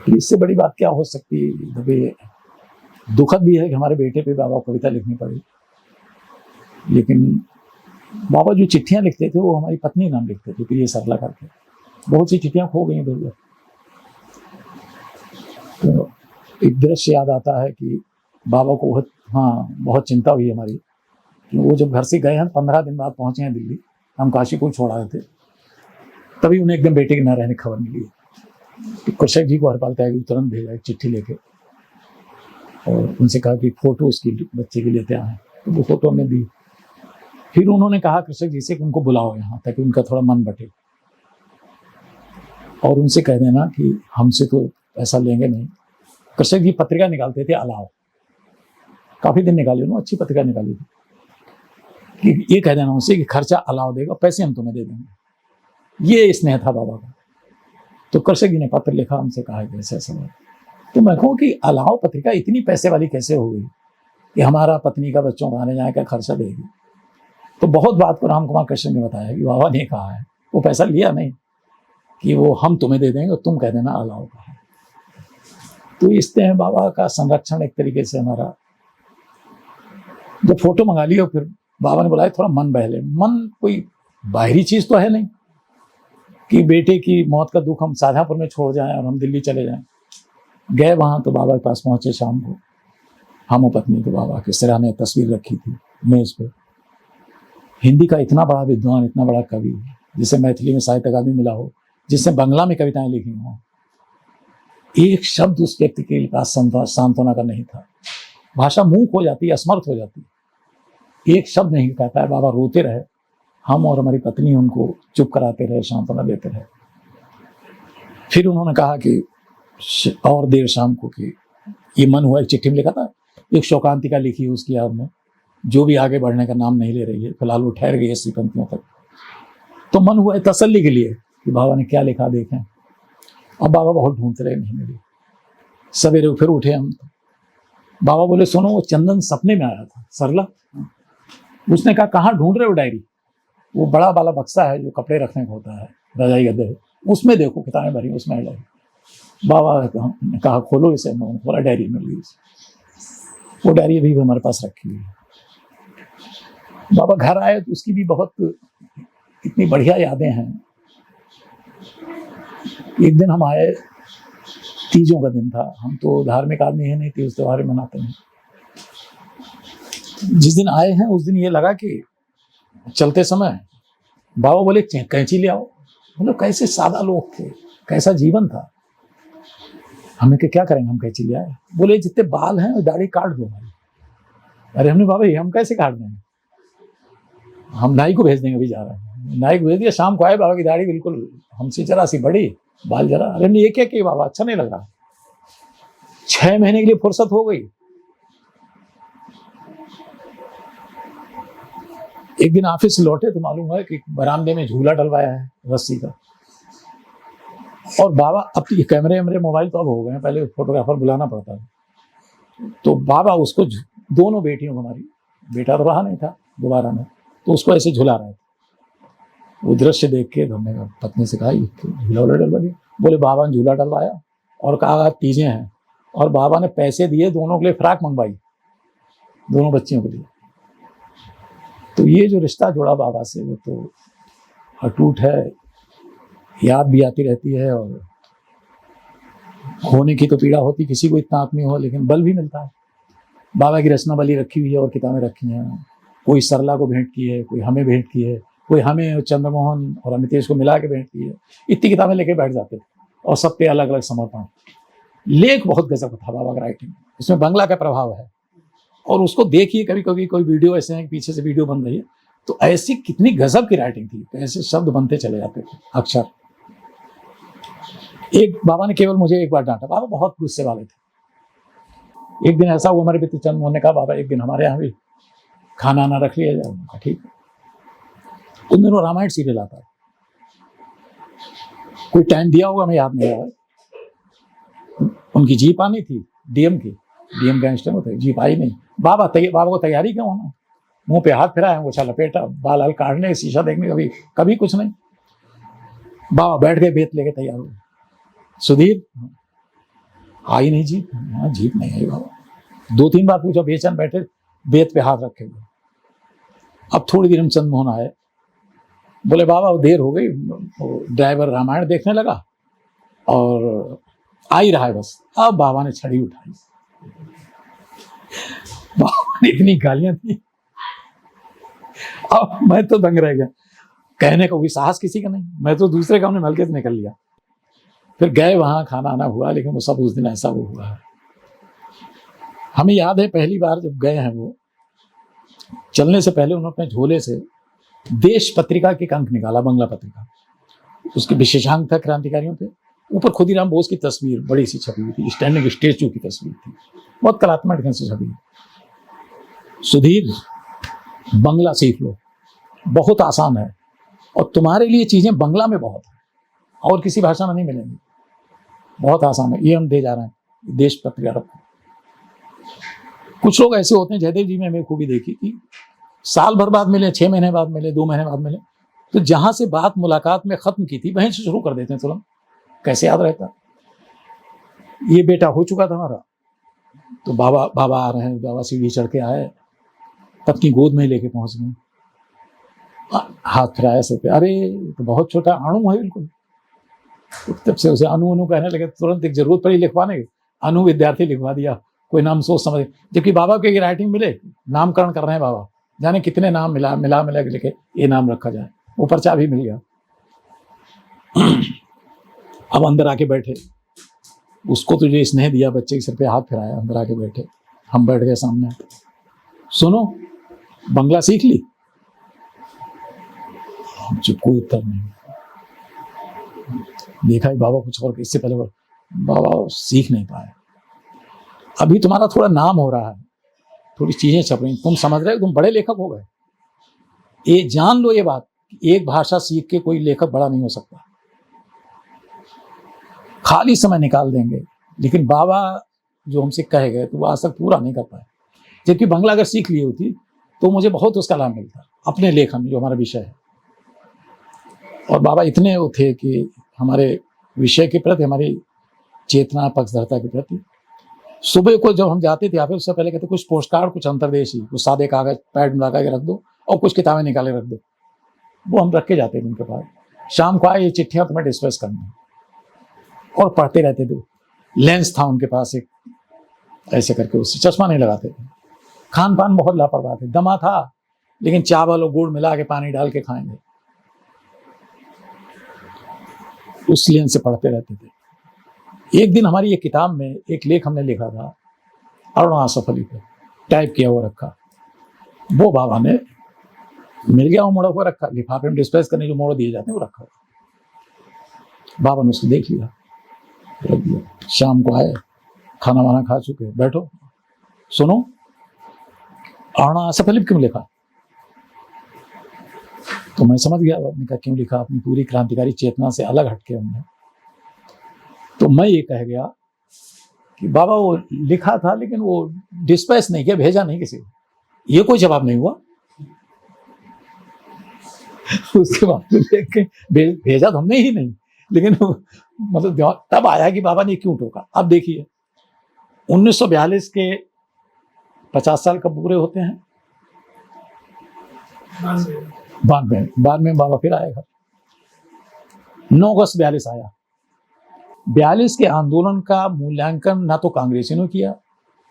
तो इससे बड़ी बात क्या हो सकती है। दुखद भी है कि हमारे बेटे पे बाबा को कविता लिखनी पड़ी, लेकिन बाबा जो चिट्ठियां लिखते थे वो हमारी पत्नी नाम लिखते थे, प्रिय सरला करके। बहुत सी चिट्ठियां खो गई इधर। तो एक दृश्य याद आता है कि बाबा को बहुत चिंता हुई हमारी कि वो जब घर से गए हैं, 15 दिन बाद पहुंचे हैं दिल्ली। हम काशीपुर छोड़ आए थे, तभी उन्हें एकदम बेटे के न रहने खबर मिली। तो कृषक जी को हरपाल त्यागी तुरंत भेजा एक चिट्ठी लेके, और उनसे कहा कि फोटो उसकी बच्चे के लेते आए। तो वो फोटो हमने दी। फिर उन्होंने कहा कृषक जी से कि उनको बुलाओ यहाँ, ताकि उनका थोड़ा मन बटे, और उनसे कह देना कि हमसे तो ऐसा लेंगे नहीं। कृषक जी पत्रिका निकालते थे अलाव, काफी दिन निकाली उन्होंने, अच्छी पत्रिका निकाली थी, कि ये कह देना उनसे कि खर्चा अलाव देगा, पैसे हम तुम्हें दे देंगे। ये स्नेह था बाबा का। तो कृषक जी ने पत्र लिखा, हमसे कहा कि ऐसा ऐसा। तो मैं कहूँ कि अलाव पत्रिका इतनी पैसे वाली कैसे हो गई कि हमारा पत्नी का बच्चों का आने जाने का खर्चा देगी। तो बहुत बात को राम कुमार कृष्ण ने बताया कि बाबा ने कहा है, वो पैसा लिया नहीं कि वो हम तुम्हें दे देंगे, तुम कह देना अलाव का है। तो इस तरह बाबा का संरक्षण एक तरीके से हमारा। जब फोटो मंगा ली और फिर बाबा ने बुलाया, थोड़ा मन बहले। मन कोई बाहरी चीज तो है नहीं कि बेटे की मौत का दुख हम शाहजहांपुर में छोड़ जाएं और हम दिल्ली चले जाएं। गए वहां तो बाबा के पास पहुंचे शाम को, हम और पत्नी को। बाबा के सिरा ने तस्वीर रखी थी मेज पे। हिंदी का इतना बड़ा विद्वान, इतना बड़ा कवि, जिसे मैथिली में साहित्य अकादमी मिला हो, जिसने बांग्ला में कविताएं लिखी हो, एक शब्द उस व्यक्ति के पास सांत्वना का नहीं था। भाषा मूक हो जाती, असमर्थ हो जाती, एक शब्द नहीं कह पाया। बाबा रोते रहे, हम और हमारी पत्नी उनको चुप कराते रहे, सांत्वना देते रहे। फिर उन्होंने कहा कि और देर शाम को कि ये मन हुआ, एक चिट्ठी में लिखा था, एक शोकांतिका लिखी उसकी याद में, जो भी आगे बढ़ने का नाम नहीं ले रही है, फिलहाल वो ठहर गई है 80 पंक्तियों तक। तो मन हुआ तसल्ली के लिए कि बाबा ने क्या लिखा देखें। अब बाबा बहुत ढूंढते रहे, नहीं मिली। सवेरे फिर उठे हम, बाबा बोले सुनो, वो चंदन सपने में आया था सरला। उसने कहा कहाँ ढूंढ रहे हो डायरी? वो बड़ा वाला बक्सा है जो कपड़े रखने का होता है, रजाई गद्दे, उसमें देखो किताबें भरी, उसमें है डायरी। बाबा ने कहा खोलो इसे, बोला डायरी मिल गई। वो डायरी अभी भी हमारे पास रखी हुई है। बाबा घर आए तो उसकी भी बहुत इतनी बढ़िया यादें हैं। एक दिन हम आए, तीजों का दिन था, हम तो धार्मिक आदमी है नहीं, तीज त्योहार मनाते नहीं। जिस दिन आए हैं उस दिन ये लगा कि चलते समय बाबा बोले कैंची ले आओ। मतलब कैसे सादा लोग थे, कैसा जीवन था। हमने कहा क्या करेंगे, हम कैंची ले आए। बोले जितने बाल हैं दाढ़ी काट दो हमारी। अरे हमने बाबा ये हम कैसे काट देंगे, हम नाई को भेज देंगे, अभी जा रहे हैं। नाई को भेज दिया, शाम को आए, बाबा की दाढ़ी बिल्कुल हमसे जरा सी बड़ी, बाल जरा। अरे हमने ये क्या किया बाबा, अच्छा नहीं लग रहा। 6 महीने के लिए फुर्सत हो गई। एक दिन ऑफिस से लौटे तो मालूम है कि बरामदे में झूला डलवाया है रस्सी का, और बाबा, अब ये कैमरे वैमरे मोबाइल तो अब हो गए हैं, पहले फोटोग्राफर बुलाना पड़ता है, तो बाबा उसको दोनों बेटियों को, हमारी बेटा तो रहा नहीं था दोबारा में, तो उसको ऐसे झुला रहे थे। वो दृश्य देख के हमने पत्नी से कहा झूला वूला डलवा दिया? बोले बाबा ने झूला डलवाया और कहा तीजें हैं, और बाबा ने पैसे दिए, दोनों के लिए फ्रॉक मंगवाई, दोनों बच्चियों के लिए। तो ये जो रिश्ता जुड़ा बाबा से वो तो अटूट है, याद भी आती रहती है, और खोने की तो पीड़ा होती किसी को, इतना आदमी हो, लेकिन बल भी मिलता है। बाबा की रचना बली रखी हुई है और किताबें रखी हैं, कोई सरला को भेंट की है, कोई हमें भेंट की है, कोई हमें चंद्रमोहन और अमितेश को मिला के भेंट की है। इतनी किताबें लेके बैठ जाते थे और सब पे अलग अलग समर्पण। लेख बहुत गजब था बाबा का राइटिंग, उसमें बंगला का प्रभाव है, और उसको देखिए कभी कभी कोई वीडियो ऐसे हैं, पीछे से वीडियो बन रही है, तो ऐसी कितनी गजब की राइटिंग थी, ऐसे शब्द बनते चले जाते थे अक्षर। एक बाबा ने केवल मुझे एक बार डांटा, बाबा बहुत गुस्से वाले थे। एक दिन ऐसा हुआ, हमारे पिता चंद्रमोहन ने कहा बाबा एक दिन हमारे यहाँ भी खाना आना रख लिया जाए। ठीक है। उन दिनों रामायण सीरियल आता है, कोई टाइम दिया होगा, हमें याद नहीं आ रहा। उनकी जीप आनी थी, डीएम की, डीएम गैंगस्टर होते, जीप आई नहीं। बाबा को तैयारी क्यों होना, मुंह पे हाथ फिराया, अंगूठा लपेटा, बाल हल काटने, शीशा देखने, कभी कुछ नहीं। बाबा बैठ गए, बेत लेके तैयार हुए। सुधीर आई नहीं जीप? हाँ जीप नहीं आई बाबा। 2-3 बार पूछा, बेचैन बैठे, बेत पे हाथ रखे हुए। अब थोड़ी देर में चंद्रमोहन आए, बोले बाबा वो देर हो गई, ड्राइवर रामायण देखने लगा और आ ही रहा है बस। अब बाबा ने छड़ी उठाई, बाबा ने इतनी गालियां दी, अब मैं तो दंग रह गया, कहने का कोई साहस किसी का नहीं, मैं तो दूसरे काम में हल्के से निकल लिया। फिर गए, वहां खाना आना हुआ, लेकिन वो सब उस दिन ऐसा वो हुआ है। हमें याद है पहली बार जब गए हैं, वो चलने से पहले उन्होंने अपने झोले से देश पत्रिका के अंक निकाला, बंगला पत्रिका, उसके विशेषांक था क्रांतिकारियों पे, ऊपर खुदीराम बोस की तस्वीर बड़ी सी छपी हुई थी, स्टैंडिंग स्टेचू की तस्वीर थी, बहुत कलात्मक ढंग से छपी। सुधीर बंगला सीख लो, बहुत आसान है, और तुम्हारे लिए चीजें बंगला में बहुत है, और किसी भाषा में नहीं मिलेंगी, बहुत आसान है। ये हम दे जा रहे हैं, देश पत्रिका रखो। कुछ लोग ऐसे होते हैं, जयदेव जी में हमें खूबी देखी कि साल भर बाद मिले, 6 महीने बाद मिले, 2 महीने बाद मिले, तो जहां से बात मुलाकात में खत्म की थी वहीं से शुरू कर देते हैं तुरंत। कैसे याद रहता? ये बेटा हो चुका था हमारा, तो बाबा आ रहे हैं, बाबा सीढ़ी चढ़ के आए, पत्नी गोद में लेके पहुंच गई, हाथ फिराया सर पे, अरे तो बहुत छोटा अणु है बिल्कुल। तब से उसे अनु कहने लगे, तुरंत एक जरूरत पड़ी लिखवाने की, अनु विद्यार्थी लिखवा दिया, कोई नाम सोच समझ। जबकि बाबा के राइटिंग मिले, नामकरण कर रहे हैं बाबा, जाने कितने नाम मिला के लिखे, ये नाम रखा जाए, वो पर्चा भी मिल गया। अब अंदर आके बैठे, उसको तो जो स्नेह दिया, बच्चे के सिर पे हाथ फिराया, अंदर आके बैठे, हम बैठ गए सामने। सुनो बंगला सीख ली? चुप, कोई उत्तर नहीं। देखा है बाबा कुछ और, इससे पहले बाबा सीख नहीं पाए। अभी तुम्हारा थोड़ा नाम हो रहा है, थोड़ी चीजें छप रही, तुम समझ रहे हो तुम बड़े लेखक हो गए। ये जान लो ये बात, एक भाषा सीख के कोई लेखक बड़ा नहीं हो सकता, खाली समय निकाल देंगे। लेकिन बाबा जो हमसे कहे गए तो वो आज तक पूरा नहीं कर पाए। जबकि बंगला अगर सीख ली होती तो मुझे बहुत उसका लाभ मिलता अपने लेखन, जो हमारा विषय है। और बाबा इतने वो थे कि हमारे विषय के प्रति, हमारी चेतना पक्षधरता के प्रति, सुबह को जब हम जाते थे ऑफिस, उससे पहले कहते कुछ पोस्ट कार्ड, कुछ अंतर्देशी, कुछ सादे कागज पैड में लगा के रख दो, और कुछ किताबें निकाले रख दो। वो हम रख के जाते थे उनके पास। शाम को आए, ये चिट्ठियां तुम्हें डिस्कस करनी, और पढ़ते रहते थे। लेंस था उनके पास एक, ऐसे करके, उससे चश्मा नहीं लगाते थे। खान पान बहुत लापरवाह थे, दमा था लेकिन चावल और गुड़ मिला के पानी डाल के खाएंगे, उस लेंस से पढ़ते रहते थे। एक दिन हमारी एक किताब में एक लेख हमने लिखा था, अरुणा सफली पे टाइप किया हुआ रखा, वो बाबा ने मिल गया, वो मोड़ा हुआ रखा, लिफाफे में डिस्पेस करने जो मोड़ दिए जाते हैं वो रखा। बाबा ने उसको देख लिया, रख दिया। शाम को आए, खाना वाना खा चुके, बैठो, सुनो अरुणा सफली क्यों लिखा? तो मैं समझ गया आपने कहा क्यों लिखा, अपनी पूरी क्रांतिकारी चेतना से अलग हटके हमने। तो मैं ये कह गया कि बाबा वो लिखा था लेकिन वो डिस्पैच नहीं किया, भेजा नहीं किसी को, ये कोई जवाब नहीं हुआ। उसके बाद देख के भेजा तो हमने ही नहीं, लेकिन मतलब तब आया कि बाबा ने क्यों टोका। अब देखिए 1942 के 50 साल कब पूरे होते हैं? बाद में बाबा फिर आए घर। 9 अगस्त 42 आया। 42 के आंदोलन का मूल्यांकन ना तो कांग्रेसियों ने किया,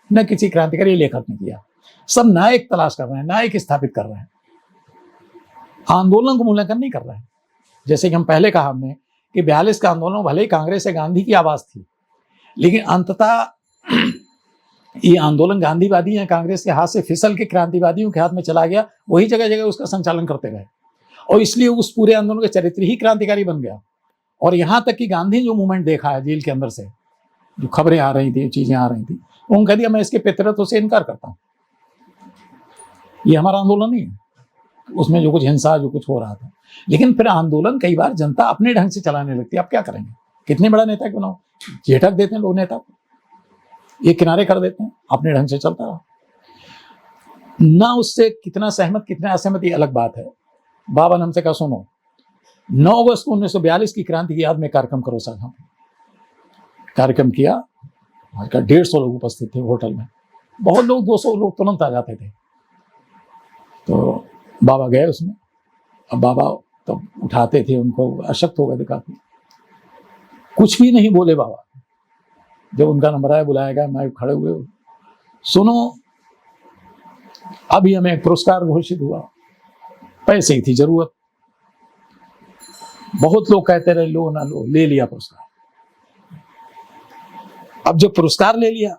न किसी क्रांतिकारी लेखक ने किया। सब नायक तलाश कर रहे हैं, नायक स्थापित कर रहे हैं, आंदोलन को मूल्यांकन नहीं कर रहे हैं। जैसे कि हम पहले कहा हमने कि 42 का आंदोलन भले ही कांग्रेस या गांधी की आवाज थी, लेकिन अंततः ये आंदोलन गांधीवादी या कांग्रेस के हाथ से फिसल के क्रांतिवादियों के हाथ में चला गया, वही जगह जगह उसका संचालन करते रहे और इसलिए उस पूरे आंदोलन का चरित्र ही क्रांतिकारी बन गया। और यहाँ तक कि गांधी जो मूवमेंट देखा है जेल के अंदर से, जो खबरें आ रही थी, चीजें आ रही थी, उन्होंने कह दिया मैं इसके पितृत्व से इनकार करता हूँ, ये हमारा आंदोलन नहीं है, उसमें जो कुछ हिंसा जो कुछ हो रहा था। लेकिन फिर आंदोलन कई बार जनता अपने ढंग से चलाने लगती है। आप क्या करेंगे, कितने बड़ा नेता क्यों ना हो, झेटक देते हैं लोग नेता को, ये किनारे कर देते हैं, अपने ढंग से चलता रहा। ना उससे कितना सहमत कितना असहमत ये अलग बात है। बाबा ने हमसे कहा सुनो 9 अगस्त 1942 की क्रांति की याद में कार्यक्रम करो साहब। कार्यक्रम किया, 150 लोग उपस्थित थे होटल में, बहुत लोग 200 लोग तुरंत आ जाते थे। तो बाबा गए उसमें। अब बाबा तब उठाते थे, उनको अशक्त हो गए थे काफी, कुछ भी नहीं बोले बाबा। जब उनका नंबर आया, बुलाया गया, मैं खड़े हुए, सुनो अभी हमें पुरस्कार घोषित हुआ, पैसे की थी जरूरत, बहुत लोग कहते रहे लो ना लो, ले लिया पुरस्कार। अब जब पुरस्कार ले लिया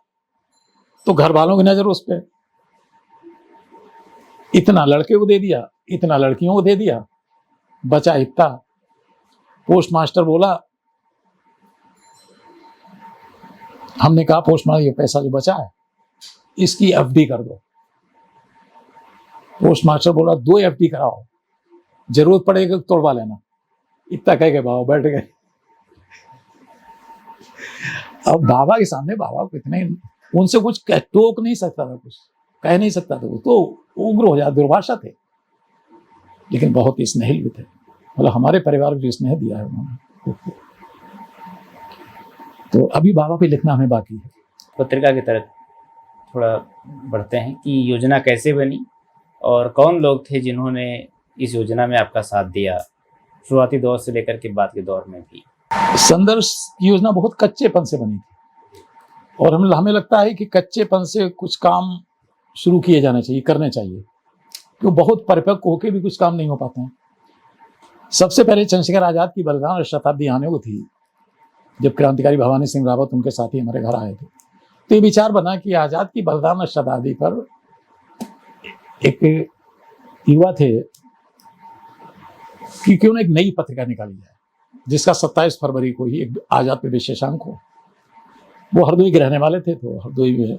तो घर वालों की नजर उस पर, इतना लड़के को दे दिया, इतना लड़कियों को दे दिया, बचा इतना। पोस्ट मास्टर बोला, हमने कहा पोस्ट मास्टर ये पैसा जो बचा है इसकी एफडी कर दो। पोस्ट मास्टर बोला 2 एफडी कराओ, जरूरत पड़ेगा तोड़वा लेना। इतना कह के बाबा बैठ गए। अब बाबा के सामने बाबा को इतने, उनसे कुछ टोक नहीं सकता था, कुछ कह नहीं सकता था, वो तो उग्र हो जाते, दुर्भाषा थे, लेकिन बहुत ही स्नेहिल भी थे। मतलब हमारे परिवार को जो स्नेह दिया है उन्होंने। तो अभी बाबा पे लिखना हमें बाकी है। पत्रिका की तरफ थोड़ा बढ़ते हैं कि योजना कैसे बनी और कौन लोग थे जिन्होंने इस योजना में आपका साथ दिया, शुरुआती दौर से लेकर के बाद के दौर में भी। संदर्श की योजना बहुत कच्चेपन से बनी थी और हमें लगता है कि कच्चेपन से कुछ काम शुरू किए जाने चाहिए, करने चाहिए, क्यों बहुत परिपक्व होकर भी कुछ काम नहीं हो पाते हैं। सबसे पहले चंद्रशेखर आजाद की बलिदान शताब्दी आने को थी, जब क्रांतिकारी भवानी सिंह रावत उनके साथी हमारे घर आए थे, तो ये विचार बना कि आजाद की बलिदान शताब्दी पर एक युवा थे कि क्यों ना एक नई पत्रिका निकाली जाए, जिसका 27 फरवरी को ही एक आजाद पे विशेषांक हो। वो हरदोई के रहने वाले थे, तो हरदोई में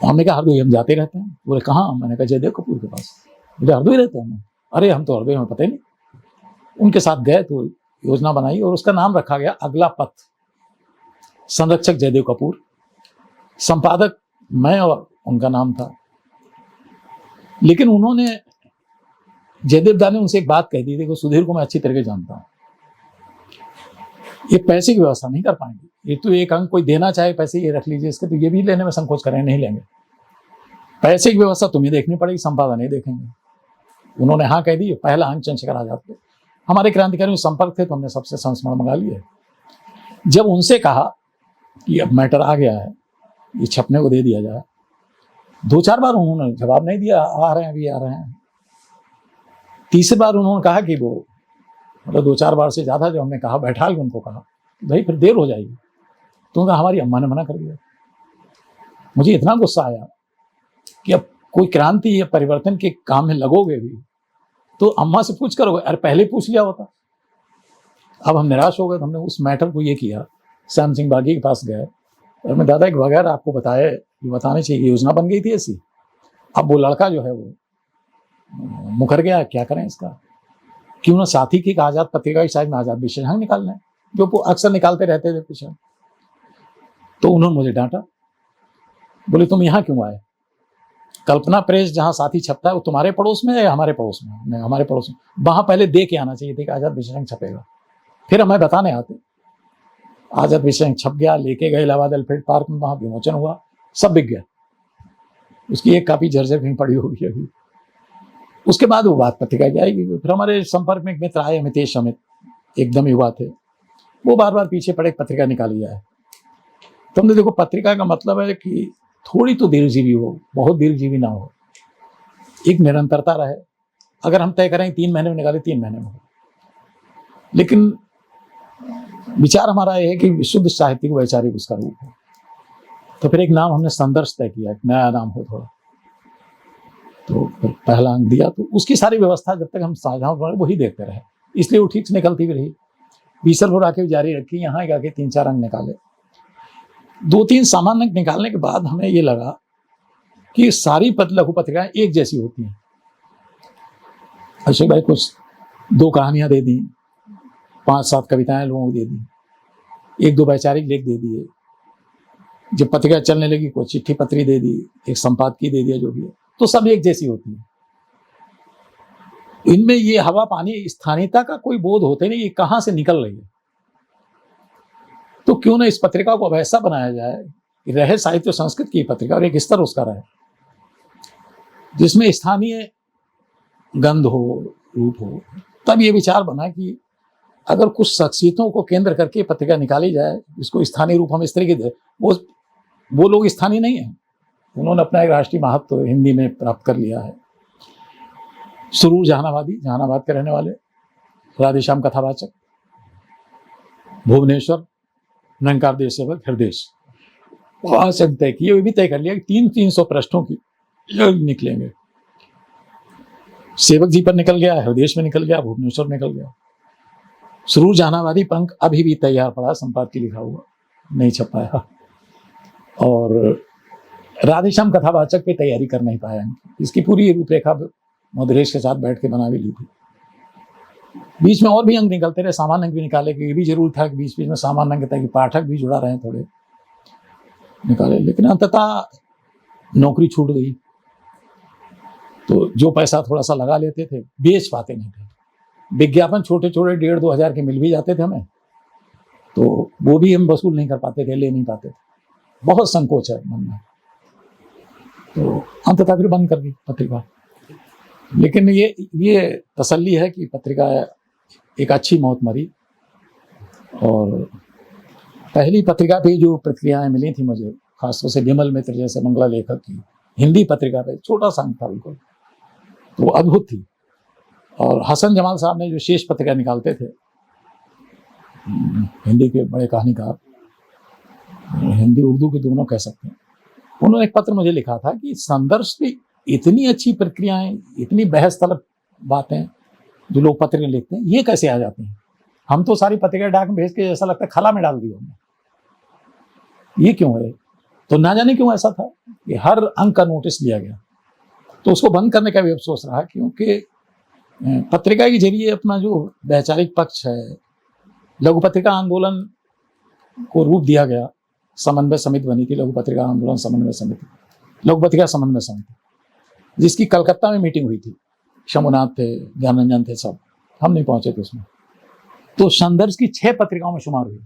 हमने कहा हरदोई हम जाते रहते हैं। बोले कहाँ? मैंने कहा जयदेव कपूर के पास। बोले हरदोई रहते हैं? अरे हम तो हरदोई में पता ही नहीं। उनके साथ गए तो योजना बनाई और उसका नाम रखा गया अगला पथ। संरक्षक जयदेव कपूर, संपादक मैं और उनका नाम था। लेकिन उन्होंने, जयदेव दा ने उनसे एक बात कह दी थी कि सुधीर को मैं अच्छी तरह जानता हूँ, ये पैसे की व्यवस्था नहीं कर पाएंगे, ये तो एक अंक कोई देना चाहे पैसे ये रख लीजिए इसके, तो ये भी लेने में संकोच करें, नहीं लेंगे। पैसे की व्यवस्था तुम्हें देखनी पड़ेगी, संपादन नहीं देखेंगे। उन्होंने हाँ कह दी। पहला अंक चंद्रशेखर आजाद पे, हमारे क्रांतिकारियों संपर्क थे तो हमने सबसे संस्मरण मंगा लिए। जब उनसे कहा कि अब मैटर आ गया है, ये छपने को दे दिया जाए, 2-4 बार उन्होंने जवाब नहीं दिया, आ रहे हैं अभी आ रहे हैं। तीसरी बार उन्होंने कहा कि वो, मतलब 2-4 बार से ज्यादा, जो हमने कहा बैठा के उनको कहा भाई फिर देर हो जाएगी, तो उनका हमारी अम्मा ने मना कर दिया। मुझे इतना गुस्सा आया कि अब कोई क्रांति या परिवर्तन के काम में लगोगे भी तो अम्मा से पूछ करोगे, अरे पहले पूछ लिया होता। अब हम निराश हो गए, तो हमने उस मैटर को ये किया, श्याम सिंह बागी के पास गए और मैं दादा के बगैर आपको बताए, ये बताने चाहिए कि योजना बन गई थी ऐसी। अब वो लड़का जो है वो मुकर गया, क्या करें इसका। क्यों ना साथी की एक आज़ाद पत्रिका की साइड में आज़ाद विशेषांक निकालना है, जो वो अक्सर निकालते रहते थे पीछे। तो उन्होंने मुझे डांटा, बोले तुम यहाँ क्यों आए? कल्पना प्रेस जहाँ साथी छपता है वो तुम्हारे पड़ोस में है या हमारे पड़ोस में? नहीं, हमारे पड़ोस में। वहां पहले दे के आना चाहिए था कि आज़ाद विशेषांक छपेगा, फिर हमें बताने आते। आज़ाद विशेषांक छप गया, लेके गए इलाहाबाद एलिफेंट पार्क में, वहां विमोचन हुआ, सब बिक गया। उसकी एक कापी जर्जर कहीं पड़ी होगी अभी। उसके बाद वो बात पत्रिका की आएगी। फिर हमारे संपर्क में एक मित्र आए, अमितेश अमित, एकदम युवा थे, वो बार बार पीछे पड़े पत्रिका निकाली जाए। तो हमने देखो, पत्रिका का मतलब है कि थोड़ी तो दीर्घजीवी हो, बहुत दीर्घजीवी ना हो, एक निरंतरता रहे। अगर हम तय करें 3 महीने में निकाले, 3 महीने में हो। लेकिन विचार हमारा यह है कि शुद्ध साहित्यिक वैचारिक उसका रूप हो। तो फिर एक नाम हमने संदर्श तय किया, एक नया नाम हो थोड़ा। तो फिर पहला अंक दिया, तो उसकी सारी व्यवस्था जब तक हम साझा वही देखते रहे, इसलिए वो ठीक से निकलती भी रही। बीसलपुर आके जारी रखी, यहाँ आके 3-4 अंक निकाले। 2-3 सामान्य अंक निकालने के बाद हमें ये लगा कि सारी लघु पत्रिकाएं एक जैसी होती हैं। अशोक भाई कुछ 2 कहानियां दे दी, 5-7 कविताएं लोगों को दे दी, 1-2 वैचारिक लेख दे दिए। जब पत्रिका चलने लगी, कोई चिट्ठी पत्री दे दी, एक संपादकीय दे दिया, जो भी है, तो सब एक जैसी होती है। इनमें ये हवा पानी स्थानीयता का कोई बोध होते नहीं, ये कहां से निकल रही है। तो क्यों ना इस पत्रिका को अब ऐसा बनाया जाए कि रहे साहित्य संस्कृत की पत्रिका और एक स्तर उसका रहे, जिसमें स्थानीय गंध हो, रूप हो। तब ये विचार बना कि अगर कुछ शख्सियतों को केंद्र करके पत्रिका निकाली जाए, इसको स्थानीय रूप हम इस तरीके दे, वो लोग स्थानीय नहीं है, उन्होंने अपना एक राष्ट्रीय महत्व हिंदी में प्राप्त कर लिया है। सुरूर जहानाबादी, जहानाबाद के रहने वाले, राधेश्याम कथावाचक, भुवनेश्वर, निरंकार देश सेवक, हृदय, वहां से तय किए, भी तय कर लिया कि 300 पृष्ठों की निकलेंगे। सेवक जी पर निकल गया, हृदय में निकल गया, भुवनेश्वर निकल गया। सुरूर जहानाबादी पंख अभी भी तैयार पड़ा, संपादकीय लिखा हुआ, नहीं छप पाया। और राधेश्याम कथावाचक पे तैयारी कर नहीं पाया। इसकी पूरी रूपरेखा मधुरेश के साथ बैठ के बना भी ली थी। बीच में और भी अंक निकलते रहे, सामान्य अंक भी निकाले, कि ये भी जरूर था कि बीच बीच में सामान्य अंक था कि पाठक भी जुड़ा रहे, थोड़े निकाले। लेकिन अंततः नौकरी छूट गई, तो जो पैसा थोड़ा सा लगा लेते थे, बेच पाते नहीं थे। विज्ञापन छोटे छोटे 1,500-2 हज़ार के मिल भी जाते थे हमें, तो वो भी हम वसूल नहीं कर पाते थे, ले नहीं पाते थे, बहुत संकोच है मन में। तो अंततः फिर बंद कर दी पत्रिका। लेकिन ये तसल्ली है कि पत्रिका एक अच्छी मौत मरी। और पहली पत्रिका पे जो प्रतिक्रियाएं मिली थी मुझे, खासतौर से विमल मित्र जैसे मंगला लेखक की हिंदी पत्रिका पे, छोटा सा अंक था बिल्कुल, तो वो अद्भुत थी। और हसन जमाल साहब ने जो शेष पत्रिका निकालते थे, हिंदी के बड़े कहानीकार, हिंदी उर्दू के दोनों कह सकते हैं, उन्होंने एक पत्र मुझे लिखा था कि संदर्श की इतनी अच्छी प्रक्रियाएं, इतनी बहस तलब बातें जो लोग पत्रिका लिखते हैं, ये कैसे आ जाती हैं? हम तो सारी पत्रिका डाक में भेज के ऐसा लगता है खला में डाल दी हमने, ये क्यों है? तो ना जाने क्यों ऐसा था कि हर अंक का नोटिस लिया गया। तो उसको बंद करने का भी अफसोस रहा, क्योंकि पत्रिका के जरिए अपना जो वैचारिक पक्ष है, लघु पत्रिका आंदोलन को रूप दिया गया। समन्वय समिति बनी थी, लघु पत्रिका आंदोलन समन्वय समिति, लघु पत्रिका समन्वय समिति, जिसकी कलकत्ता में मीटिंग हुई थी। शंभुनाथ थे, ज्ञानरंजन थे, सब, हम नहीं पहुंचे थे उसमें। तो संदर्श की 6 पत्रिकाओं में शुमार हुई।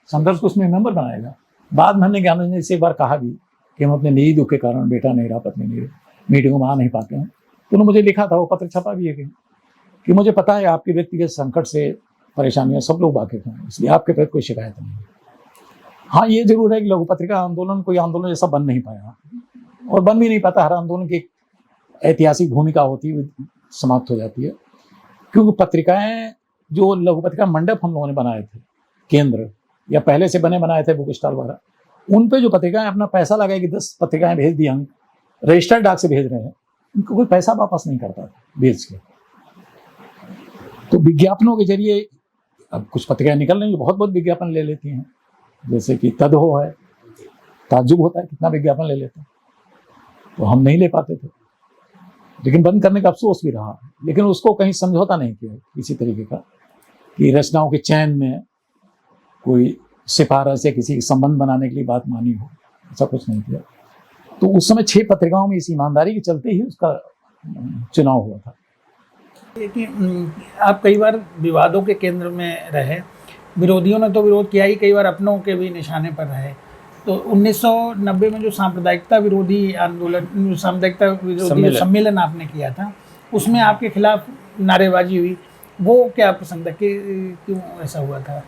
संदर्श को उसमें मेंबर बनाएगा। बाद में हमने ज्ञानरंजन से एक बार कहा भी कि हम अपने निजी दुख के कारण, बेटा नहीं रहा, पत्नी नहीं रही, मीटिंगों में आ नहीं पाते हैं। तो उन्होंने मुझे लिखा था, वो पत्र छपा भी है कि मुझे पता है आपके व्यक्तिगत संकट से, परेशानियां सब लोग वाकिफ हैं, इसलिए आपके प्रति कोई शिकायत नहीं है। हाँ, ये जरूर है कि लघु पत्रिका आंदोलन कोई आंदोलन जैसा बन नहीं पाया, और बन भी नहीं पाता। हर आंदोलन की ऐतिहासिक भूमिका होती है, समाप्त हो जाती है। क्योंकि पत्रिकाएं, जो लघु पत्रिका मंडप हम लोगों ने बनाए थे, केंद्र या पहले से बनाए थे बुक स्टॉल वगैरह, उन पे जो पत्रिकाएं अपना पैसा लगाए कि 10 पत्रिकाएं भेज दी, हम रजिस्टर्ड डाक से भेज रहे हैं, उनको कोई पैसा वापस नहीं करता था बेच के। तो विज्ञापनों के जरिए अब कुछ पत्रिकाएं निकल रही हैं, बहुत विज्ञापन ले लेती हैं, जैसे कि तदहो है, ताज्जुब होता है कितना विज्ञापन ले लेते हैं, तो हम नहीं ले पाते थे। लेकिन बंद करने का अफसोस भी रहा, लेकिन उसको कहीं समझौता नहीं किया किसी तरीके का कि रचनाओं के चयन में कोई सिफारिश या किसी संबंध बनाने के लिए बात मानी हो, ऐसा कुछ नहीं किया। तो उस समय 6 पत्रिकाओं में इस ईमानदारी के चलते ही उसका चुनाव हुआ था। कि आप कई बार विवादों के केंद्र में रहे, विरोधियों ने तो विरोध किया ही, कई बार अपनों के भी निशाने पर रहे। तो 1990 में जो सांप्रदायिकता विरोधी आंदोलन, सांप्रदायिकता विरोधी जो सम्मेलन आपने किया था, उसमें आपके खिलाफ नारेबाजी हुई, वो क्या प्रसंग था कि क्यों ऐसा हुआ था?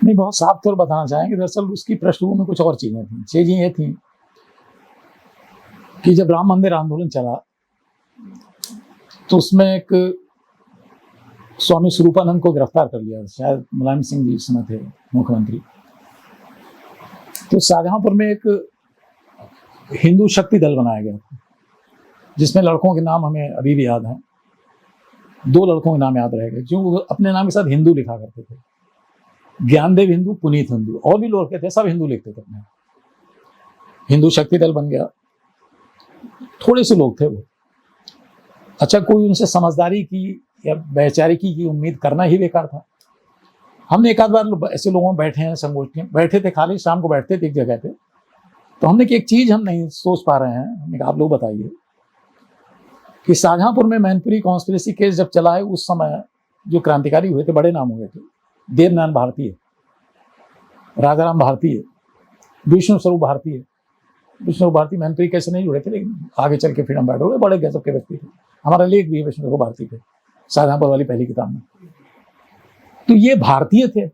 नहीं, बहुत साफ तौर बताना चाहेंगे, दरअसल उसकी पृष्ठभूमि में कुछ और चीजें थी। चीजें ये थी कि जब राम मंदिर आंदोलन चला तो उसमें एक स्वामी स्वरूपानंद को गिरफ्तार कर लिया, शायद मुलायम सिंह जी उस समय थे मुख्यमंत्री। तो शाहजहांपुर में एक हिंदू शक्ति दल बनाया गया था, जिसमें लड़कों के नाम हमें अभी भी याद हैं। 2 लड़कों के नाम याद रह गए जो अपने नाम के साथ हिंदू लिखा करते थे, ज्ञानदेव हिंदू, पुनीत हिंदू, और भी लोग थे, सब हिंदू लिखते थे अपने। हिंदू शक्ति दल बन गया, थोड़े से लोग थे वो। अच्छा, कोई उनसे समझदारी की या वैचारिकी की उम्मीद करना ही बेकार था। हमने एक आध बार ऐसे लोगों में बैठे हैं, संगोष्ठी बैठे थे, खाली शाम को बैठते थे एक जगह पे, तो हमने कि एक चीज हम नहीं सोच पा रहे हैं, हमने कहा आप लोग बताइए कि शाहजहांपुर में मैनपुरी कॉन्स्पिरेसी केस जब चला है, उस समय जो क्रांतिकारी हुए थे बड़े नाम हुए थे, देवनारायण भारतीय, राजाराम भारतीय, विष्णु स्वरूप भारतीय। विष्णु स्वरूप भारती मैनपुरी केस से नहीं जुड़े थे, लेकिन आगे चल के फ्रीडम फाइटर हुए, बड़े गजब के व्यक्ति थे। हमारा लेख भी है विष्णु स्वरूप भारती पे, शाहजहांपुर वाली पहली किताब में। तो ये भारतीय थे।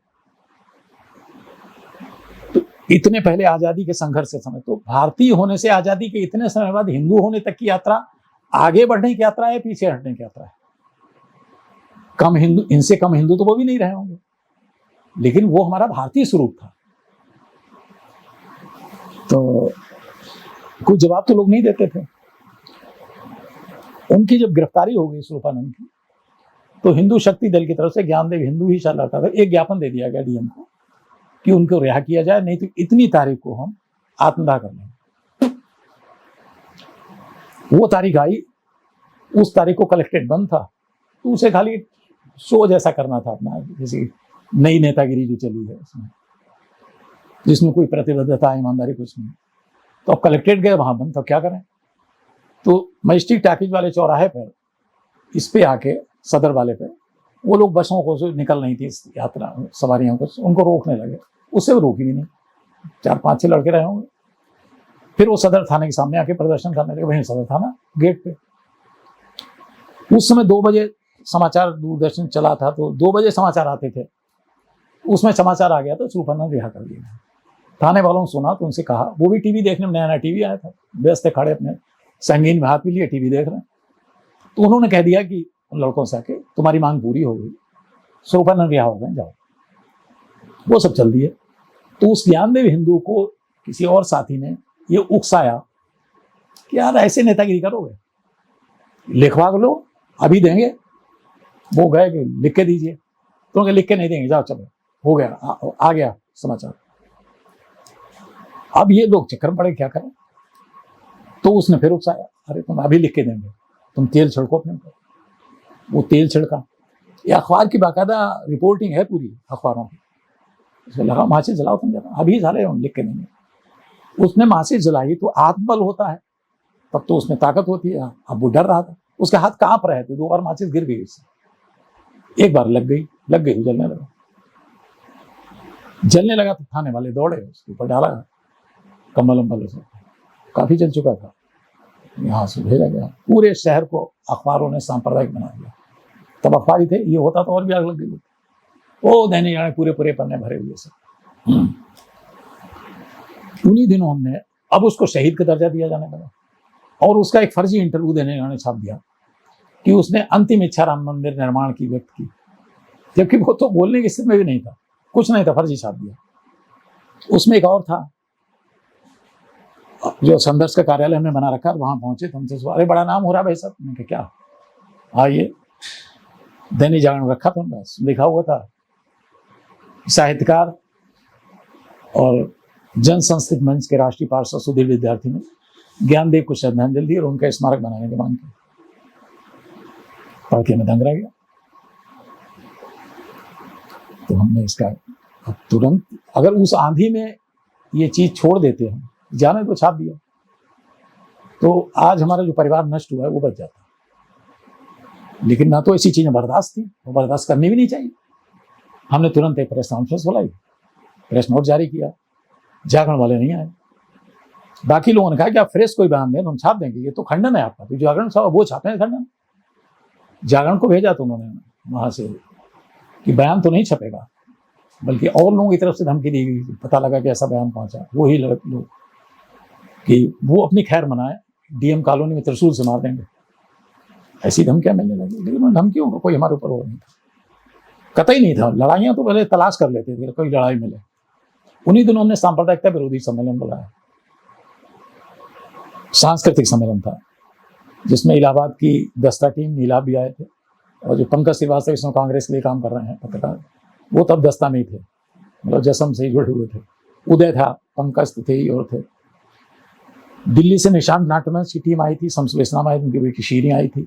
तो इतने पहले आजादी के संघर्ष के समय, तो भारतीय होने से आजादी के इतने समय बाद हिंदू होने तक की यात्रा आगे बढ़ने की यात्रा है, पीछे हटने की यात्रा है। कम हिंदू, इनसे कम हिंदू तो वो भी नहीं रहे होंगे, लेकिन वो हमारा भारतीय स्वरूप था। तो कोई जवाब तो लोग नहीं देते थे। उनकी जब गिरफ्तारी हो गई स्वरूपानंद की, तो हिंदू शक्ति दल की तरफ से, ज्ञानदेव हिंदू ही शायद लड़का था, एक ज्ञापन दे दिया गया डीएम को कि उनको रिहा किया जाए, नहीं तो इतनी तारीख को हम आत्मदाह कर लेंगे। वो तारीख आई, उस तारीख को कलेक्टेड बंद था, तो उसे खाली शो जैसा करना था अपना, जैसे नई नेतागिरी जो चली है उसमें, जिसमें कोई प्रतिबद्धता, ईमानदारी कुछ नहीं। तो अब कलेक्टेड गए, वहां बंद, तो क्या करें। तो मजिस्ट्रेट टाकिज वाले चौराहे पर इस पे आके, सदर वाले पे, वो लोग बसों को जो निकल रही थी यात्रा सवारियों को, उनको रोकने लगे। उससे वो रोकी भी नहीं, 4-5-6 लड़के रहे होंगे। फिर वो सदर थाने के सामने आके प्रदर्शन करने लगे, वहीं सदर थाना गेट पे। उस समय 2 बजे समाचार दूरदर्शन चला था, तो 2 बजे समाचार आते थे, उसमें समाचार आ गया तो स्वरूपानंद रिहा कर दिया। थाने वालों ने सुना तो उनसे कहा, वो भी टीवी देखने में, नया नया टीवी आया था, व्यस्त थे, खड़े अपने संगीन में हाथ भी लिए टीवी देख रहे हैं। तो उन्होंने कह दिया कि उन लड़कों से आके, तुम्हारी मांग पूरी हो गई, स्वरूपानंद रिहा हो गए, जाओ। वो सब चल दिए। तो उस ज्ञानदेव हिंदू को किसी और साथी ने ये उकसाया कि यार ऐसे नेतागिरी करोगे, लिखवा लो, अभी देंगे। वो गए कि लिख के दीजिए, तो लिख के नहीं देंगे, जाओ चलो, हो गया, आ गया समाचार। अब ये लोग चक्कर पड़े, क्या करें। तो उसने फिर उकसाया, अरे तुम अभी लिख के देंगे, तुम तेल छिड़को अपने ऊपर। वो तेल छिड़का, ये अखबार की बाकायदा रिपोर्टिंग है पूरी अखबारों की। उसको लगा माचिस जलाओ तुम, जरा अभी सारे लिख के देंगे। उसने माचिस जलाई, तो आत्मबल होता है, तब तो उसमें ताकत होती है। अब वो डर रहा था, उसके हाथ कांप रहे थे, 2 बार माचिस गिर गई उससे, एक बार लग गई, जलने लगा। तो थाने वाले दौड़े, उसके ऊपर डाला कम्बल अम्बल, से काफी जल चुका था, यहाँ से भेजा गया। पूरे शहर को अखबारों ने सांप्रदायिक बना दिया। तब अखबारी थे, ये होता तो और भी आग लग गई। वो दैनिक जाने पूरे पन्ने भरे हुए से। उन्हीं दिनों हमने, अब उसको शहीद का दर्जा दिया जाने लगा, और उसका एक फर्जी इंटरव्यू देने जाने छाप दिया कि उसने अंतिम इच्छा राम मंदिर निर्माण की व्यक्त की, जबकि वो तो बोलने की स्थिति में भी नहीं था, कुछ नहीं था, फर्जी छाप दिया। उसमें एक और था, जो संघर्ष का कार्यालय हमने बना रखा, वहां पहुंचे, तो हमसे अरे बड़ा नाम हो रहा है भाई साहब। मैंने कहा क्या, आइए। दैनिक जागरण रखा था, बस लिखा हुआ था, साहित्यकार और जन संस्कृत मंच के राष्ट्रीय पार्षद सुधीर विद्यार्थी ने ज्ञानदेव को श्रद्धांजलि दी और उनका स्मारक बनाने की मांग की। पढ़ के मैं दंग रह गया। तो हमने इसका तुरंत, अगर उस आंधी में ये चीज छोड़ देते हम, जाने को छाप दिया, तो आज हमारा जो परिवार नष्ट हुआ है वो बच जाता। लेकिन ना तो ऐसी चीजें बर्दाश्त थी, वो बर्दाश्त करनी भी नहीं चाहिए। हमने तुरंत एक प्रेस कॉन्फ्रेंस बुलाई, प्रेस नोट जारी किया, जागरण वाले नहीं आए। बाकी लोगों ने कहा कि आप फ्रेश कोई बयान दें तो हम छाप देंगे, ये तो खंडन है आपका, तो जागरण साहब वो छापे खंडन। जागरण को भेजा तो उन्होंने वहां से कि बयान तो नहीं छपेगा, बल्कि और लोगों की तरफ से धमकी दी गई। पता लगा कि ऐसा बयान पहुंचा, वही लोग कि वो अपनी खैर मनाए, डीएम कॉलोनी में त्रिशूल से मार देंगे, ऐसी धमकियां मिलने लगी। लेकिन उन धमकियों का कोई हमारे ऊपर वो नहीं था, कतई नहीं था। लड़ाइयां तो पहले तलाश कर लेते थे, कोई लड़ाई मिले। उन्हीं दिनों हमने सांप्रदायिकता विरोधी सम्मेलन बुलाया, सांस्कृतिक सम्मेलन था, जिसमें इलाहाबाद की दस्ता टीम, नीलाभ भी आए थे, और जो पंकज श्रीवास्तव इसमें कांग्रेस के लिए काम कर रहे हैं पत्रकार, वो तब दस्ता में ही थे, मतलब जसम से ही जुड़े हुए थे। उदय था, पंकज थे ही और थे। दिल्ली से निशांत नाट्यमंच की टीम आई थी, शमसुल आई, उनकी बेटी शीरी आई थी,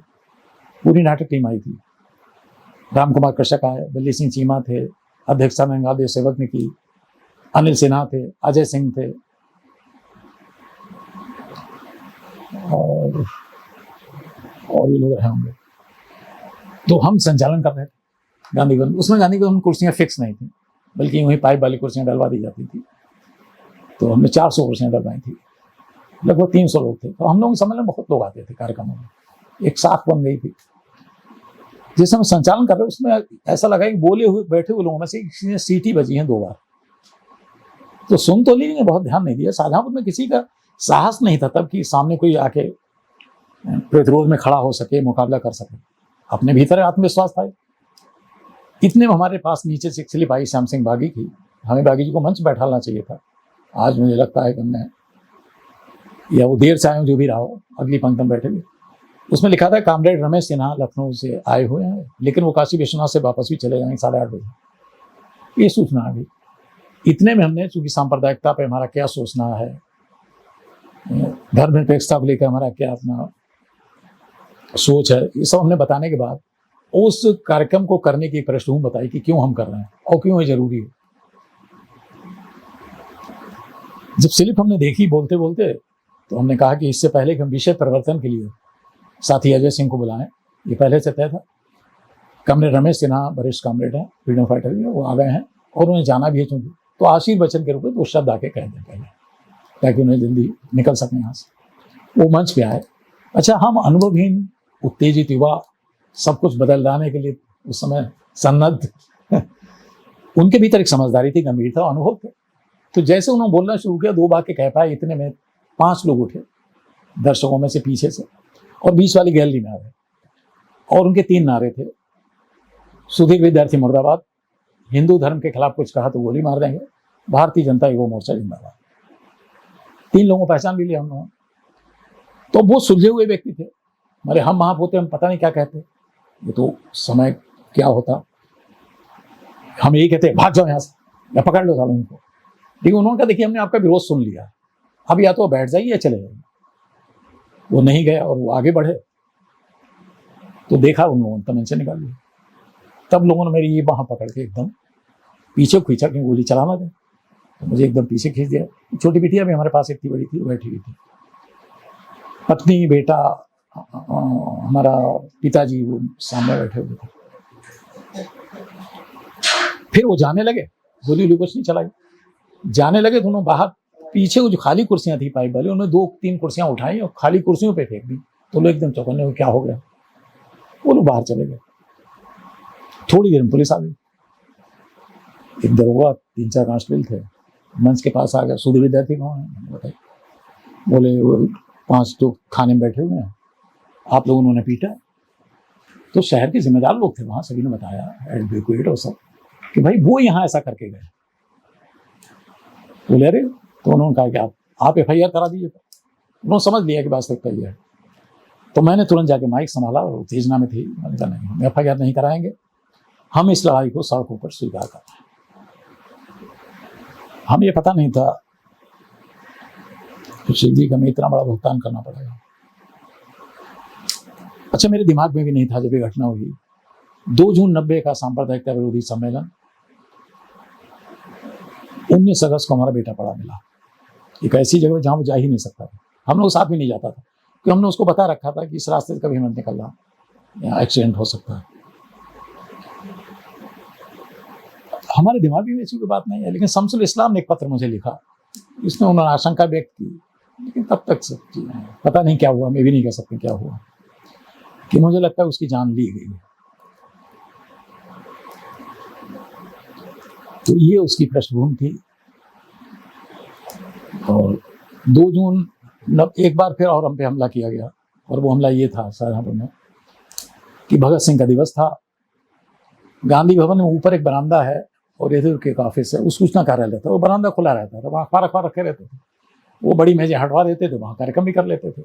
पूरी नाटक टीम आई थी। राम कुमार कृषक आए, बल्ली सिंह चीमा थे, अध्यक्षता में गंगादेव सेवक ने की, अनिल सिन्हा थे, अजय सिंह थे, और भी लोग रहे होंगे। तो हम संचालन कर रहे थे गांधी भवन। उसमें गांधी भवन कुर्सियां फिक्स नहीं थी, बल्कि वहीं पाइप वाली कुर्सियां डलवा दी जाती थी। तो हमने 400 कुर्सियां डलवाई थी, लगभग 300 लोग थे। तो हम लोग सम्मेलन बहुत लोग आते थे कार्यक्रमों में, एक साख बन गई थी। जिस हम संचालन कर रहे उसमें ऐसा लगा कि बोले हुए बैठे हुए लोगों में से किसी ने सीटी बजी है 2 बार, तो सुन तो ली, बहुत ध्यान नहीं दिया। शाहजहांपुर में किसी का साहस नहीं था तब कि सामने कोई आके प्रतिरोध में खड़ा हो सके, मुकाबला कर सके। अपने भीतर आत्मविश्वास था। इतने में हमारे पास नीचे से स्लिप आई श्याम सिंह बागी की। हमें बागी जी को मंच बैठाना चाहिए था। आज मुझे लगता है कि हमने, या वो देर से आए हो जो भी रहा हो, अगली पंक्ति में बैठे हुए, उसमें लिखा था कामरेड रमेश सिन्हा लखनऊ से आए हुए हैं, लेकिन वो काशी विश्वनाथ से वापस भी चले जाएंगे 8:30 बजे। ये सूचना आ गई। इतने में हमने, चूंकि सांप्रदायिकता पे हमारा क्या सोचना है, धर्मनिरपेक्षता को लेकर हमारा क्या अपना सोच है, ये सब हमने बताने के बाद उस कार्यक्रम को करने की पृष्ठभूमि बताई कि क्यों हम कर रहे हैं और क्यों ये जरूरी है। जब स्लिप हमने देखी बोलते बोलते, तो हमने कहा कि इससे पहले कि हम विषय परिवर्तन के लिए साथी अजय सिंह को बुलाएं, ये पहले से तय था। कमरेड रमेश सिन्हा वरिष्ठ कमरेड है, फ्रीडम फाइटर भी, वो आ गए हैं और उन्हें जाना भी है, चूंकि तो आशीर्वचन के रूप में 2 शब्द आके कह दें पहले, ताकि उन्हें जल्दी निकल सकें यहाँ से। वो मंच पे आए। अच्छा, हम अनुभवहीन, उत्तेजित युवा, सब कुछ बदल लाने के लिए उस समय सन्नद्ध उनके भीतर एक समझदारी थी, गंभीरता, अनुभव थे। तो जैसे उन्होंने बोलना शुरू किया, 2 वाक्य कह पाए, इतने में 5 लोग उठे दर्शकों में से पीछे से, और बीच वाली गैलरी में आ गए, और उनके 3 नारे थे। सुधीर विद्यार्थी मुर्दाबाद, हिंदू धर्म के खिलाफ कुछ कहा तो गोली मार देंगे, भारतीय जनता युवा मोर्चा जिंदाबाद। 3 लोगों को पहचान भी लिया हम लोगों। तो वो सुलझे हुए व्यक्ति थे। हमारे हम वहां होते, हम पता नहीं क्या कहते, ये तो समय क्या होता, हम यही कहते भाग जाओ यहाँ से या पकड़ लो सालों उनको। लेकिन उन्होंने कहा देखिए हमने आपका विरोध सुन लिया, अब या तो बैठ जाइए या चले जाइए। वो नहीं गए और वो आगे बढ़े, तो देखा उन लोगों ने तमंचे से निकाल लिया। तब लोगों ने मेरी ये बाह पकड़ के एकदम पीछे खींचा कि गोली चलाना दे, तो मुझे एकदम पीछे खींच दिया। छोटी बिटिया भी हमारे पास इतनी बड़ी थी, वो बैठी हुई थी, पत्नी बेटा, हमारा पिताजी वो सामने बैठे हुए थे। फिर वो जाने लगे, गोली कुछ नहीं चलाई, जाने लगे। दोनों बाहर पीछे वो जो खाली कुर्सियां थी पाइप वाली, उन्होंने 2-3 कुर्सियां उठाई और खाली कुर्सियों पे फेंक दी। तो लोग एकदम चौंकने हुए, क्या हो गया। वो लोग बाहर चले गए। थोड़ी देर में पुलिस आ गई, एक दरोगा, 3-4 कांस्टेबल थे, मंच के पास आ गया। सुधीर विद्यार्थी कौन है बताइए, बोले वो 5 तो खाने में बैठे हुए हैं, आप लोगों उन्होंने पीटा। तो शहर के जिम्मेदार लोग थे वहां, सभी ने बताया, एडवोकेट और सब, कि भाई वो यहाँ ऐसा करके गए। बोले अरे, तो उन्होंने कहा कि आप FIR करा दीजिए। उन्होंने समझ लिया कि वास्तविकता ये है। तो मैंने तुरंत जाके माइक संभाला, और उत्तेजना में थी, मैंने कहा नहीं, हम FIR नहीं कराएंगे, हम इस लड़ाई को सड़कों पर स्वीकार करते हैं। हमें ये पता नहीं था कि शिव जी का हमें इतना बड़ा भुगतान करना पड़ेगा। अच्छा, अच्छा, मेरे दिमाग में भी नहीं था जब ये घटना हुई। 2 जून 90 का सांप्रदायिकता विरोधी सम्मेलन, 19 अगस्त को हमारा बेटा पड़ा मिला एक ऐसी जगह जहां वो जा ही नहीं सकता था। हम लोग साथ भी नहीं जाता था क्योंकि हमने उसको बता रखा था कि इस रास्ते से कभी मत निकलना, यहाँ एक्सीडेंट हो सकता है। हमारे दिमाग में ऐसी कोई बात नहीं है, लेकिन शमसुल इस्लाम ने एक पत्र मुझे लिखा, इसमें उन्होंने आशंका व्यक्त की, लेकिन तब तक पता नहीं क्या हुआ, मैं भी नहीं कह सकती क्या हुआ, कि मुझे लगता है उसकी जान ली गई। तो ये उसकी पृष्ठभूमि थी। और 2 जून एक बार फिर और हम पे हमला किया गया, और वो हमला ये था शाहजहांपुर में कि भगत सिंह का दिवस था। गांधी भवन में ऊपर एक बरामदा है और इधर के एक ऑफिस है, उस सूचना कार्यालय था, वो बरामदा खुला रहता था, वहाँ अखबार रखे रहते थे, वो बड़ी मेजें हटवा देते थे, वहाँ कार्यक्रम भी कर लेते थे।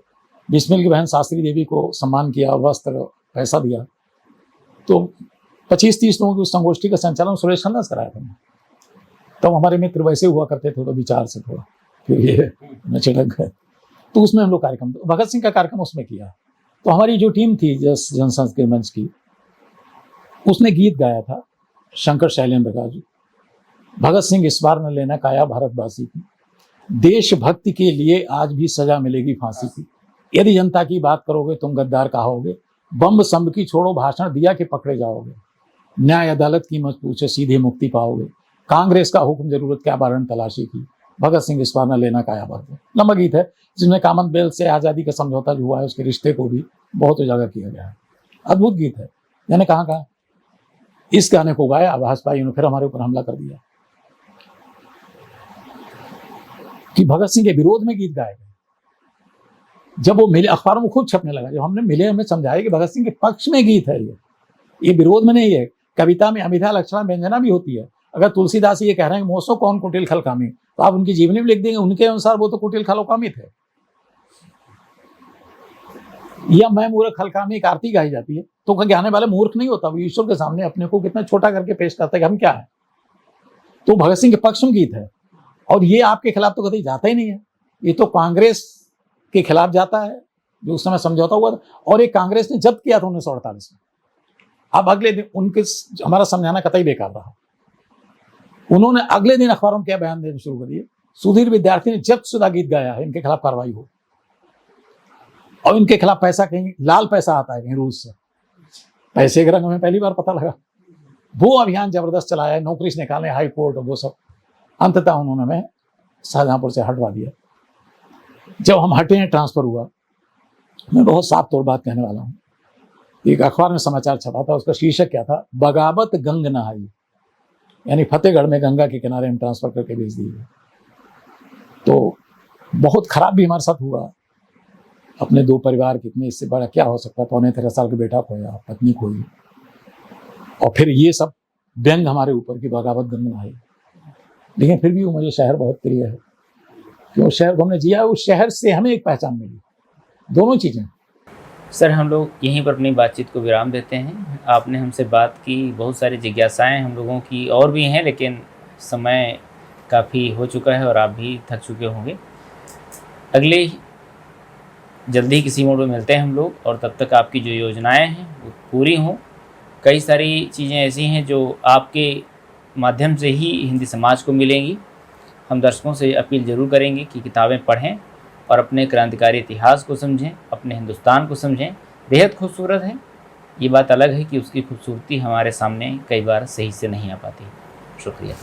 बिस्मिल की बहन शास्त्री देवी को सम्मान किया, वस्त्र पैसा दिया। तो 25-30 लोगों की उस संगोष्ठी का संचालन सुरेश खन्ना से कराया था। तब हमारे मित्र वैसे हुआ करते थे, तो विचार से थोड़ा फिर ये न छिड़क गए। तो उसमें हम लोग कार्यक्रम, भगत सिंह का कार्यक्रम उसमें किया। तो हमारी जो टीम थी जनसंघ के मंच की, उसने गीत गाया था शंकर शैलेंद्र का, भगत सिंह इस बार न लेना काया भारतवासी की, देशभक्ति के लिए आज भी सजा मिलेगी फांसी की, यदि जनता की बात करोगे तुम गद्दार कहोगे, बम संब की छोड़ो भाषण दिया कि पकड़े जाओगे, न्याय अदालत की मत पूछे सीधे मुक्ति पाओगे, कांग्रेस का हुक्म जरूरत क्या बारण तलाशी की, भगत सिंह इस बार न लेना काया भारत। लंबा गीत है जिसमें कॉमनवेल्थ से आज़ादी का समझौता जो हुआ है उसके रिश्ते को भी बहुत उजागर किया गया है। अद्भुत गीत है। मैंने कहा इस गाने को गाया, भाजपाइयों ने फिर हमारे ऊपर हमला कर दिया कि भगत सिंह के विरोध में गीत गाए गए। जब वो मिले, अखबारों में खूब छपने लगा, जब हमने मिले हमें समझाया कि भगत सिंह के पक्ष में गीत है, ये विरोध में नहीं है। कविता में अमिधा लक्षणा व्यंजना भी होती है। अगर तुलसीदास ये कह रहे हैं मोसो कौन कुटिल खलकामी, तो आप उनकी जीवनी भी लिख देंगे, उनके अनुसार वो तो कुटिल खलकामी थे। या मैं मूर्ख खलकामी एक आरती गाई जाती है, तो गाने वाले मूर्ख नहीं होता, वो ईश्वर के सामने अपने को कितना छोटा करके पेश करता है कि हम क्या है। तो भगत सिंह के पक्ष में गीत है, और ये आपके खिलाफ तो कभी जाता ही नहीं है, ये तो कांग्रेस के खिलाफ जाता है जो उस समय समझौता हुआ था, और एक कांग्रेस ने जब्त किया था 1948 में। अब अगले दिन उनके हमारा समझाना कतई बेकार रहा। उन्होंने अगले दिन अखबारों में क्या बयान देना शुरू कर दिए, सुधीर विद्यार्थी ने जब्तशुदा गीत गाया है, इनके खिलाफ कार्रवाई हो, और इनके खिलाफ पैसा कहीं लाल पैसा आता है कहीं रूस से, पैसे के रंग में पहली बार पता लगा। वो अभियान जबरदस्त चलाया, नौकरी से निकालने, हाई कोर्ट और वो सब। अंततः उन्होंने हमें शाहजहांपुर से हटवा दिया। जब हम हटे हैं, ट्रांसफर हुआ, मैं बहुत साफ तौर बात कहने वाला हूँ। एक अखबार में समाचार छपा था, उसका शीर्षक क्या था, बगावत गंग नहाई, यानी फतेहगढ़ में गंगा के किनारे हम ट्रांसफर करके भेज दिए। तो बहुत खराब भी हमारे साथ हुआ, अपने 2 परिवार कितने, इससे बड़ा क्या हो सकता। 13.5 साल का बेटा खोया, पत्नी खोई, और फिर ये सब व्यंग हमारे ऊपर की बगावत गंग नहाई। लेकिन फिर भी वो मुझे शहर बहुत प्रिय है, क्यों शहर को हमने जिया, उस शहर से हमें एक पहचान मिली, दोनों चीज़ें। सर, हम लोग यहीं पर अपनी बातचीत को विराम देते हैं। आपने हमसे बात की, बहुत सारी जिज्ञासाएं हम लोगों की और भी हैं, लेकिन समय काफ़ी हो चुका है और आप भी थक चुके होंगे। अगले जल्दी किसी मोड में मिलते हैं हम लोग, और तब तक आपकी जो योजनाएं हैं वो पूरी हों। कई सारी चीज़ें ऐसी हैं जो आपके माध्यम से ही हिंदी समाज को मिलेंगी। हम दर्शकों से अपील ज़रूर करेंगे कि किताबें पढ़ें और अपने क्रांतिकारी इतिहास को समझें, अपने हिंदुस्तान को समझें। बेहद खूबसूरत है, ये बात अलग है कि उसकी खूबसूरती हमारे सामने कई बार सही से नहीं आ पाती। शुक्रिया।